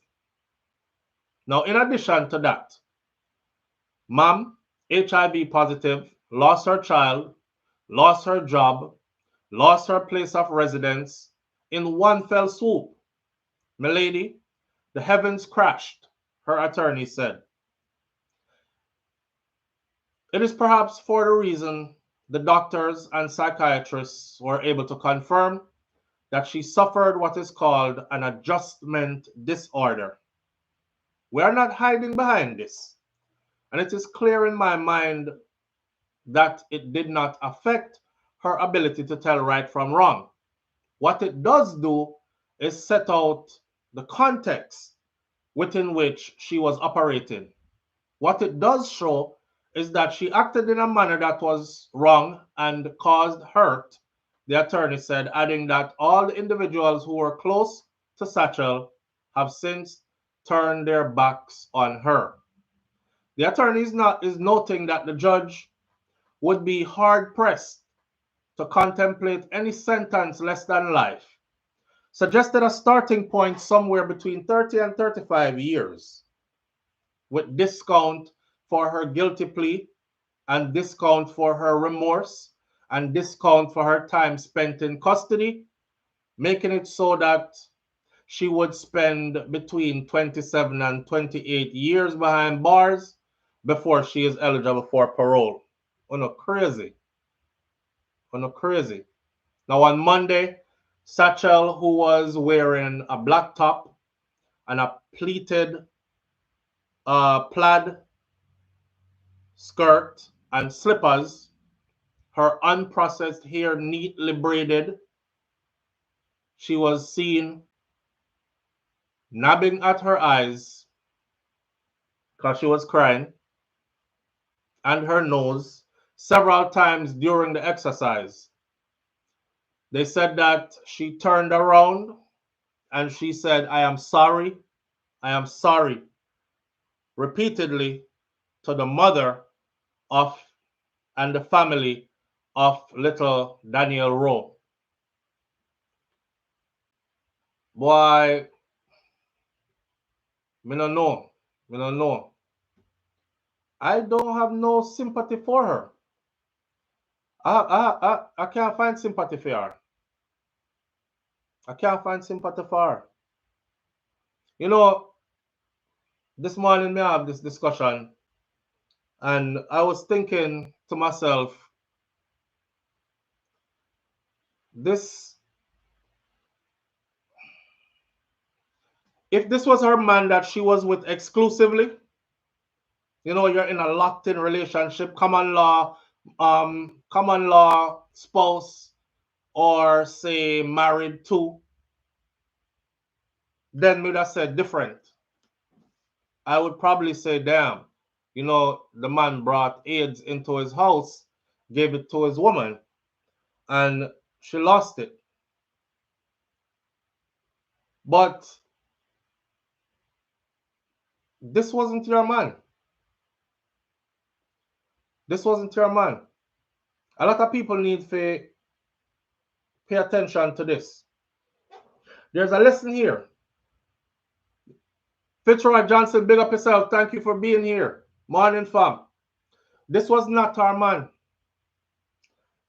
Now, in addition to that, mom, HIV positive, lost her child, lost her job, lost her place of residence in one fell swoop. Milady, the heavens crashed, her attorney said. It is perhaps for the reason the doctors and psychiatrists were able to confirm that she suffered what is called an adjustment disorder. We are not hiding behind this, and it is clear in my mind that it did not affect her ability to tell right from wrong. What it does do is set out the context within which she was operating. What it does show is that she acted in a manner that was wrong and caused hurt, the attorney said, adding that all the individuals who were close to Satchel have since turned their backs on her. The attorney is noting that the judge would be hard-pressed to contemplate any sentence less than life, suggested a starting point somewhere between 30 and 35 years. with discount for her guilty plea, and discount for her remorse, and discount for her time spent in custody, making it so that she would spend between 27 and 28 years behind bars before she is eligible for parole. Crazy. Crazy. Now on Monday, Satchel, who was wearing a black top and a pleated plaid skirt and slippers, her unprocessed hair neatly braided, she was seen nabbing at her eyes because she was crying, and her nose several times during the exercise. They said that she turned around and she said, I am sorry, repeatedly to the mother of and the family of little Daniel Rowe. Boy, me no know. I don't have no sympathy for her. I can't find sympathy for her. I can't find sympathy for her. You know, this morning me have this discussion, and I was thinking to myself, if this was her man that she was with exclusively, you know, you're in a locked-in relationship, common law spouse, or say married to, then me would have said different. I would probably say, damn, you know, the man brought AIDS into his house, gave it to his woman, and she lost it. But this wasn't your man. This wasn't your man. A lot of people need to pay attention to this. There's a lesson here. Fitzroy Johnson, big up yourself. Thank you for being here. Morning, fam. This was not our man.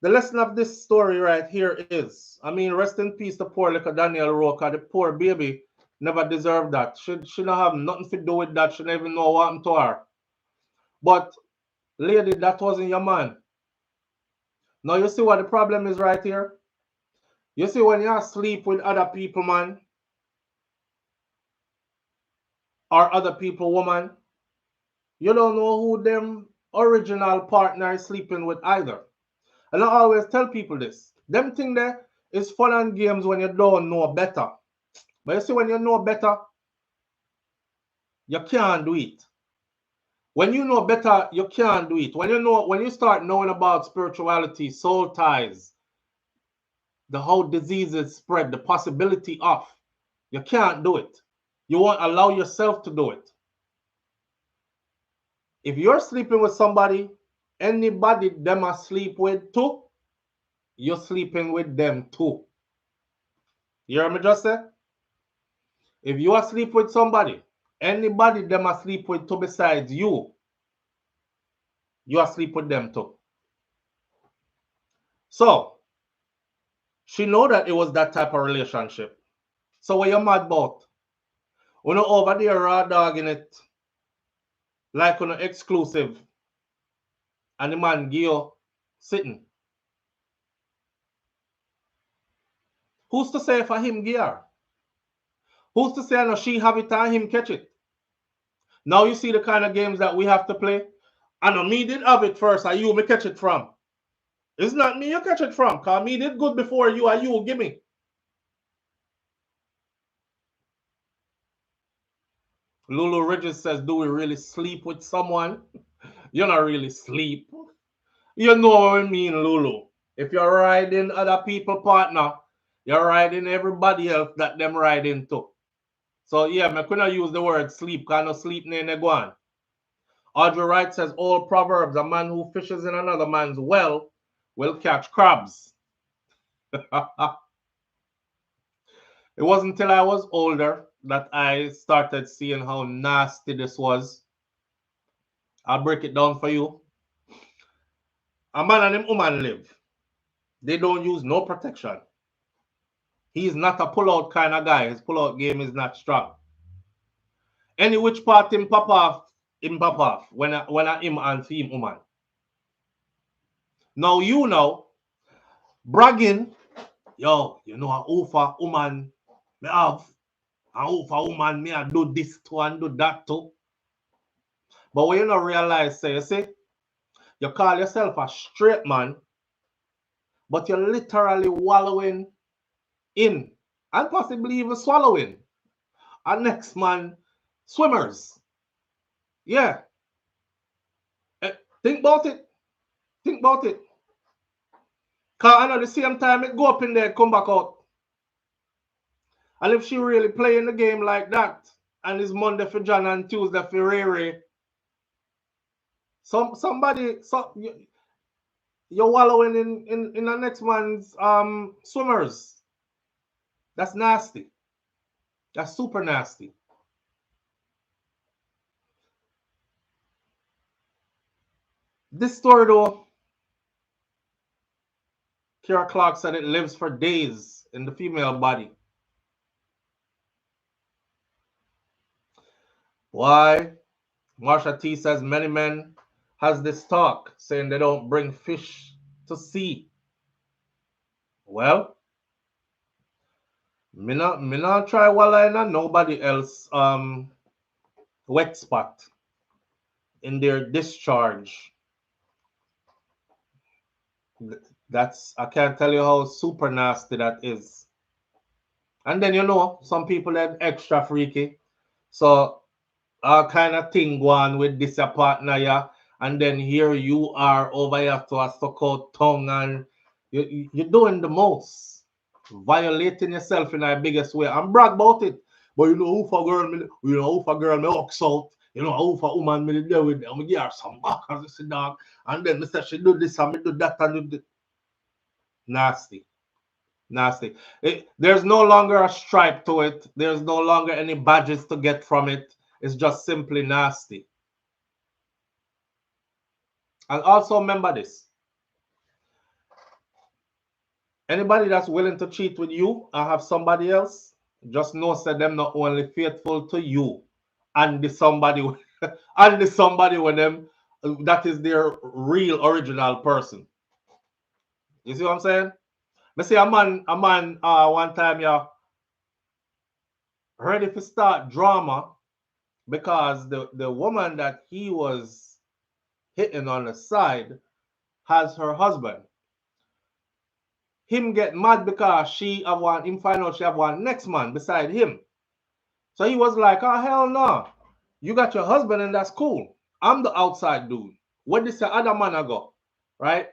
The lesson of this story right here is, I mean, rest in peace to poor little Daniel Rowe, the poor baby never deserved that. She don't have nothing to do with that. She don't even know what happened to her. But, lady, that wasn't your man. Now, you see what the problem is right here? You see, when you sleep with other people, man, or other people, woman, you don't know who them original partner is sleeping with either. And I always tell people this. Them thing there is fun and games when you don't know better. But you see, when you know better, you can't do it. When you know better, you can't do it. When you start knowing about spirituality, soul ties, the how diseases spread, the possibility of, you can't do it. You won't allow yourself to do it. If you're sleeping with somebody, anybody them are sleep with too, you're sleeping with them too. You hear me just say? If you are sleep with somebody, anybody them are sleep with too besides you, you are sleep with them too. So, she know that it was that type of relationship. So what you mad about? When you over there raw dog in it, like on exclusive, and the man give you sitting. Who's to say for him gear? Who's to say no she have it and him catch it? Now you see the kind of games that we have to play. I know me did have it first, and you me catch it from. It's not me you catch it from, because me did good before you, and you give me. Lulu Ridges says, do we really sleep with someone? You're not really sleep. You know what I mean, Lulu. If you're riding other people partner, you're riding everybody else that them riding too. So yeah, I couldn't use the word sleep, because no sleep near go on. Audrey Wright says, old proverbs, a man who fishes in another man's well will catch crabs. It wasn't until I was older that I started seeing how nasty this was. I'll break it down for you. A man and him woman live. They don't use no protection. He's not a pull-out kind of guy. His pull-out game is not strong. Any which part him pop off when I him and him woman. Now you know, bragging, yo, you know, a over woman me have, a over woman me I do this too and do that too. But when you don't realize, say, you see, you call yourself a straight man, but you're literally wallowing in and possibly even swallowing a next man swimmers. Yeah. Think about it. Think about it. Because I know the same time it go up in there, come back out. And if she really playing the game like that, and it's Monday for John and Tuesday for Riri, you're wallowing in the next man's swimmers. That's nasty. That's super nasty. This story though, Kira Clark said it lives for days in the female body. Why? Marsha T says many men has this talk saying they don't bring fish to sea. Well, me not try while I know nobody else wet spot in their discharge. That's, I can't tell you how super nasty that is. And then you know some people are extra freaky, so all kind of thing go on with this your partner, yeah. And then here you are over here to a suck out tongue, and you're doing the most, violating yourself in the biggest way, and brag about it. But you know, who for girl me, walks out, you know, who for woman me there with, and we give her some back as you see dog, and then me say she do this and me do that and do nasty. Nasty. There's no longer a stripe to it. There's no longer any badges to get from it. It's just simply nasty. And also remember this. Anybody that's willing to cheat with you and have somebody else, just know that them not only faithful to you and the somebody and the somebody with them that is their real original person. You see what I'm saying? Me see a man one time, yeah, ready to start drama because the woman that he was hitting on the side has her husband. Him get mad because him find out she have one next man beside him. So he was like, oh hell no. You got your husband and that's cool. I'm the outside dude. What this other man I go? Right?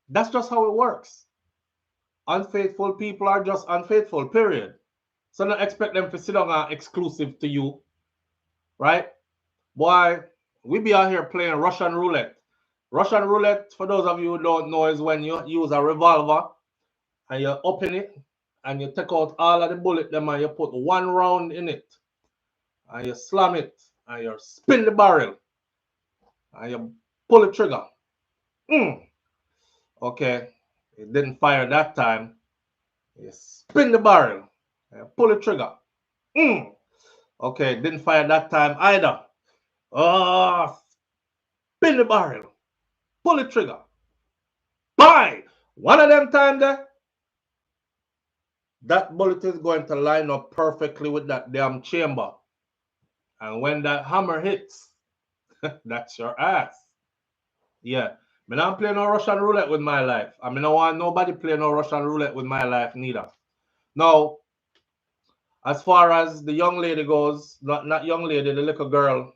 That's just how it works. Unfaithful people are just unfaithful, period. So don't expect them to sit down and exclusive to you. Right? Boy, we be out here playing Russian roulette. Russian roulette, for those of you who don't know, is when you use a revolver and you open it and you take out all of the bullet them and you put one round in it and you slam it and you spin the barrel and you pull the trigger. Okay, it didn't fire that time. You spin the barrel and you pull the trigger. Okay, it didn't fire that time either. Oh, spin the barrel, pull the trigger. Bye! One of them time there, that bullet is going to line up perfectly with that damn chamber. And when that hammer hits, that's your ass. Yeah. Me not play no Russian roulette with my life. I mean, I don't want nobody play no Russian roulette with my life neither. Now, as far as the young lady goes, not young lady, the little girl,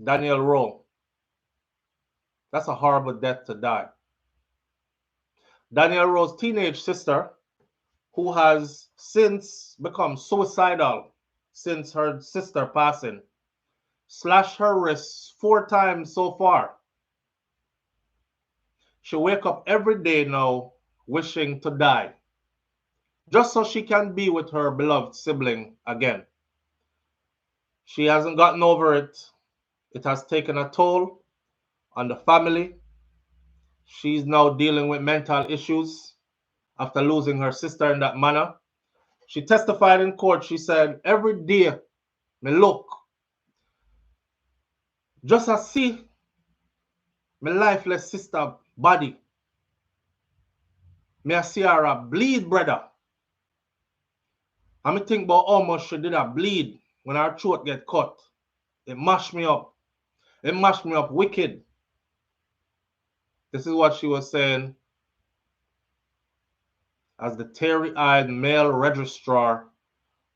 Danielle Rowe. That's a horrible death to die. Danielle Rowe's teenage sister, who has since become suicidal since her sister passing, slashed her wrists 4 times so far. She wake up every day now wishing to die, just so she can be with her beloved sibling again. She hasn't gotten over it. It has taken a toll on the family. She's now dealing with mental issues after losing her sister in that manner. She testified in court. She said, every day me look, just I see my lifeless sister body. Me I see her bleed, brother. And me think about how much she did a bleed when her throat get cut. It mashed me up. It mashed me up wicked. This is what she was saying as the teary-eyed male registrar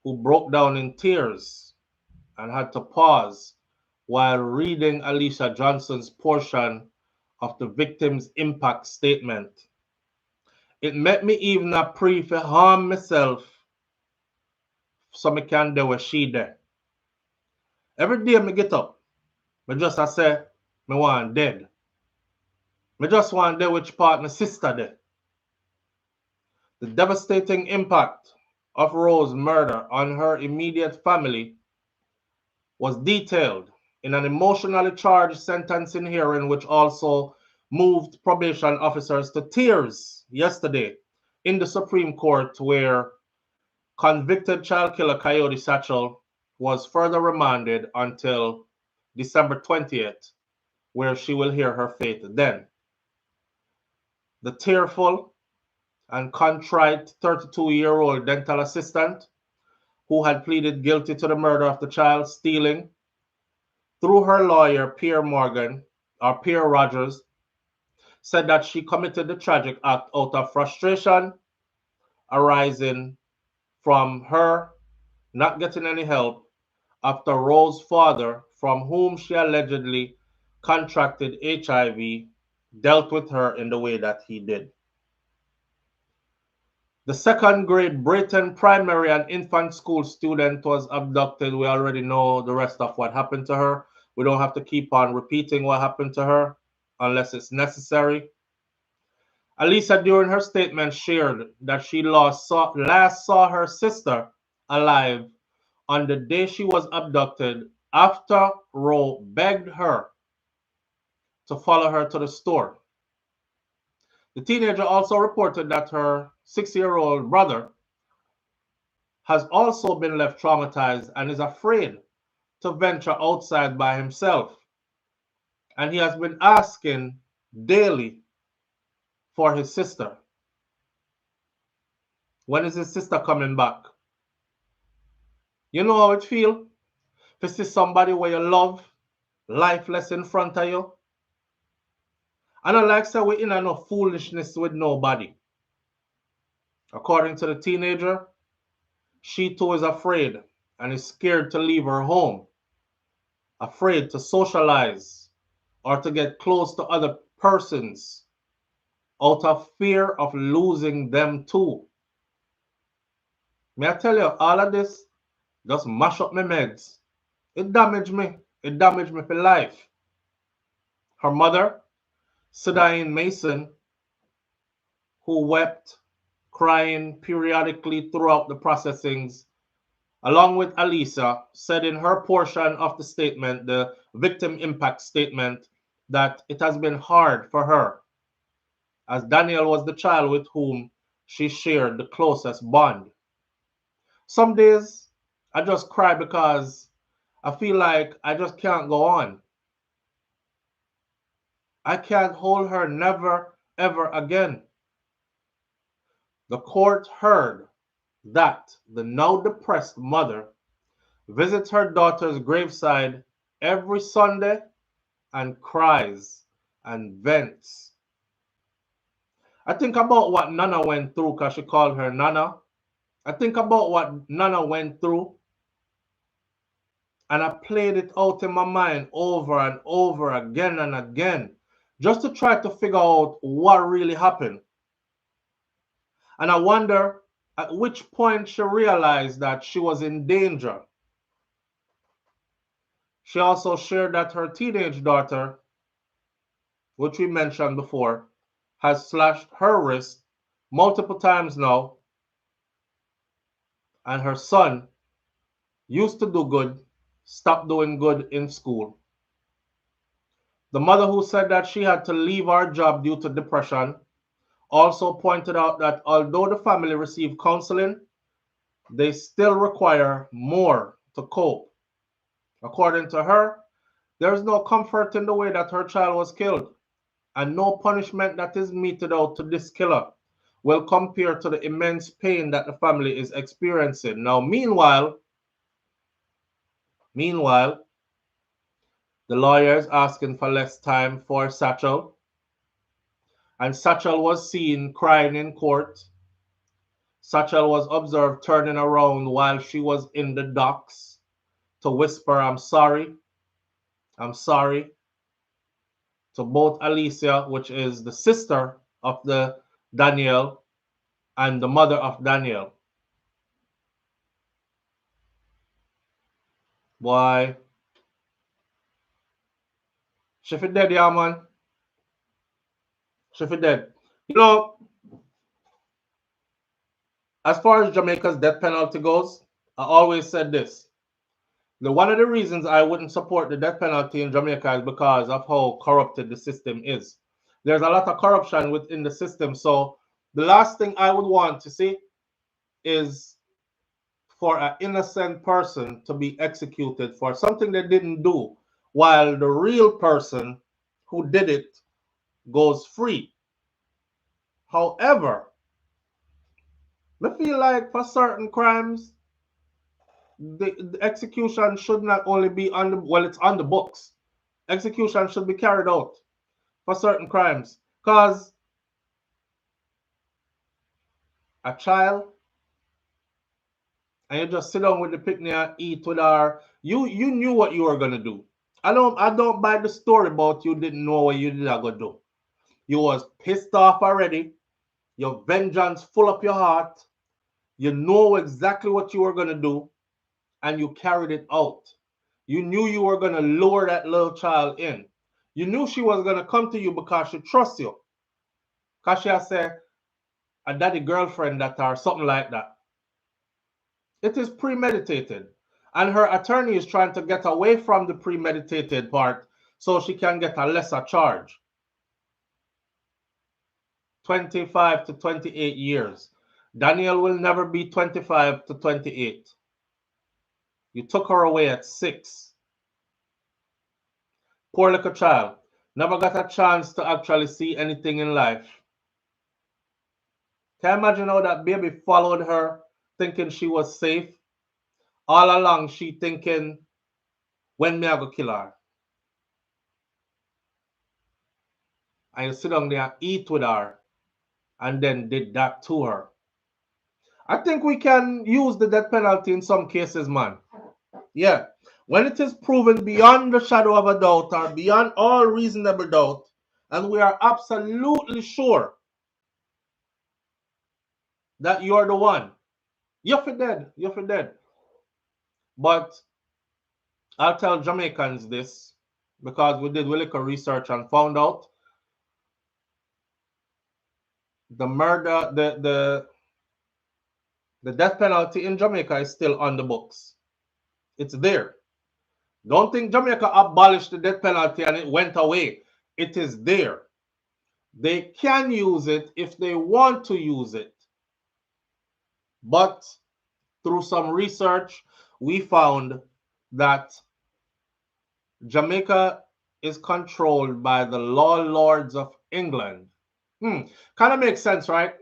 who broke down in tears and had to pause while reading Alicia Johnson's portion of the victim's impact statement. It made me even a pray for harm myself so me can do what she did. Every day me get up, me just I say, me want dead. Me just want dead which part my sister did. The devastating impact of Rose's murder on her immediate family was detailed in an emotionally charged sentencing hearing, which also moved probation officers to tears yesterday in the Supreme Court, where convicted child killer Coyote Satchel was further remanded until December 20th, where she will hear her fate then. The tearful and contrite 32-year-old dental assistant who had pleaded guilty to the murder of the child stealing, through her lawyer, Pierre Rogers, said that she committed the tragic act out of frustration arising from her not getting any help after Rose's father, from whom she allegedly contracted HIV, dealt with her in the way that he did. The second-grade Brayton primary and infant school student was abducted. We already know the rest of what happened to her. We don't have to keep on repeating what happened to her unless it's necessary. Alicia, during her statement, shared that she last saw her sister alive on the day she was abducted after Roe begged her to follow her to the store. The teenager also reported that her 6-year-old brother has also been left traumatized and is afraid to venture outside by himself. And he has been asking daily for his sister. When is his sister coming back? You know how it feels to see somebody where you love lifeless in front of you? And I like say we in no foolishness with nobody. According to the teenager, she too is afraid and is scared to leave her home, afraid to socialize or to get close to other persons out of fear of losing them too. May I tell you, all of this just mash up my meds. It damaged me. It damaged me for life. Her mother, Sedine Mason, who wept, crying periodically throughout the processings, along with Alicia, said in her portion of the statement, the victim impact statement, that it has been hard for her, as Daniel was the child with whom she shared the closest bond. Some days I just cry because I feel like I just can't go on. I can't hold her, never, ever again. The court heard that the now depressed mother visits her daughter's graveside every Sunday and cries and vents. I think about what Nana went through, because she called her Nana. I think about what Nana went through, and I played it out in my mind over and over again and again, just to try to figure out what really happened. And I wonder at which point she realized that she was in danger. She also shared that her teenage daughter, which we mentioned before, has slashed her wrist multiple times now, and her son used to do good, stopped doing good in school. The mother who said that she had to leave her job due to depression also pointed out that although the family received counseling, they still require more to cope. According to her, there is no comfort in the way that her child was killed, and no punishment that is meted out to this killer will compare to the immense pain that the family is experiencing. Now, meanwhile, the lawyer is asking for less time for Satchel, and Satchel was seen crying in court. Satchel was observed turning around while she was in the docks to whisper, I'm sorry, to both Alicia, which is the sister of the Daniel, and the mother of Daniel. Boy, she fi dead, yeah, man. She fi dead. You know, as far as Jamaica's death penalty goes, I always said this. One of the reasons I wouldn't support the death penalty in Jamaica is because of how corrupted the system is. There's a lot of corruption within the system. So the last thing I would want to see is for an innocent person to be executed for something they didn't do, while the real person who did it goes free. However, I feel like for certain crimes, the execution should not only be on the, well, it's on the books. Execution should be carried out for certain crimes. Because a child, and you just sit down with the picnic and eat with her, you knew what you were gonna do. I don't buy the story about you didn't know what you did gonna do. You was pissed off already. Your vengeance full up your heart. You know exactly what you were gonna do, and you carried it out. You knew you were gonna lure that little child in. You knew she was gonna come to you because she trusts you. Because she has said a daddy girlfriend that or something like that. It is premeditated. And her attorney is trying to get away from the premeditated part so she can get a lesser charge. 25 to 28 years. Daniel will never be 25 to 28. You took her away at 6. Poor little child. Never got a chance to actually see anything in life. Can you imagine how that baby followed her thinking she was safe? All along she thinking, when me I go kill her? And you sit down there and eat with her and then did that to her. I think we can use the death penalty in some cases, man. Yeah. When it is proven beyond the shadow of a doubt or beyond all reasonable doubt, and we are absolutely sure that you're the one, you're for dead. You're for dead. But I'll tell Jamaicans this because we did really good research and found out the murder, the death penalty in Jamaica is still on the books. It's there. Don't think Jamaica abolished the death penalty and it went away. It is there. They can use it if they want to use it. But through some research, we found that Jamaica is controlled by the law lords of England. Kind of makes sense, right?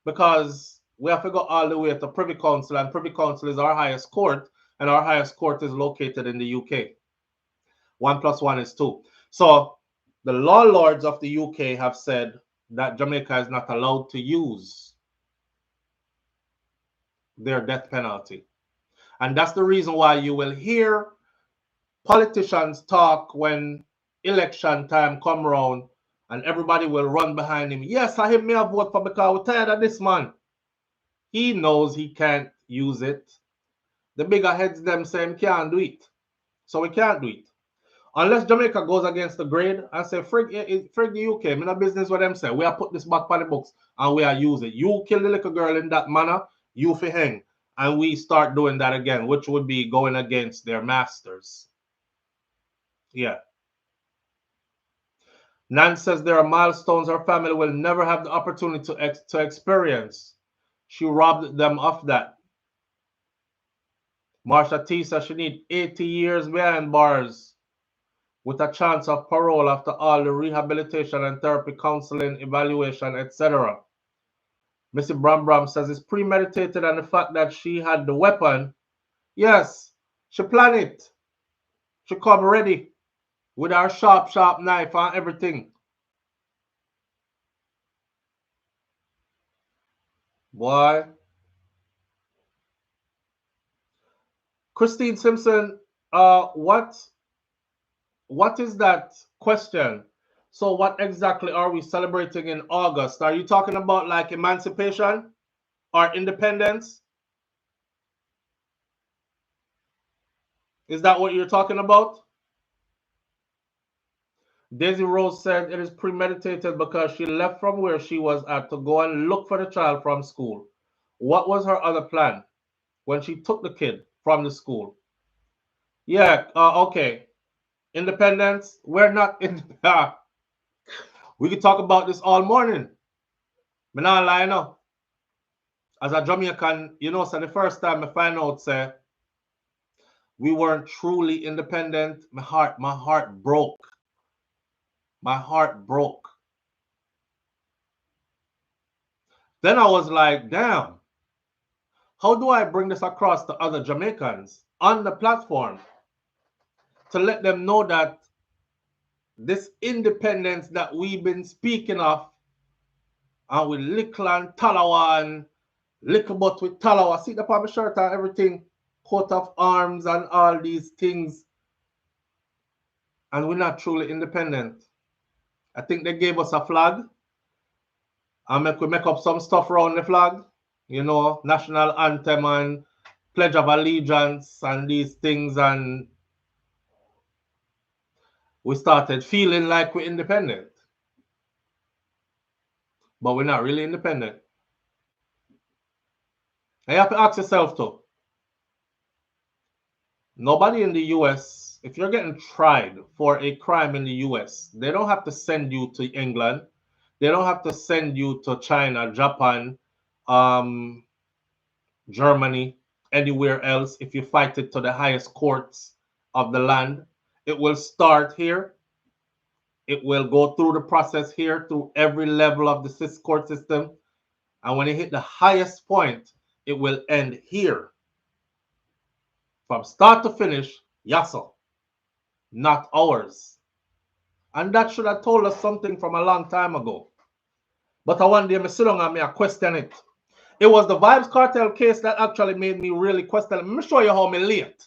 Because we have to go all the way to Privy Council, and Privy Council is our highest court, and our highest court is located in the UK. 1 + 1 is 2. So the law lords of the UK have said that Jamaica is not allowed to use their death penalty. And that's the reason why you will hear politicians talk when election time come around and everybody will run behind him. Yes, I may have voted for because we're tired of this man. He knows he can't use it. The bigger heads them say he can't do it. So we can't do it. Unless Jamaica goes against the grade and say, frig the UK, I'm in a business with them say, we are put this back on the books and we are use it. You kill the little girl in that manner, you fi hang. and we start doing that again, which would be going against their masters. Yeah. Nan says there are milestones her family will never have the opportunity to experience. She robbed them of that. Marsha T says she needs 80 years behind bars with a chance of parole after all the rehabilitation and therapy, counseling, evaluation, etc. Missy Bram Bram says it's premeditated, and the fact that she had the weapon, yes, she planned it. She come ready with her sharp knife and everything. Boy. Christine Simpson, what is that question? So what exactly are we celebrating in August? Are you talking about like emancipation or independence? Is that what you're talking about? Daisy Rose said it is premeditated because she left from where she was at to go and look for the child from school. What was her other plan when she took the kid from the school? Yeah, okay. Independence, we're not in. We could talk about this all morning. I'm not lying now. As a Jamaican, you know, so the first time I find out, say, we weren't truly independent, my heart broke. My heart broke. Then I was like, damn, how do I bring this across to other Jamaicans on the platform to let them know that this independence that we've been speaking of, and with Little and Talawa and Little but with Talawa, see the on my shirt and everything, coat of arms and all these things, and we're not truly independent. I think they gave us a flag and we make up some stuff around the flag, you know, national anthem and pledge of allegiance and these things, and we started feeling like we're independent. But we're not really independent. And you have to ask yourself too. Nobody in the US, if you're getting tried for a crime in the US, they don't have to send you to England. They don't have to send you to China, Japan, Germany, anywhere else. If you fight it to the highest courts of the land, it will start here. It will go through the process here, through every level of the court system. And when it hit the highest point, it will end here. From start to finish, yasso, not ours. And that should have told us something from a long time ago. But one day I sit down and I question it. It was the Vybz Kartel case that actually made me really question it. Let me show you how me late.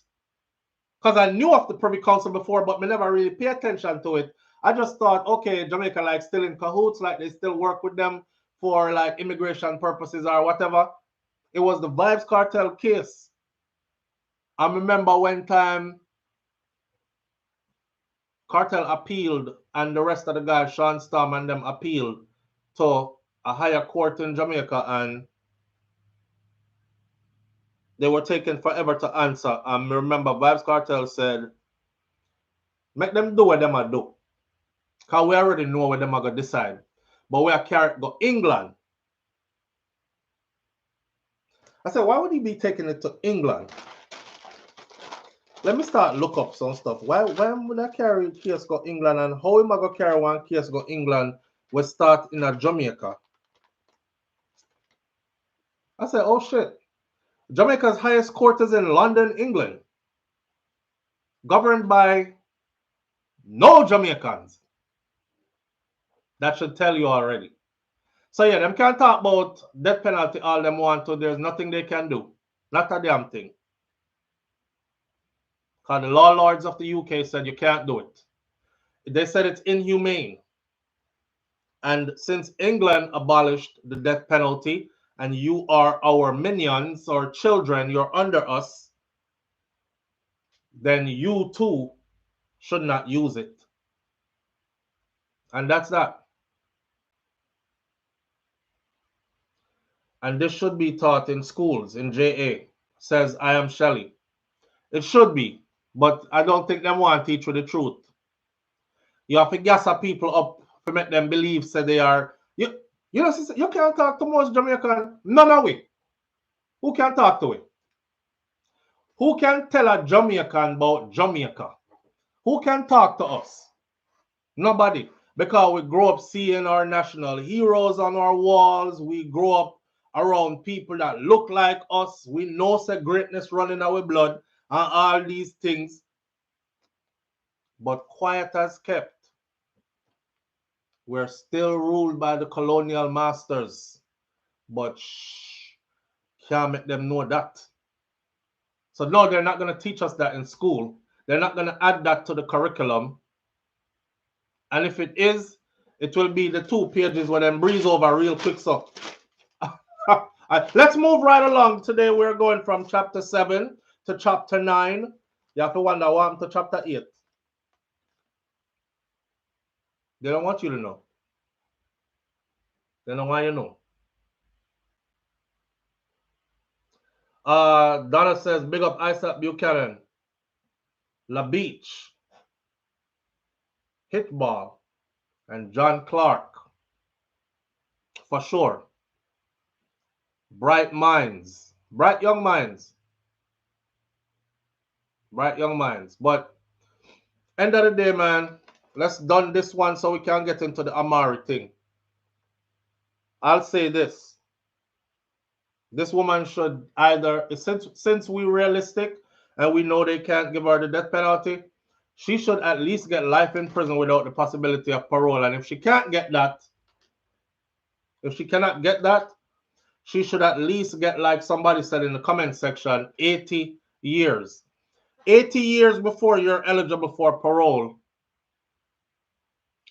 Because I knew of the Privy Council before, but me never really pay attention to it. I just thought, okay, Jamaica like still in cahoots, like they still work with them for like immigration purposes or whatever. It was the Vybz Kartel case. I remember one time Kartel appealed and the rest of the guys, Sean Storm and them, appealed to a higher court in Jamaica, and they were taking forever to answer. I remember Vybz Kartel said, make them do what them are do. Because we already know what them are going to decide. But we are carrying go England. I said, why would he be taking it to England? Let me start look up some stuff. Why would I carry case go England, and how am I going to carry one case go England we start in a Jamaica? I said, oh shit. Jamaica's highest court is in London, England. Governed by no Jamaicans. That should tell you already. So yeah, them can't talk about death penalty all them want to. There's nothing they can do. Not a damn thing. Because the law lords of the UK said you can't do it. They said it's inhumane. And since England abolished the death penalty and you are our minions or children, you're under us, then you too should not use it. And that's that. And this should be taught in schools, in JA. says, I am Shelly. It should be, but I don't think them want to teach you the truth. You have to gas up people up to make them believe say they are. You know, you can't talk to most Jamaican. None of we. Who can talk to it? Who can tell a Jamaican about Jamaica? Who can talk to us? Nobody. Because we grow up seeing our national heroes on our walls. We grow up around people that look like us. We know the greatness running our blood and all these things. But quiet as kept. We're still ruled by the colonial masters. But shh, can't make them know that. So no, they're not going to teach us that in school. They're not going to add that to the curriculum. And if it is, it will be the 2 pages where them breeze over real quick. So let's move right along. Today we're going from chapter 7 to chapter 9. You have to wonder what happened to chapter 8. They don't want you to know. They don't want you to know. Donna says, big up Isaac Buchanan. La Beach. Hitball. And John Clark. For sure. Bright minds. Bright young minds. Bright young minds. But end of the day, man, let's done this one so we can get into the Amari thing. I'll say this. This woman should either, since we're realistic and we know they can't give her the death penalty, she should at least get life in prison without the possibility of parole. And if she can't get that, if she cannot get that, she should at least get, like somebody said in the comment section, 80 years. 80 years before you're eligible for parole.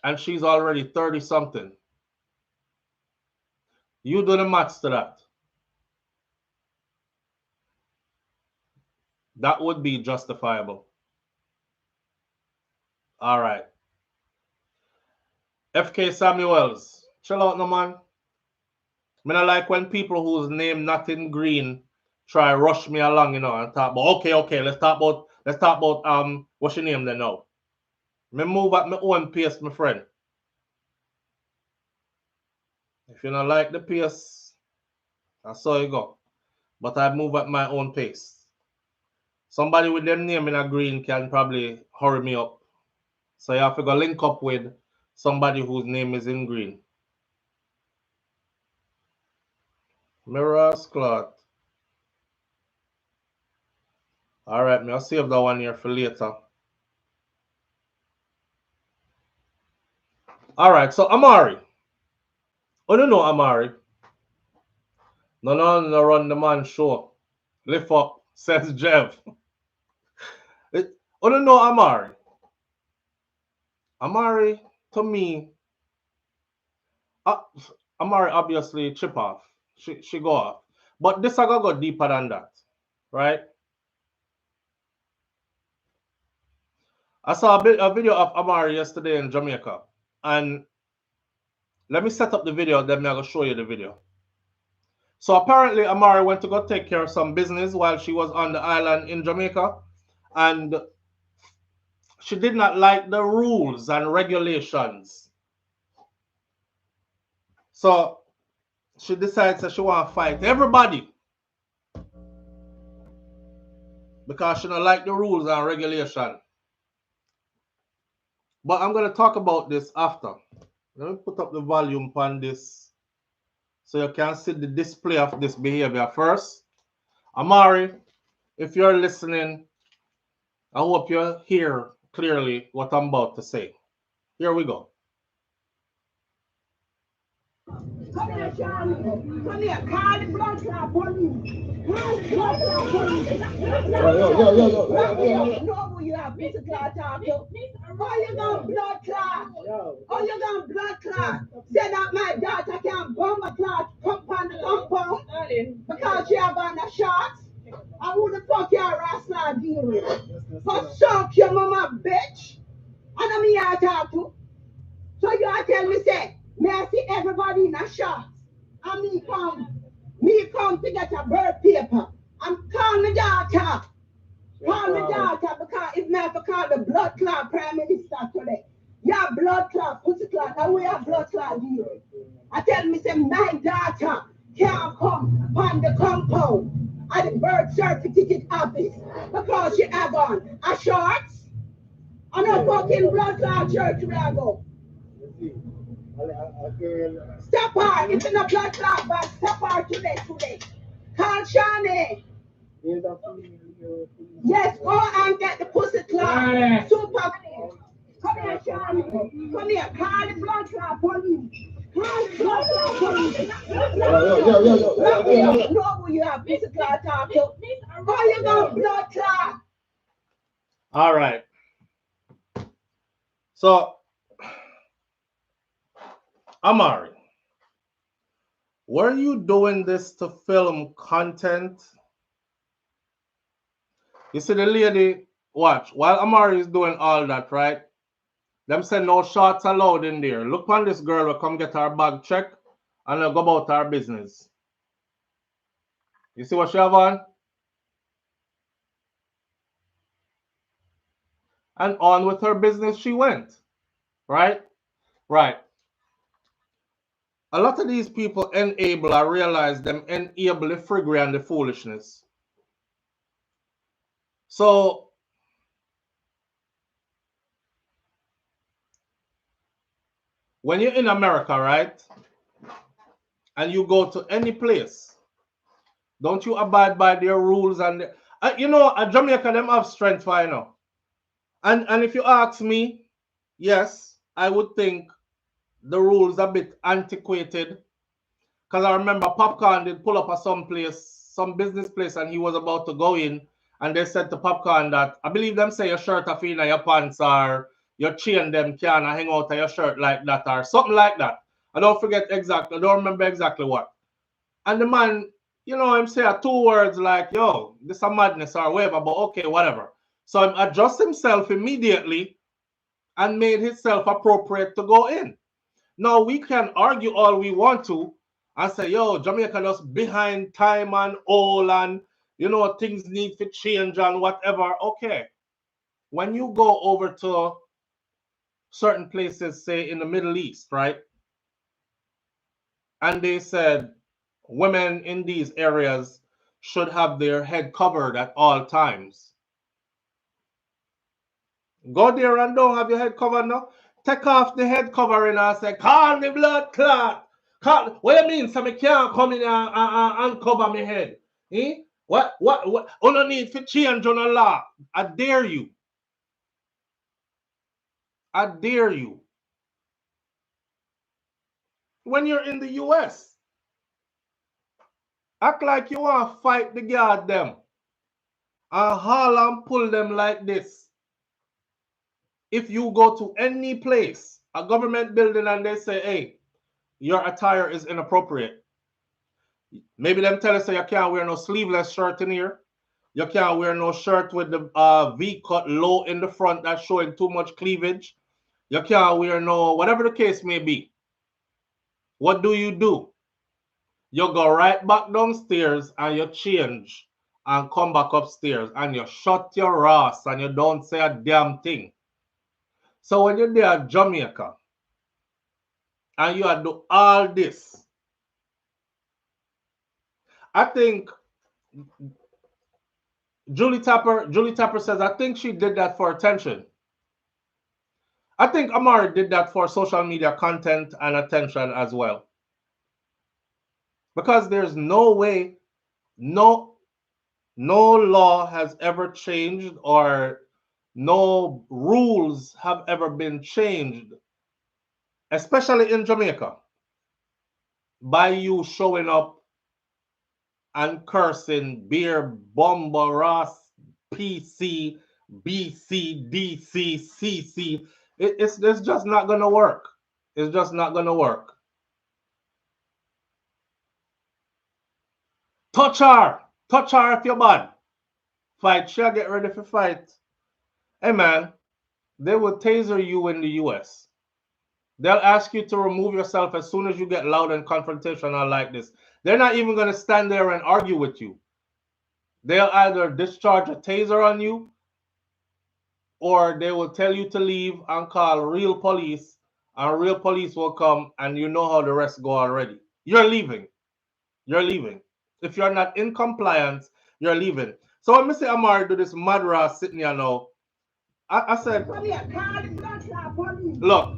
And she's already 30-something. You do the maths to that. That would be justifiable. All right. FK Samuels. Chill out, no man. I don't like when people whose name not in green try rush me along, you know, and talk about, okay, let's talk about what's your name then now? Me move at my own pace, my friend. If you don't like the pace, that's how you go. But I move at my own pace. Somebody with them name in a green can probably hurry me up. So you have to go link up with somebody whose name is in green. Mirrors cloth. All right, I'll save that one here for later. All right, so Amari. Oh, no, Amari. No, run the man show. Lift up, says Jeff. Oh, no, Amari. Amari, to me, Amari obviously chip off. She go off. But this I gotta go deeper than that, right? I saw a video of Amari yesterday in Jamaica. And let me set up the video, then I'm going to show you the video. So apparently Amari went to go take care of some business while she was on the island in Jamaica. And she did not like the rules and regulations. So she decides that she want to fight everybody. Because she don't like the rules and regulations. But I'm going to talk about this after. Let me put up the volume on this so you can see the display of this behavior first. Amari, if you're listening, I hope you hear clearly what I'm about to say. Here we go. Come here, Charlie. Come here. Call the blood clot police. Call the blood clot police. Yo. Know who you have, Mr. Clot talk to. Oh, you got blood clot. Oh, you got blood clot. Say that my daughter can bomb a clot come on the compound because she have on the shots. And who the fuck you rascal deal with? For suck your mama, bitch. And I'm here to talk to. So you are tell me, say, may I see everybody in a shot? And me come to get a birth paper. I'm calling my daughter. Call my daughter because if not for call the blood clot prime minister today. Yeah, blood clot, pussy clot, and we have blood clot here. I tell me, say, my daughter can't come on the compound at the birth certificate office because she have on a shorts and a fucking blood clot church where I go. Stop her, it's in a blood clot, but stop her today. Call Shani. Yes, go and get the pussy clot. Super. Come here, Charlie. Come here. Call the blood clot police. Call the blood clot police. You know who you have pussy clot talk to. How you got blood clot? All right. So, Amari, were you doing this to film content? You see the lady, watch, while Amari is doing all that, right? Them say no shots allowed in there. Look on this girl will come get her bag check and go about her business. You see what she have on? And on with her business she went. Right? Right. A lot of these people enable, I realize them enable the friggery and the foolishness. So, when you're in America, right? And you go to any place, don't you abide by their rules and you know, at Jamaica them have strength for, you know. And if you ask me, yes, I would think the rules a bit antiquated. Because I remember Popcorn did pull up at some place, some business place, and he was about to go in, and they said to Popcorn that I believe them say your shirt off in your pants or your chain them can hang out of your shirt like that or something like that. I don't forget exactly, I don't remember exactly what. And the man, you know, him say two words like, yo, this a madness or whatever, but okay, whatever. So him adjust himself immediately and made himself appropriate to go in. Now, we can argue all we want to and say, yo, Jamaica just behind time and all and, you know, things need to change and whatever. Okay. When you go over to certain places, say in the Middle East, right? And they said women in these areas should have their head covered at all times. Go there and don't have your head covered now. Take off the head covering and say, call the blood clot. What you mean? So me can't come in and cover my head. Eh? What? You don't need to change on the law. I dare you. I dare you. When you're in the US, act like you want to fight the guard them. And haul and pull them like this. If you go to any place, a government building, and they say, hey, your attire is inappropriate. Maybe them tell us that you can't wear no sleeveless shirt in here. You can't wear no shirt with the V-cut low in the front that's showing too much cleavage. You can't wear no, whatever the case may be. What do? You go right back downstairs and you change and come back upstairs and you shut your ass and you don't say a damn thing. So when you're there at Jamaica and you do all this, I think Julie Tapper says, I think she did that for attention. I think Amari did that for social media content and attention as well. Because there's no way, no law has ever changed or no rules have ever been changed, especially in Jamaica, by you showing up and cursing beer, bomba, Ross, PC, BC, DC, CC. It's just not going to work. It's just not going to work. Touch her if you're bad. Fight, she'll get ready for fight. Hey man, they will taser you in the US. They'll ask you to remove yourself as soon as you get loud and confrontational like this. They're not even going to stand there and argue with you. They'll either discharge a taser on you or they will tell you to leave and call real police, and real police will come, and you know how the rest go already. You're leaving. You're leaving. If you're not in compliance, you're leaving. So when Mr. Amari do this mad ras sitting here now, I said, look,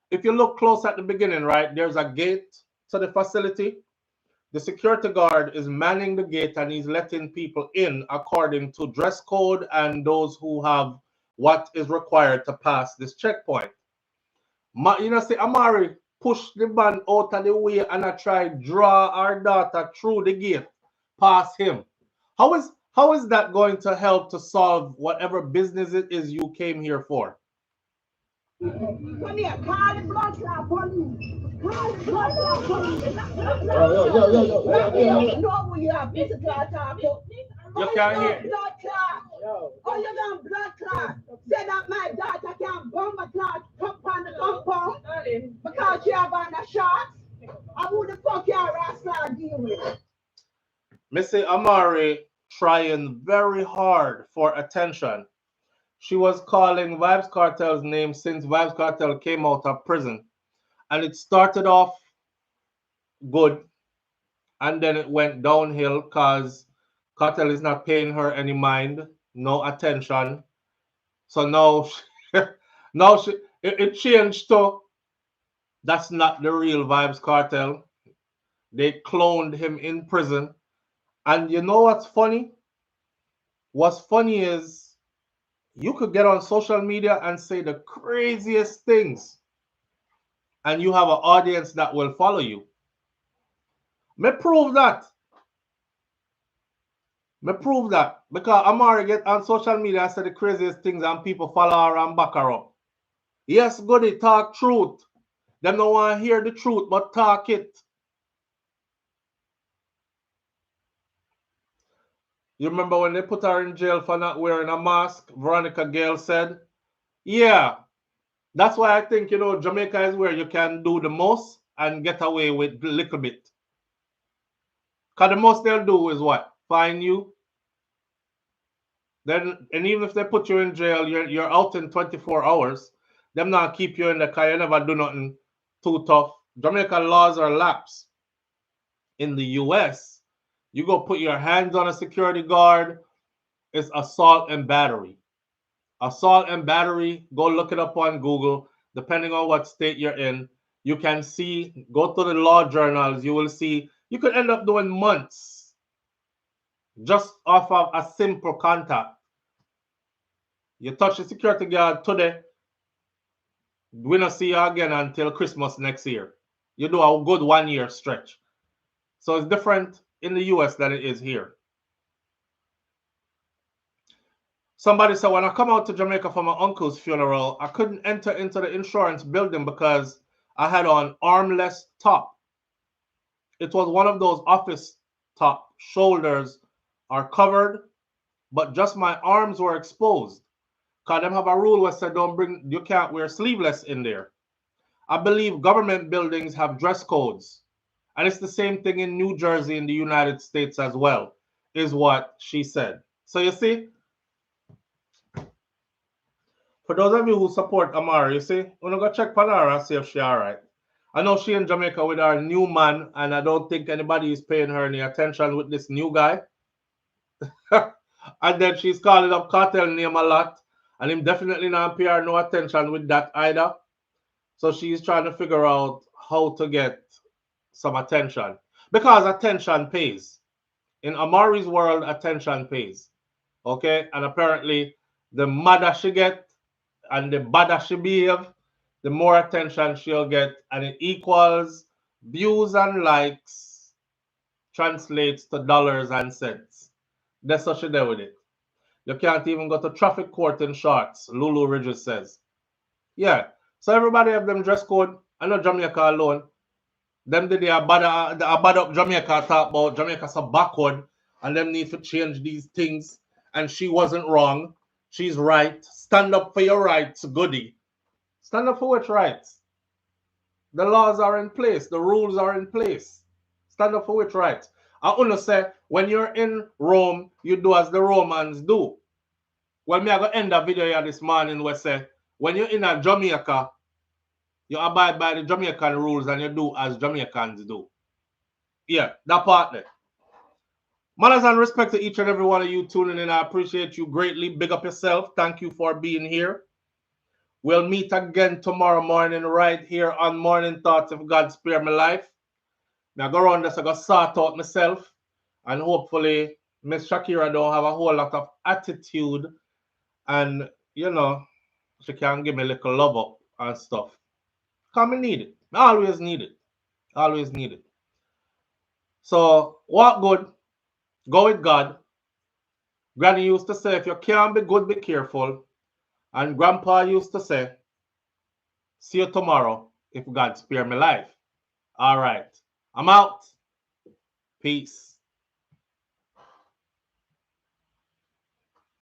if you look close at the beginning, right, there's a gate to the facility. The security guard is manning the gate and he's letting people in according to dress code and those who have what is required to pass this checkpoint. You know, see, Amari push the band out of the way and I try draw our daughter through the gate past him. How is that going to help to solve whatever business it is you came here for? Come here, call the blood clot police. Call the blood clot police. No, you have Mr. Clot talk to. You can't hear. Blood clot. Oh, you got blood clot. Say that my daughter can bomb a clot up on the compound because she have on the shots. I who the fuck your rascal deal with? Missy Amari trying very hard for attention. She was calling Vybz Kartel's name since Vybz Kartel came out of prison. And it started off good. And then it went downhill because Kartel is not paying her any mind, no attention. So now, it changed to that's not the real Vybz Kartel. They cloned him in prison. And you know what's funny? What's funny is you could get on social media and say the craziest things, and you have an audience that will follow you. Me prove that. Because Amari get on social media and say the craziest things and people follow her and back her up. Yes, goody, talk truth. Them don't want to hear the truth, but talk it. You remember when they put her in jail for not wearing a mask? Veronica Gale said, yeah, that's why I think, you know, Jamaica is where you can do the most and get away with a little bit. Because the most they'll do is what? Fine you. Then, and even if they put you in jail, you're out in 24 hours. Them not keep you in the car. You never do nothing too tough. Jamaica laws are lax. In the US, you go put your hands on a security guard, it's assault and battery. Assault and battery, go look it up on Google. Depending on what state you're in, you can see, go to the law journals, you will see, you could end up doing months just off of a simple contact. You touch the security guard today, we don't see you again until Christmas next year. You do a good 1 year stretch. So it's different in the US than it is here. Somebody said, when I come out to Jamaica for my uncle's funeral, I couldn't enter into the insurance building because I had on armless top. It was one of those office top. Shoulders are covered, but just my arms were exposed. Because them have a rule where said you can't wear sleeveless in there. I believe government buildings have dress codes. And it's the same thing in New Jersey in the United States as well, is what she said. So you see, for those of you who support Amari, you see, we're going to go check Panara and see if she's all right. I know she in Jamaica with her new man, and I don't think anybody is paying her any attention with this new guy. And then she's calling up Kartel name a lot, and him definitely not pay her no attention with that either. So she's trying to figure out how to get some attention, because attention pays. In Amari's world, attention pays. Okay, and apparently the madder she get and the badder she behave, the more attention she'll get, and it equals views and likes translates to dollars and cents. That's what she did with it. You can't even go to traffic court in shorts, Lulu Ridges says. Yeah, so everybody have them dress code. I know Jamaica alone. Them did the bad up Jamaica talk about Jamaica so backward and them need to change these things. And she wasn't wrong. She's right. Stand up for your rights, goody. Stand up for which rights? The laws are in place. The rules are in place. Stand up for which rights? I want to say, when you're in Rome, you do as the Romans do. Well, me I go end the video here this morning where say, when you're in a Jamaica, you abide by the Jamaican rules and you do as Jamaicans do. Yeah, that part there. Manners and respect to each and every one of you tuning in. I appreciate you greatly. Big up yourself. Thank you for being here. We'll meet again tomorrow morning right here on Morning Thoughts if God spare my life. Now go around this, I got sort out myself. And hopefully Miss Shakira don't have a whole lot of attitude. And, you know, she can give me a little love up and stuff. Because I need it. I always need it. Always need it. So, walk good. Go with God. Granny used to say, if you can't be good, be careful. And Grandpa used to say, see you tomorrow if God spare me life. All right. I'm out. Peace.